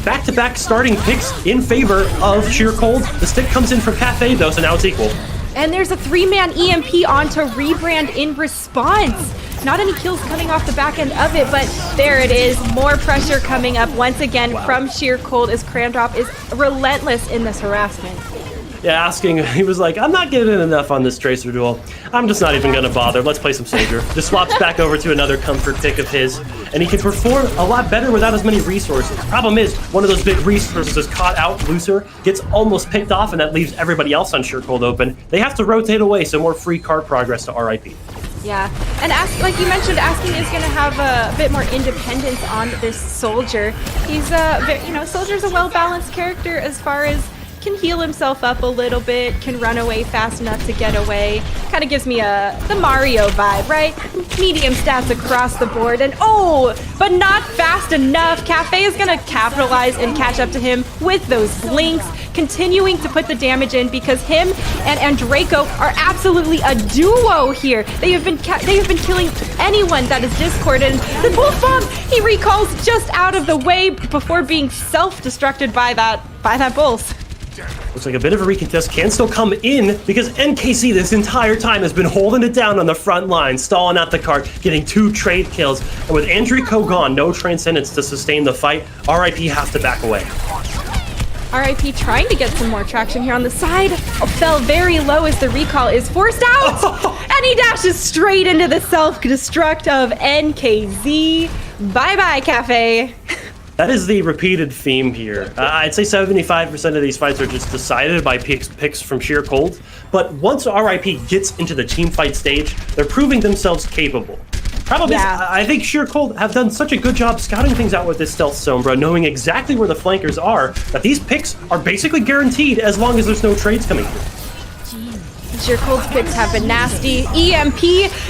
back-to-back starting picks in favor of Sheercold. The stick comes in from Cafe, though, so now it's equal. And there's a 3-man EMP onto Rebrand in response. Not any kills coming off the back end of it, but there it is. More pressure coming up once again from Sheercold as Krandrop is relentless in this harassment. Yeah, Asking, he was like, I'm not getting enough on this Tracer duel. I'm just not even going to bother. Let's play some Soldier. Just swaps back over to another comfort pick of his, and he can perform a lot better without as many resources. Problem is, one of those big resources is caught out. Lucer gets almost picked off, and that leaves everybody else on Sheercold open. They have to rotate away, so more free card progress to RIP. Yeah, and like you mentioned, Asking is going to have a bit more independence on this Soldier. He's Soldier's a well-balanced character as far as can heal himself up a little bit, can run away fast enough to get away. Kind of gives me the Mario vibe, right? Medium stats across the board, and but not fast enough. Cafe is gonna capitalize and catch up to him with those blinks, continuing to put the damage in because him and Andraco are absolutely a duo here. They have been killing anyone that is discorded. The Pulse Bomb, he recalls just out of the way before being self-destructed by that Pulse. Looks like a bit of a recontest can still come in because NKC this entire time has been holding it down on the front line, stalling out the cart, getting 2 trade kills. And with Andrico gone, no Transcendence to sustain the fight, RIP has to back away. RIP trying to get some more traction here on the side. Fell very low as the recall is forced out. And he dashes straight into the self-destruct of NKZ. Bye-bye, Cafe. That is the repeated theme here. I'd say 75% of these fights are just decided by picks from sheer cold. But once RIP gets into the team fight stage, they're proving themselves capable. Problem is, I think Sheer Cold have done such a good job scouting things out with this Stealth Sombra, knowing exactly where the flankers are, that these picks are basically guaranteed as long as there's no trades coming through. Sheer Cold's picks have been nasty. EMP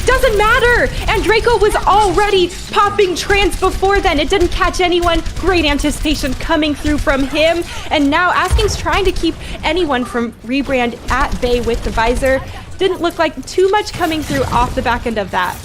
doesn't matter! And Draco was already popping trance before then. It didn't catch anyone. Great anticipation coming through from him. And now Asking's trying to keep anyone from Rebrand at bay with the visor. Didn't look like too much coming through off the back end of that.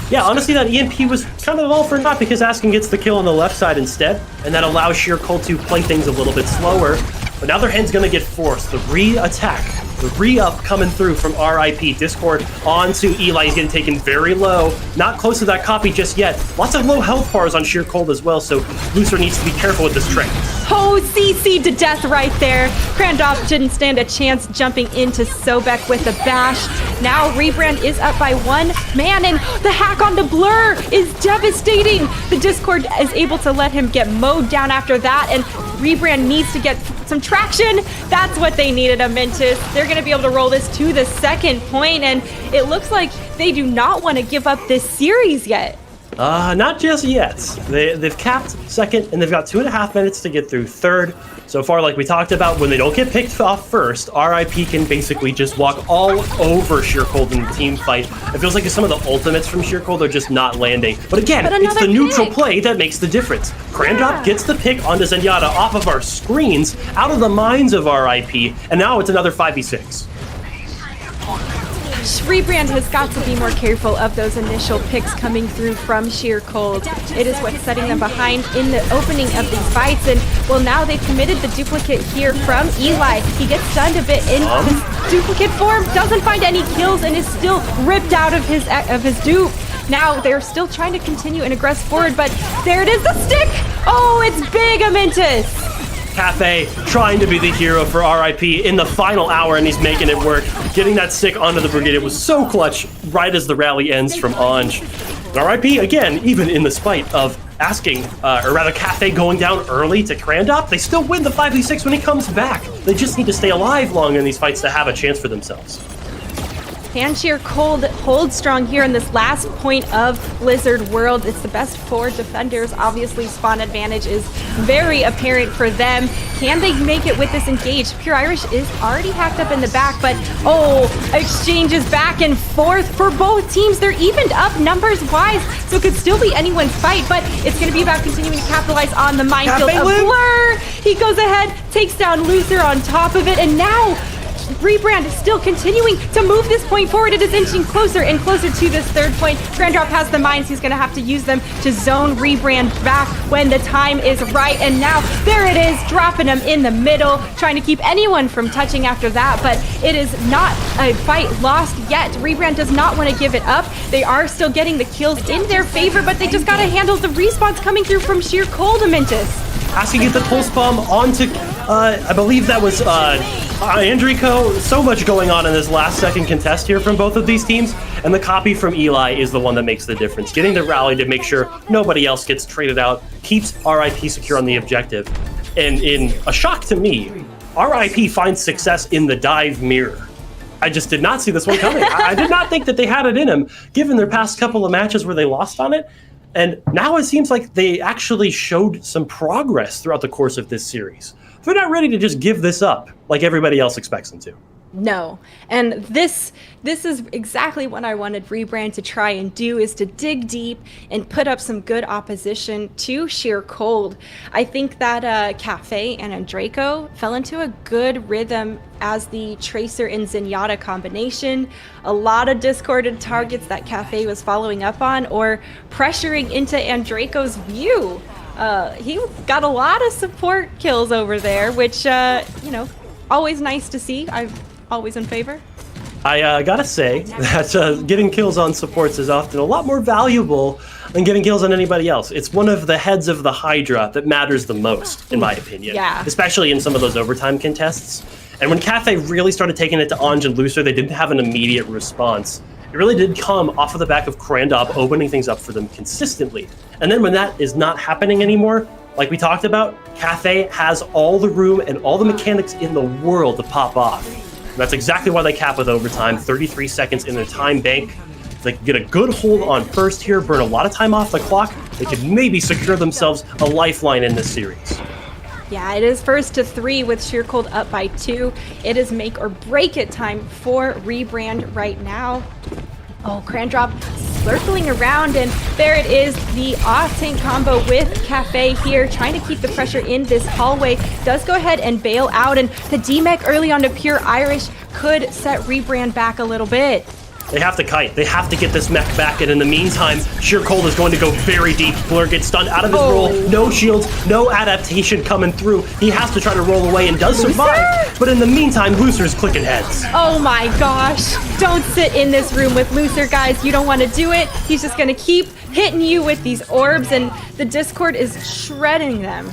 Yeah, honestly, that EMP was kind of all for naught because Asking gets the kill on the left side instead, and that allows Sheer Cold to play things a little bit slower. But now their hand's going to get forced. The re-attack, the re-up coming through from RIP. Discord onto Eli. He's getting taken very low. Not close to that copy just yet. Lots of low health bars on Sheer Cold as well, so Looser needs to be careful with this trick. Oh, CC to death right there. Krandov didn't stand a chance jumping into Sobek with the bash. Now Rebrand is up by 1 man, and the hack on the Blur is devastating. The Discord is able to let him get mowed down after that, and Rebrand needs to get some traction. That's what they needed, Amentis. They're going to be able to roll this to the second point, and it looks like they do not want to give up this series yet. Not just yet. They've capped second, and they've got 2.5 minutes to get through third. So far, like we talked about, when they don't get picked off first, RIP can basically just walk all over Sheer Cold in the team fight. It feels like some of the ultimates from Sheer Cold are just not landing. But again, it's the neutral play that makes the difference. Krandop gets the pick onto Zenyatta off of our screens, out of the minds of RIP, and now it's another 5v6. Rebrand has got to be more careful of those initial picks coming through from Sheer Cold. It is what's setting them behind in the opening of these fights, and well, now they've committed the duplicate here from Eli. He gets stunned a bit in his duplicate form, doesn't find any kills, and is still ripped out of his dupe. Now they're still trying to continue and aggress forward, but there it is, the stick! Oh, it's big, Amentis! Cafe trying to be the hero for RIP in the final hour, and he's making it work. Getting that stick onto the Brigade, it was so clutch right as the rally ends from Anj. RIP, again, even in the spite of asking, or rather Cafe going down early to Krandop, they still win the 5v6 when he comes back. They just need to stay alive long in these fights to have a chance for themselves. Can Sheer Cold hold strong here in this last point of Blizzard World? It's the best 4 defenders. Obviously, spawn advantage is very apparent for them. Can they make it with this engage? Pure Irish is already hacked up in the back, but exchanges back and forth for both teams. They're evened up numbers-wise, so it could still be anyone's fight, but it's going to be about continuing to capitalize on the minefield of Blur. He goes ahead, takes down Loser on top of it, and now Rebrand is still continuing to move this point forward. It is inching closer and closer to this third point. Krandop has the mines. He's going to have to use them to zone Rebrand back when the time is right. And now there it is, dropping him in the middle, trying to keep anyone from touching after that. But it is not a fight lost yet. Rebrand does not want to give it up. They are still getting the kills in their favor, but they just got to handle the respawns coming through from Sheer Cold, Amentis. Asking to get the pulse bomb onto, I believe that was Andrico. So much going on in this last second contest here from both of these teams, and the copy from Eli is the one that makes the difference. Getting the rally to make sure nobody else gets traded out, keeps RIP secure on the objective. And in a shock to me, RIP finds success in the dive mirror. I just did not see this one coming. I did not think that they had it in them, given their past couple of matches where they lost on it. And now it seems like they actually showed some progress throughout the course of this series. they're not ready to just give this up like everybody else expects them to. No. And this is exactly what I wanted Rebrand to try and do, is to dig deep and put up some good opposition to Sheer Cold. I think that Cafe and Andraco fell into a good rhythm as the Tracer and Zenyatta combination. A lot of discorded targets that Cafe was following up on or pressuring into Andraco's view. He got a lot of support kills over there, which, always nice to see. I'm always in favor. I gotta say that getting kills on supports is often a lot more valuable than getting kills on anybody else. It's one of the heads of the Hydra that matters the most, in my opinion. Yeah. Especially in some of those overtime contests. And when Cafe really started taking it to Anj and Lucer, they didn't have an immediate response. It really did come off of the back of Krandop opening things up for them consistently. And then when that is not happening anymore, like we talked about, Cafe has all the room and all the mechanics in the world to pop off. And that's exactly why they cap with overtime, 33 seconds in their time bank. If they can get a good hold on first here, burn a lot of time off the clock, they could maybe secure themselves a lifeline in this series. Yeah, it is first to 3 with Sheer Cold up by 2. It is make or break it time for Rebrand right now. Oh, Krandrop circling around, and there it is, the off-tank combo with Cafe here, trying to keep the pressure in this hallway. Does go ahead and bail out, and the D-Mech early on to Pure Irish could set Rebrand back a little bit. They have to kite. They have to get this mech back, and in the meantime, Sheer Cold is going to go very deep. Blur gets stunned out of his roll. No shields, no adaptation coming through. He has to try to roll away and does survive. But in the meantime, Lucer's clicking heads. Oh my gosh. Don't sit in this room with Lucer, guys. You don't want to do it. He's just going to keep hitting you with these orbs, and the Discord is shredding them.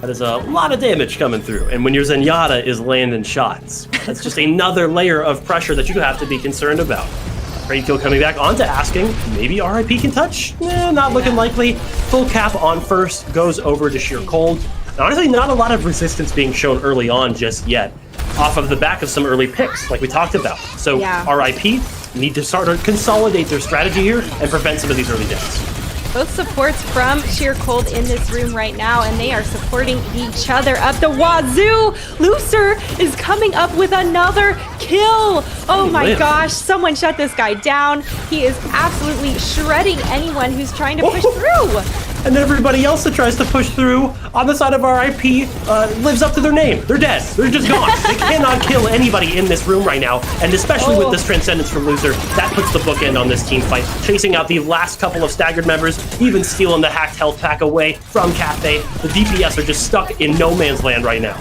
That is a lot of damage coming through. And when your Zenyatta is landing shots, that's just another layer of pressure that you have to be concerned about. Great kill coming back onto asking, maybe RIP can touch? Not looking likely. Full cap on first, goes over to Sheer Cold. And honestly, not a lot of resistance being shown early on just yet, off of the back of some early picks, like we talked about. So RIP need to start to consolidate their strategy here and prevent some of these early deaths. Both supports from Sheer Cold in this room right now, and they are supporting each other up the wazoo. Lucer is coming up with another kill. Oh my gosh, someone shut this guy down. He is absolutely shredding anyone who's trying to push through. And everybody else that tries to push through on the side of RIP lives up to their name. They're dead. They're just gone. They cannot kill anybody in this room right now. And especially with this Transcendence from Loser, that puts the bookend on this team fight. Chasing out the last couple of staggered members, even stealing the hacked health pack away from Cafe. The DPS are just stuck in no man's land right now.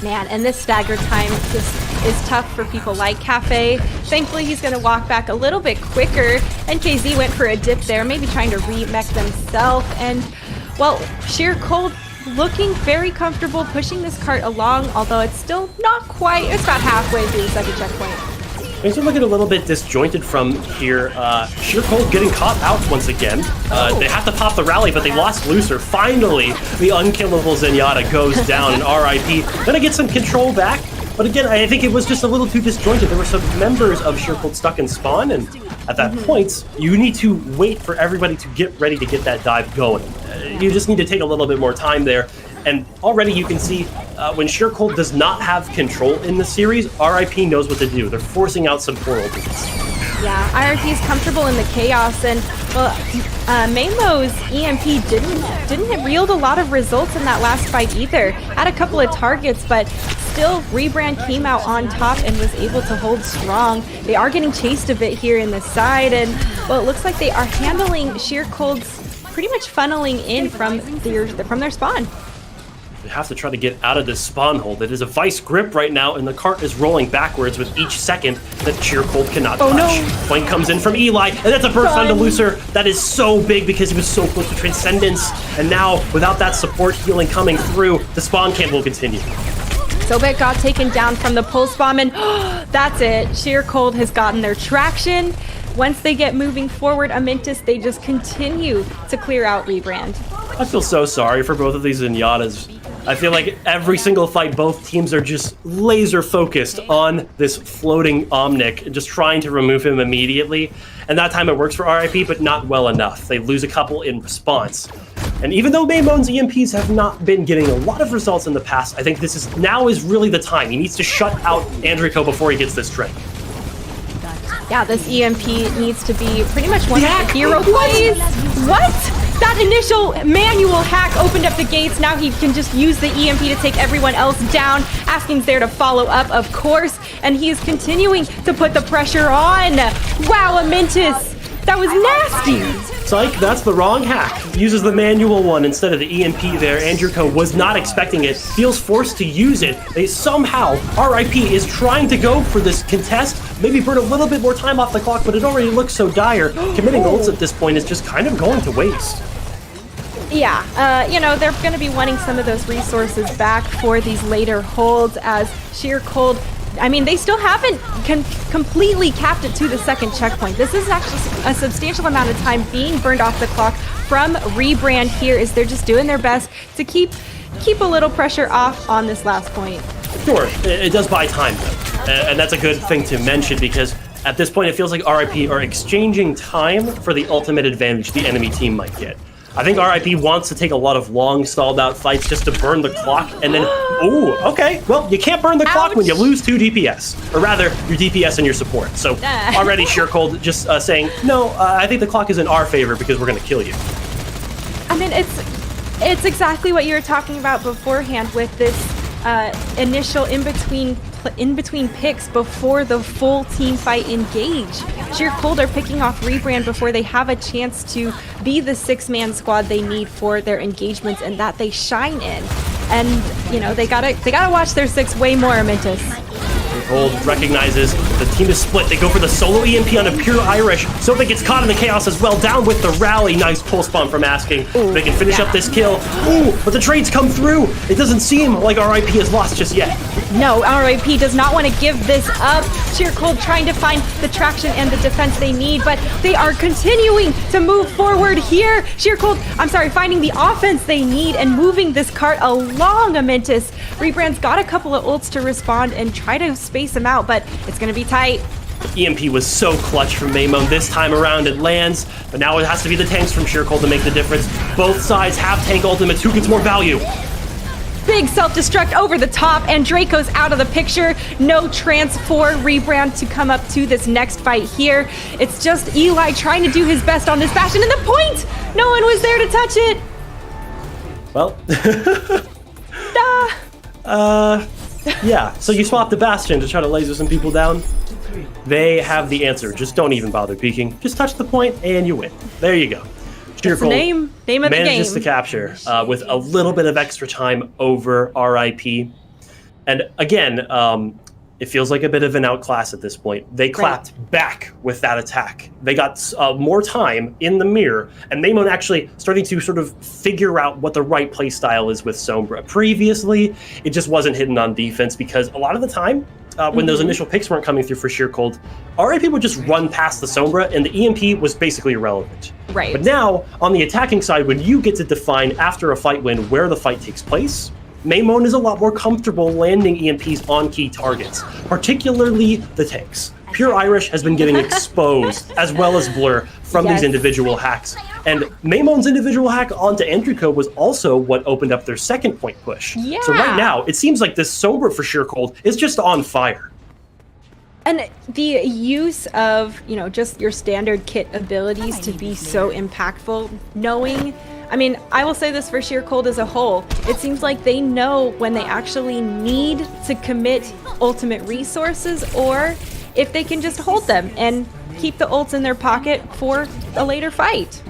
Man, and this stagger time just is tough for people like Cafe. Thankfully, he's going to walk back a little bit quicker. And KZ went for a dip there, maybe trying to re-mech themselves. And, well, Sheer Cold looking very comfortable pushing this cart along, although it's still not quite. It's about halfway through the second checkpoint. Things are looking a little bit disjointed from here. Sheer Cold getting caught out once again. They have to pop the rally, but they lost Lucer. Finally, the unkillable Zenyatta goes down, and RIP gonna get some control back. But again, I think it was just a little too disjointed. There were some members of Sheer Cold stuck in spawn, and at that point, you need to wait for everybody to get ready to get that dive going. You just need to take a little bit more time there. And already you can see when Sheer Cold does not have control in the series, RIP knows what to do. They're forcing out some portal beats. Yeah, IRP is comfortable in the chaos, and well, Mainlow's EMP didn't yield a lot of results in that last fight either. Had a couple of targets, but still Rebrand came out on top and was able to hold strong. They are getting chased a bit here in the side, and well, it looks like they are handling Sheer Cold's pretty much funneling in from their spawn. They have to try to get out of this spawn hold. It is a vice grip right now, and the cart is rolling backwards with each second that Sheer Cold cannot touch. No. Point comes in from Eli, and that's a burst onto Lucer. That is so big because he was so close to Transcendence. And now, without that support healing coming through, the spawn camp will continue. Sobek got taken down from the pulse bomb, and that's it. Sheer Cold has gotten their traction. Once they get moving forward, Amintus, they just continue to clear out Rebrand. I feel so sorry for both of these Zenyatas. I feel like every single fight, both teams are just laser focused on this floating Omnic and just trying to remove him immediately. And that time it works for RIP, but not well enough. They lose a couple in response. And even though Maymone's EMPs have not been getting a lot of results in the past, I think now is really the time. He needs to shut out Andrico before he gets this drink. Yeah, this EMP needs to be pretty much one of the hero plays. What? That initial manual hack opened up the gates. Now he can just use the EMP to take everyone else down. Asking's there to follow up, of course, and he is continuing to put the pressure on. Wow, Amentis, that was nasty. Psych, that's the wrong hack. Uses the manual one instead of the EMP there. Andrico was not expecting it, feels forced to use it. They somehow, RIP is trying to go for this contest, maybe burn a little bit more time off the clock, but it already looks so dire. Committing ults at this point is just kind of going to waste. Yeah, you know, they're going to be wanting some of those resources back for these later holds as Sheer Cold. I mean, they still haven't completely capped it to the second checkpoint. This is actually a substantial amount of time being burned off the clock from Rebrand here as they're just doing their best to keep a little pressure off on this last point. Sure, it does buy time, though. And that's a good thing to mention because at this point it feels like RIP are exchanging time for the ultimate advantage the enemy team might get. I think RIP wants to take a lot of long stalled out fights just to burn the clock and then, ooh, okay. Well, you can't burn the clock when you lose 2 DPS, or rather your DPS and your support. So already Sheer Cold just saying, no, I think the clock is in our favor because we're going to kill you. I mean, it's exactly what you were talking about beforehand with this initial in between picks before the full team fight engage. Sheer Cold are picking off Rebrand before they have a chance to be the 6-man squad they need for their engagements and that they shine in. And you know, they gotta watch their 6 way more, Amentis. Cold recognizes the team is split. They go for the solo EMP on a pure Irish. Sophie gets caught in the chaos as well. Down with the rally. Nice pulse bomb from Asking. They can finish up this kill. Ooh, but the trades come through. It doesn't seem like RIP is lost just yet. No, RIP does not want to give this up. Sheer Cold trying to find the traction and the defense they need, but they are continuing to move forward here. Sheer Cold, finding the offense they need and moving this cart along, Amentis. Rebrand's got a couple of ults to respond and try to space them out, but it's going to be tight. EMP was so clutch from Maymon this time around. It lands, but now it has to be the tanks from Sheer Cold to make the difference. Both sides have tank ultimates. Who gets more value? Big self-destruct over the top, and Draco's out of the picture. No chance for Rebrand to come up to this next fight here. It's just Eli trying to do his best on this Bastion, and the point! No one was there to touch it! Well, yeah, so you swap the Bastion to try to laser some people down. They have the answer. Just don't even bother peeking. Just touch the point, and you win. There you go. That's the name of the game. Manages to capture with a little bit of extra time over RIP. And again, it feels like a bit of an outclass at this point. They clapped back with that attack. They got more time in the mirror, and Maymon actually starting to sort of figure out what the right play style is with Sombra. Previously, it just wasn't hidden on defense because a lot of the time, when those initial picks weren't coming through for Sheer Cold, RIP would just run past the Sombra, and the EMP was basically irrelevant. Right. But now, on the attacking side, when you get to define after a fight win where the fight takes place, Maymon is a lot more comfortable landing EMPs on key targets, particularly the tanks. Pure Irish has been getting exposed, as well as Blur, from these individual hacks. And Maymon's individual hack onto Andrico was also what opened up their second point push. Yeah. So right now, it seems like this Sombra for Sheer Cold is just on fire. And the use of, you know, just your standard kit abilities to be so impactful, knowing, I mean, I will say this for Sheer Cold as a whole, it seems like they know when they actually need to commit ultimate resources or if they can just hold them and keep the ults in their pocket for a later fight.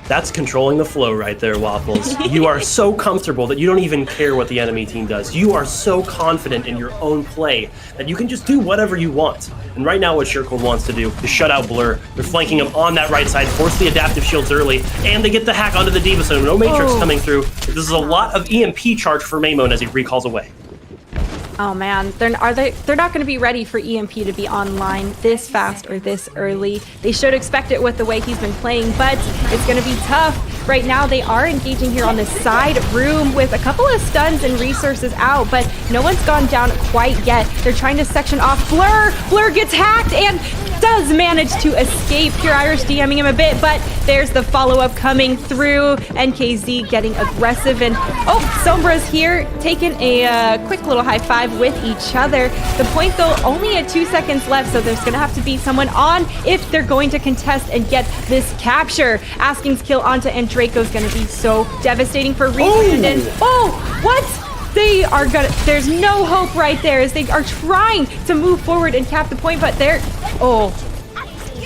That's controlling the flow right there, Waffles. You are so comfortable that you don't even care what the enemy team does. You are so confident in your own play that you can just do whatever you want. And right now what Sheer Cold wants to do is shut out Blur. They're flanking him on that right side, force the adaptive shields early, and they get the hack onto the D.Va, so no Matrix coming through. This is a lot of EMP charge for Maymon as he recalls away. Oh man, they're not going to be ready for EMP to be online this fast or this early. They should expect it with the way he's been playing, but it's going to be tough. Right now they are engaging here on the side room with a couple of stuns and resources out, but no one's gone down quite yet. They're trying to section off Blur. Blur gets hacked, and does manage to escape. Pure Irish DMing him a bit, but there's the follow-up coming through. NKZ getting aggressive, and Sombra's here taking a quick little high five with each other. The point though, only at 2 seconds left, so there's gonna have to be someone on if they're going to contest and get this capture. Asking's kill onto Andraco's gonna be so devastating for Rebrand, and what? They are gonna, there's no hope right there as they are trying to move forward and cap the point, but they're,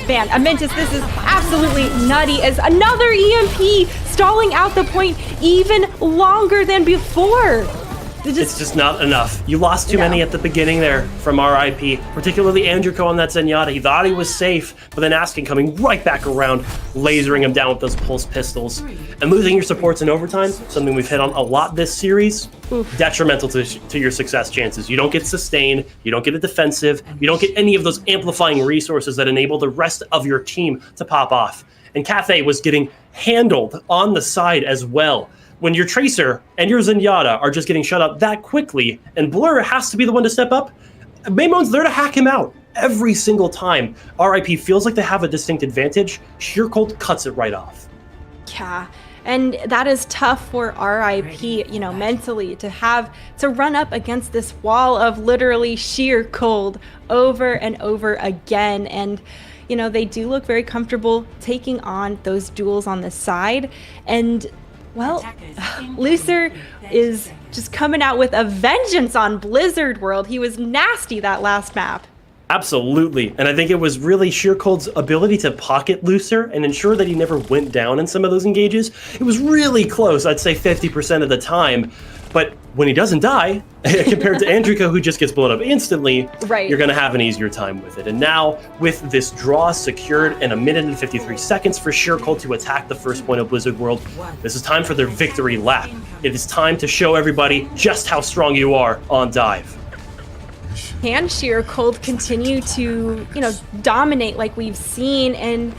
man, Amentis, this is absolutely nutty as another EMP stalling out the point even longer than before. It's just not enough. You lost too many at the beginning there from RIP, particularly Andrico on that Zenyatta. He thought he was safe, but then Asking coming right back around, lasering him down with those pulse pistols. And losing your supports in overtime, something we've hit on a lot this series, detrimental to your success chances. You don't get sustain, you don't get a defensive, you don't get any of those amplifying resources that enable the rest of your team to pop off. And Cathay was getting handled on the side as well. When your Tracer and your Zenyatta are just getting shut up that quickly, and Blur has to be the one to step up, Maymon's there to hack him out every single time. RIP feels like they have a distinct advantage. Sheer Cold cuts it right off. Yeah, and that is tough for RIP, mentally to run up against this wall of literally sheer cold over and over again. And they do look very comfortable taking on those duels on the side. And well, Lucer is just coming out with a vengeance on Blizzard World. He was nasty that last map. Absolutely. And I think it was really Sheer Cold's ability to pocket Lucer and ensure that he never went down in some of those engages. It was really close, I'd say 50% of the time. But when he doesn't die, compared to Andrico, who just gets blown up instantly, you're going to have an easier time with it. And now, with this draw secured and 1 minute and 53 seconds for Sheer Cold to attack the first point of Blizzard World, this is time for their victory lap. It is time to show everybody just how strong you are on Dive. Can Sheer Cold continue to, dominate like we've seen and,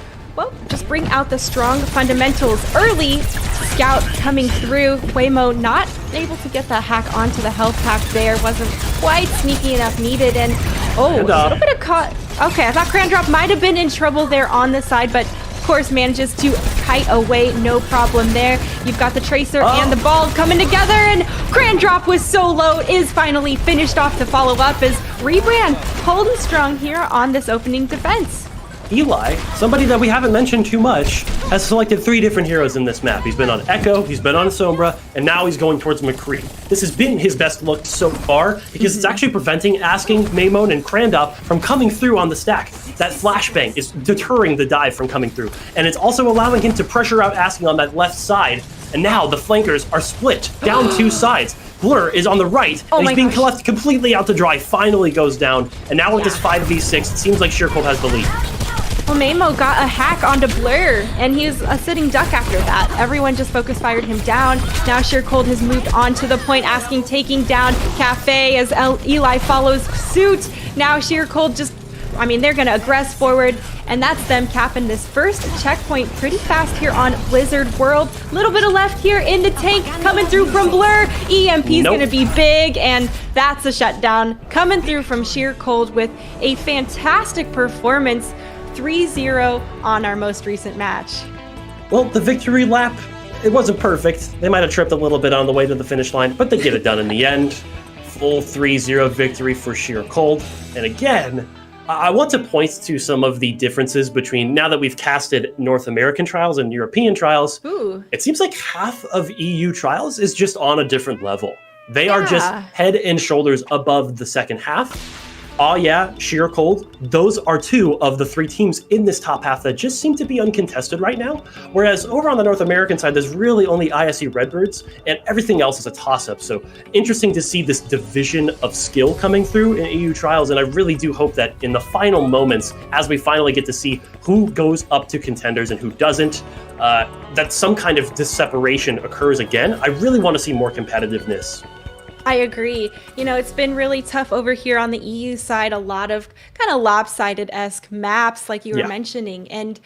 just bring out the strong fundamentals early? Scout coming through. Waymo not able to get that hack onto the health pack there. Wasn't quite sneaky enough needed. And, a little bit of cut. Okay, I thought Crandrop might have been in trouble there on the side, but of course manages to kite away. No problem there. You've got the Tracer and the ball coming together, and Crandrop was so low, is finally finished off to follow up as Rebrand holding strong here on this opening defense. Eli, somebody that we haven't mentioned too much, has selected 3 different heroes in this map. He's been on Echo, he's been on Sombra, and now he's going towards McCree. This has been his best look so far because it's actually preventing Asking, Maymon, and Crandop from coming through on the stack. That flashbang is deterring the dive from coming through, and it's also allowing him to pressure out Asking on that left side, and now the flankers are split down 2 sides. Blur is on the right, and he's being left completely out to dry, finally goes down, and now with this 5v6, it seems like Sheer Cold has the lead. Well, Maymo got a hack onto Blur, and he's a sitting duck after that. Everyone just focus fired him down. Now Sheer Cold has moved on to the point, Asking taking down Cafe as Eli follows suit. Now Sheer Cold they're going to aggress forward, and that's them capping this first checkpoint pretty fast here on Blizzard World. Little bit of left here in the tank coming through from Blur. EMP's going to be big, and that's a shutdown coming through from Sheer Cold with a fantastic performance. 3-0 on our most recent match. Well, the victory lap, it wasn't perfect. They might have tripped a little bit on the way to the finish line, but they get it done in the end. Full 3-0 victory for Sheer Cold. And again, I want to point to some of the differences between now that we've casted North American trials and European trials. It seems like half of EU trials is just on a different level. They are just head and shoulders above the second half. Sheer Cold, those are 2 of the 3 teams in this top half that just seem to be uncontested right now. Whereas over on the North American side, there's really only ISE Redbirds, and everything else is a toss-up. So interesting to see this division of skill coming through in EU trials, and I really do hope that in the final moments, as we finally get to see who goes up to Contenders and who doesn't, that some kind of separation occurs again. I really want to see more competitiveness. I agree. It's been really tough over here on the EU side, a lot of kind of lopsided-esque maps like you were mentioning. And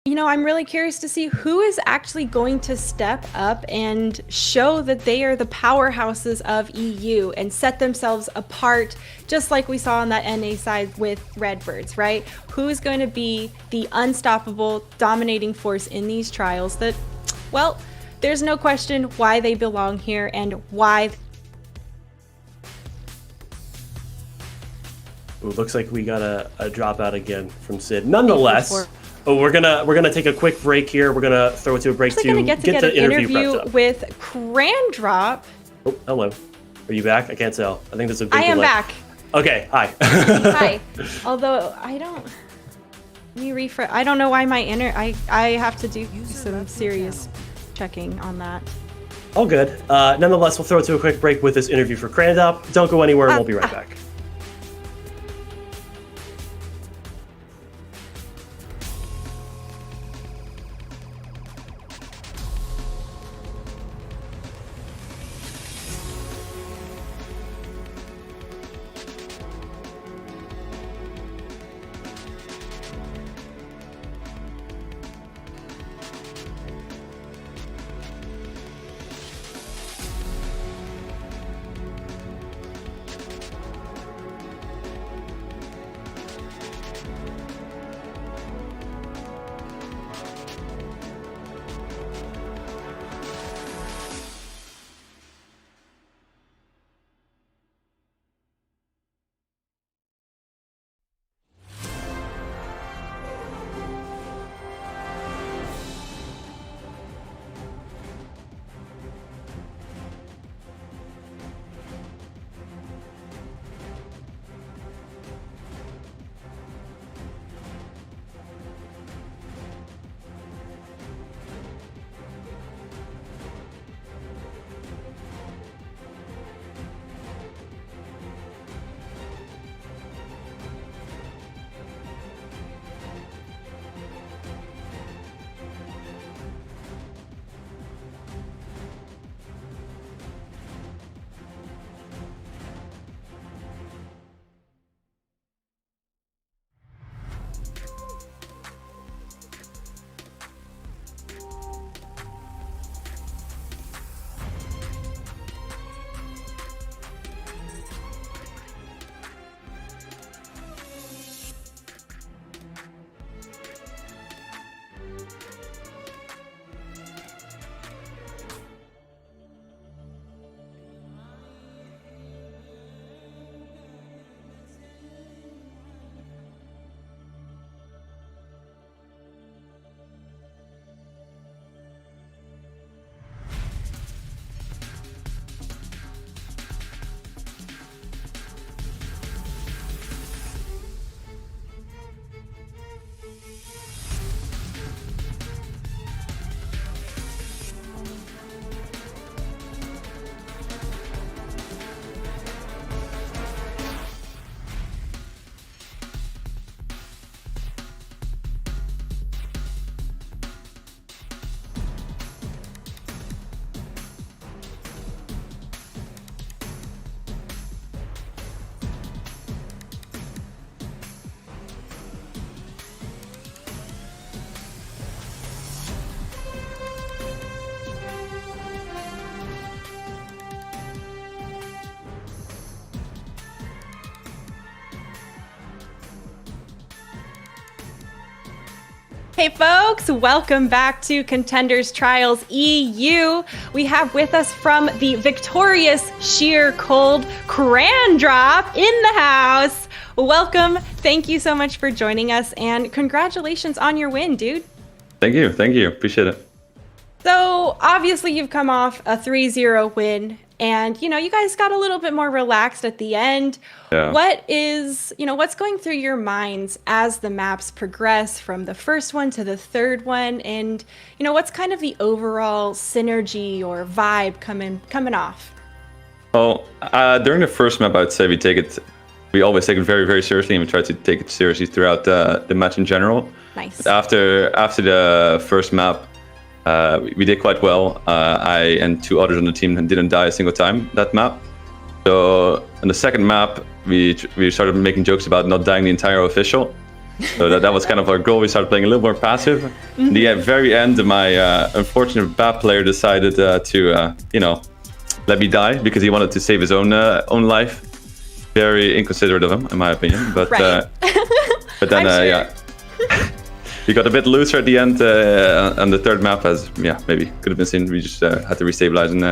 I'm really curious to see who is actually going to step up and show that they are the powerhouses of EU and set themselves apart, just like we saw on that NA side with Redbirds, right? Who is going to be the unstoppable, dominating force in these trials that, well, there's no question why they belong here and why. Ooh, looks like we got a dropout again from Sid. Nonetheless, we're gonna take a quick break here. We're gonna throw it to a break to get the an interview prepped up. with Crandrop. Oh, hello. Are you back? I can't tell. I think there's a big I am delay. back. Okay, hi. Hi. Although I don't. Let me refresh. I don't know why my I have to do some serious checking on that. All good. Nonetheless, we'll throw it to a quick break with this interview for Crandop. Don't go anywhere. We'll be right back. Hey folks, welcome back to Contenders Trials EU. We have with us from the victorious Sheer Cold Crandrop in the house. Welcome, thank you so much for joining us, and congratulations on your win, dude. Thank you, appreciate it. So obviously you've come off a 3-0 win, and you guys got a little bit more relaxed at the end. Yeah. What's going through your minds as the maps progress from the first one to the third one, and what's kind of the overall synergy or vibe coming off? Well, during the first map, I'd say we always take it very, very seriously, and we try to take it seriously throughout the match in general. Nice. But after the first map, we did quite well. I and two others on the team didn't die a single time that map. So on the second map, we started making jokes about not dying the entire official. So that was kind of our goal. We started playing a little more passive. In the very end, my unfortunate bad player decided to, let me die because he wanted to save his own life. Very inconsiderate of him, in my opinion. But Right. but then I'm sure. yeah, we got a bit looser at the end on the third map, as maybe could have been seen. We just had to restabilize and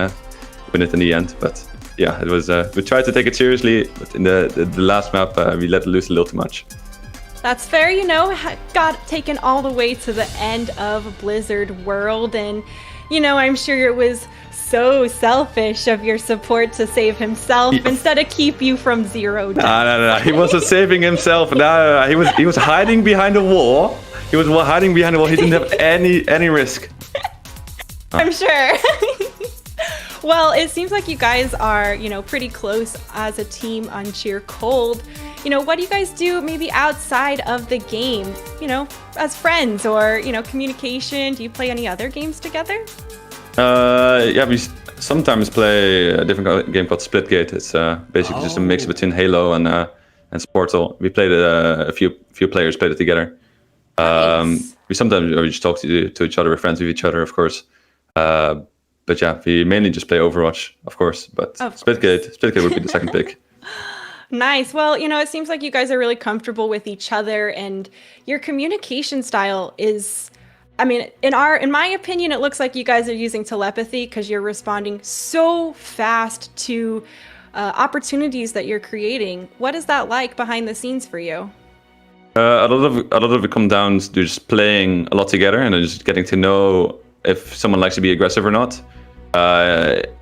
win it in the end. But yeah, it was. We tried to take it seriously, but in the last map, we let loose a little too much. That's fair, got taken all the way to the end of Blizzard World, and I'm sure it was so selfish of your support to save himself instead of keep you from 0 deaths. No. He wasn't saving himself. No. He was hiding behind a wall. He was hiding behind a wall. He didn't have any risk. I'm sure. Well, it seems like you guys are, pretty close as a team on Cheer Cold. What do you guys do maybe outside of the game, as friends or, communication? Do you play any other games together? Yeah, we sometimes play a different game called Splitgate. It's basically just a mix between Halo and Sportal. We played a few players played it together. Nice. We sometimes just talk to each other. We're friends with each other, of course. But yeah, we mainly just play Overwatch, of course. But Splitgate would be the second pick. Nice. Well, it seems like you guys are really comfortable with each other, and your communication style is, in my opinion, it looks like you guys are using telepathy because you're responding so fast to opportunities that you're creating. What is that like behind the scenes for you? A lot of it comes down to just playing a lot together and then just getting to know if someone likes to be aggressive or not.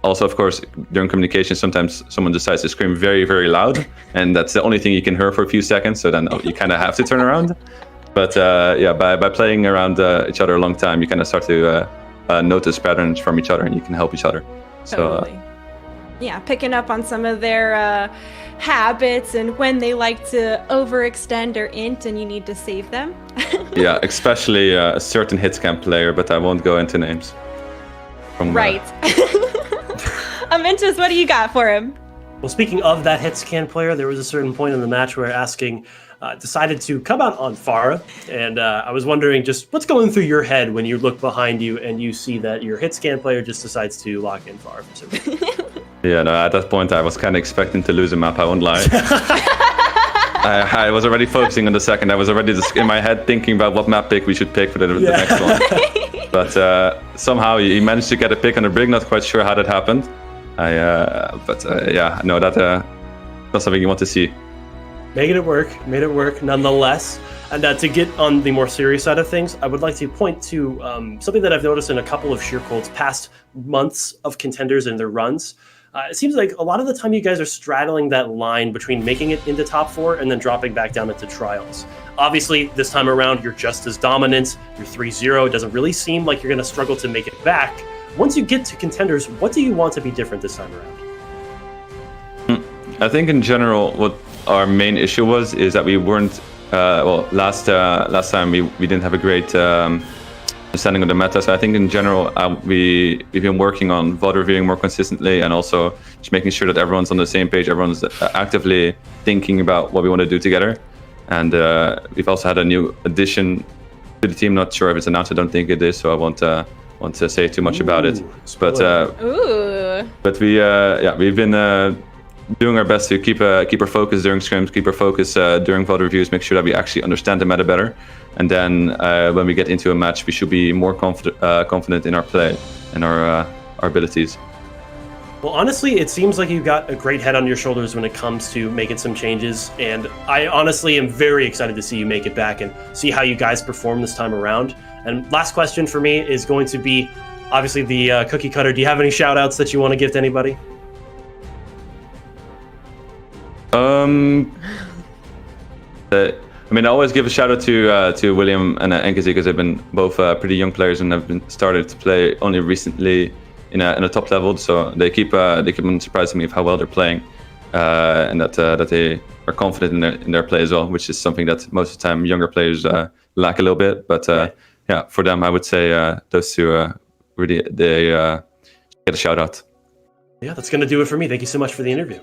Also, of course, during communication, sometimes someone decides to scream very, very loud, and that's the only thing you can hear for a few seconds. So then you kind of have to turn around. But by playing around each other a long time, you kind of start to notice patterns from each other, and you can help each other. Totally. Yeah, picking up on some of their habits and when they like to overextend or int and you need to save them. Yeah, especially a certain hitscam player, but I won't go into names. Right. Amintus, what do you got for him? Well, speaking of that hitscan player, there was a certain point in the match where Asking decided to come out on Pharah, and I was wondering just what's going through your head when you look behind you and you see that your hitscan player just decides to lock in Pharah for some reason. Yeah, no, at that point I was kind of expecting to lose a map, I won't lie. I was already focusing on the second. I was already just in my head thinking about what map pick we should pick for the next one. But somehow he managed to get a pick on the brig, not quite sure how that happened. Yeah, no, that's not something you want to see. Made it work nonetheless. And to get on the more serious side of things, I would like to point to something that I've noticed in a couple of Cheer Cold's past months of Contenders and their runs. It seems like a lot of the time you guys are straddling that line between making it into top 4 and then dropping back down into trials. Obviously, this time around, you're just as dominant. You're 3-0. It doesn't really seem like you're going to struggle to make it back. Once you get to Contenders, what do you want to be different this time around? I think in general, what our main issue was is that we weren't, last time we didn't have a great understanding of the meta. So I think in general, we've been working on VOD reviewing more consistently and also just making sure that everyone's on the same page, everyone's actively thinking about what we want to do together. And we've also had a new addition to the team. Not sure if it's announced, I don't think it is, so I won't want to say too much about it. But we've been doing our best to keep our focus during scrims, keep our focus during VOD reviews, make sure that we actually understand the meta better. And then when we get into a match, we should be more confident in our play and our abilities. Well, honestly, it seems like you've got a great head on your shoulders when it comes to making some changes. And I honestly am very excited to see you make it back and see how you guys perform this time around. And last question for me is going to be, obviously, the cookie cutter. Do you have any shout outs that you want to give to anybody? I always give a shout out to William and Enkezi because they've been both pretty young players and have been started to play only recently in a top level. So they keep on surprising me of how well they're playing, and that they are confident in their play as well, which is something that most of the time younger players lack a little bit. But yeah, for them, I would say those two really they get a shout out. Yeah, that's going to do it for me. Thank you so much for the interview.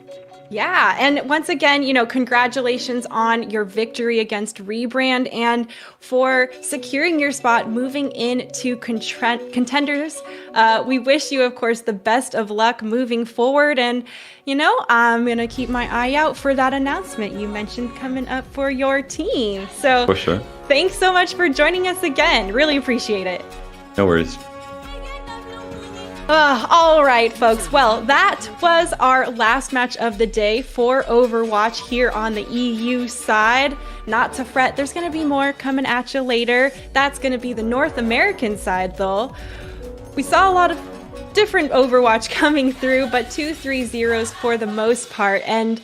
Yeah, and once again, congratulations on your victory against Rebrand and for securing your spot moving into Contenders. We wish you, of course, the best of luck moving forward. And, I'm going to keep my eye out for that announcement you mentioned coming up for your team. So, For sure. Thanks so much for joining us again. Really appreciate it. No worries. All right, folks. Well, that was our last match of the day for Overwatch here on the EU side. Not to fret, there's going to be more coming at you later. That's going to be the North American side, though. We saw a lot of different Overwatch coming through, but 2-3-0s for the most part. And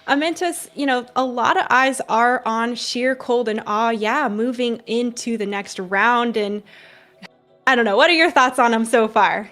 Amentus, a lot of eyes are on Sheer Cold and moving into the next round. And I don't know, what are your thoughts on them so far?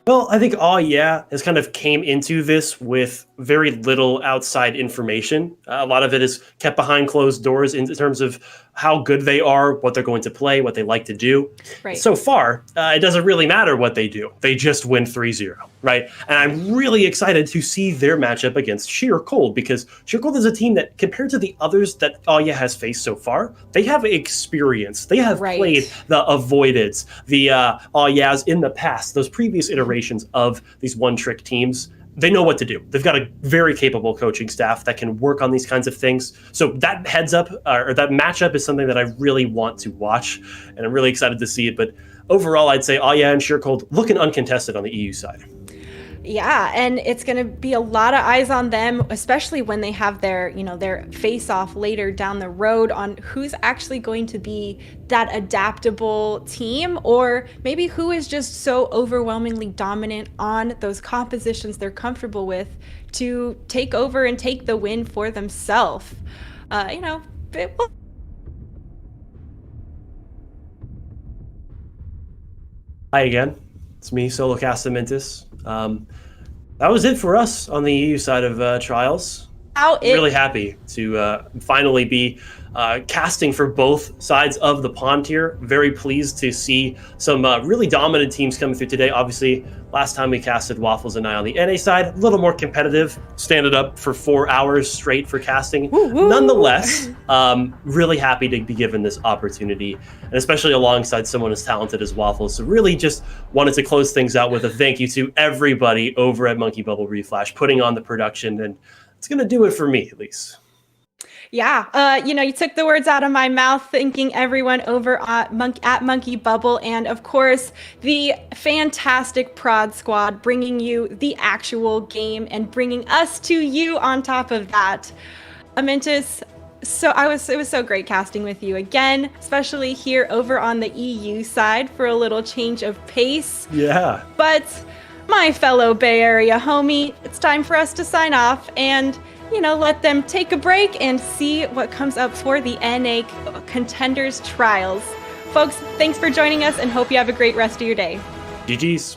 Well, I think has kind of came into this with very little outside information. A lot of it is kept behind closed doors in terms of how good they are, what they're going to play, what they like to do. Right. So far, it doesn't really matter what they do. They just win 3-0, right? And I'm really excited to see their matchup against Sheer Cold, because Sheer Cold is a team that, compared to the others that Aya has faced so far, they have experience. They have played the Avoideds, the Ayas in the past, those previous iterations of these one-trick teams. They know what to do. They've got a very capable coaching staff that can work on these kinds of things. So that heads up, or that matchup, is something that I really want to watch, and I'm really excited to see it. But overall, I'd say Aya and Sheer Cold looking uncontested on the EU side. Yeah, and it's going to be a lot of eyes on them, especially when they have their face-off later down the road on who's actually going to be that adaptable team, or maybe who is just so overwhelmingly dominant on those compositions they're comfortable with to take over and take the win for themselves. Hi again. It's me, Solo Castamintis. That was it for us on the EU side of Trials. Really happy to finally be casting for both sides of the pond here. Very pleased to see some really dominant teams coming through today. Obviously, last time we casted Waffles and I on the NA side, a little more competitive. Standing up for 4 hours straight for casting. Woo-hoo. Nonetheless, really happy to be given this opportunity, and especially alongside someone as talented as Waffles. So really just wanted to close things out with a thank you to everybody over at Monkey Bubble Reflash putting on the production, and it's going to do it for me, at least. Yeah, you took the words out of my mouth, thanking everyone over at Monkey Bubble, and of course, the fantastic Prod Squad bringing you the actual game and bringing us to you on top of that. Amentus, it was so great casting with you again, especially here over on the EU side for a little change of pace. Yeah. But my fellow Bay Area homie, it's time for us to sign off and let them take a break and see what comes up for the NA Contenders Trials. Folks, thanks for joining us and hope you have a great rest of your day. GG's.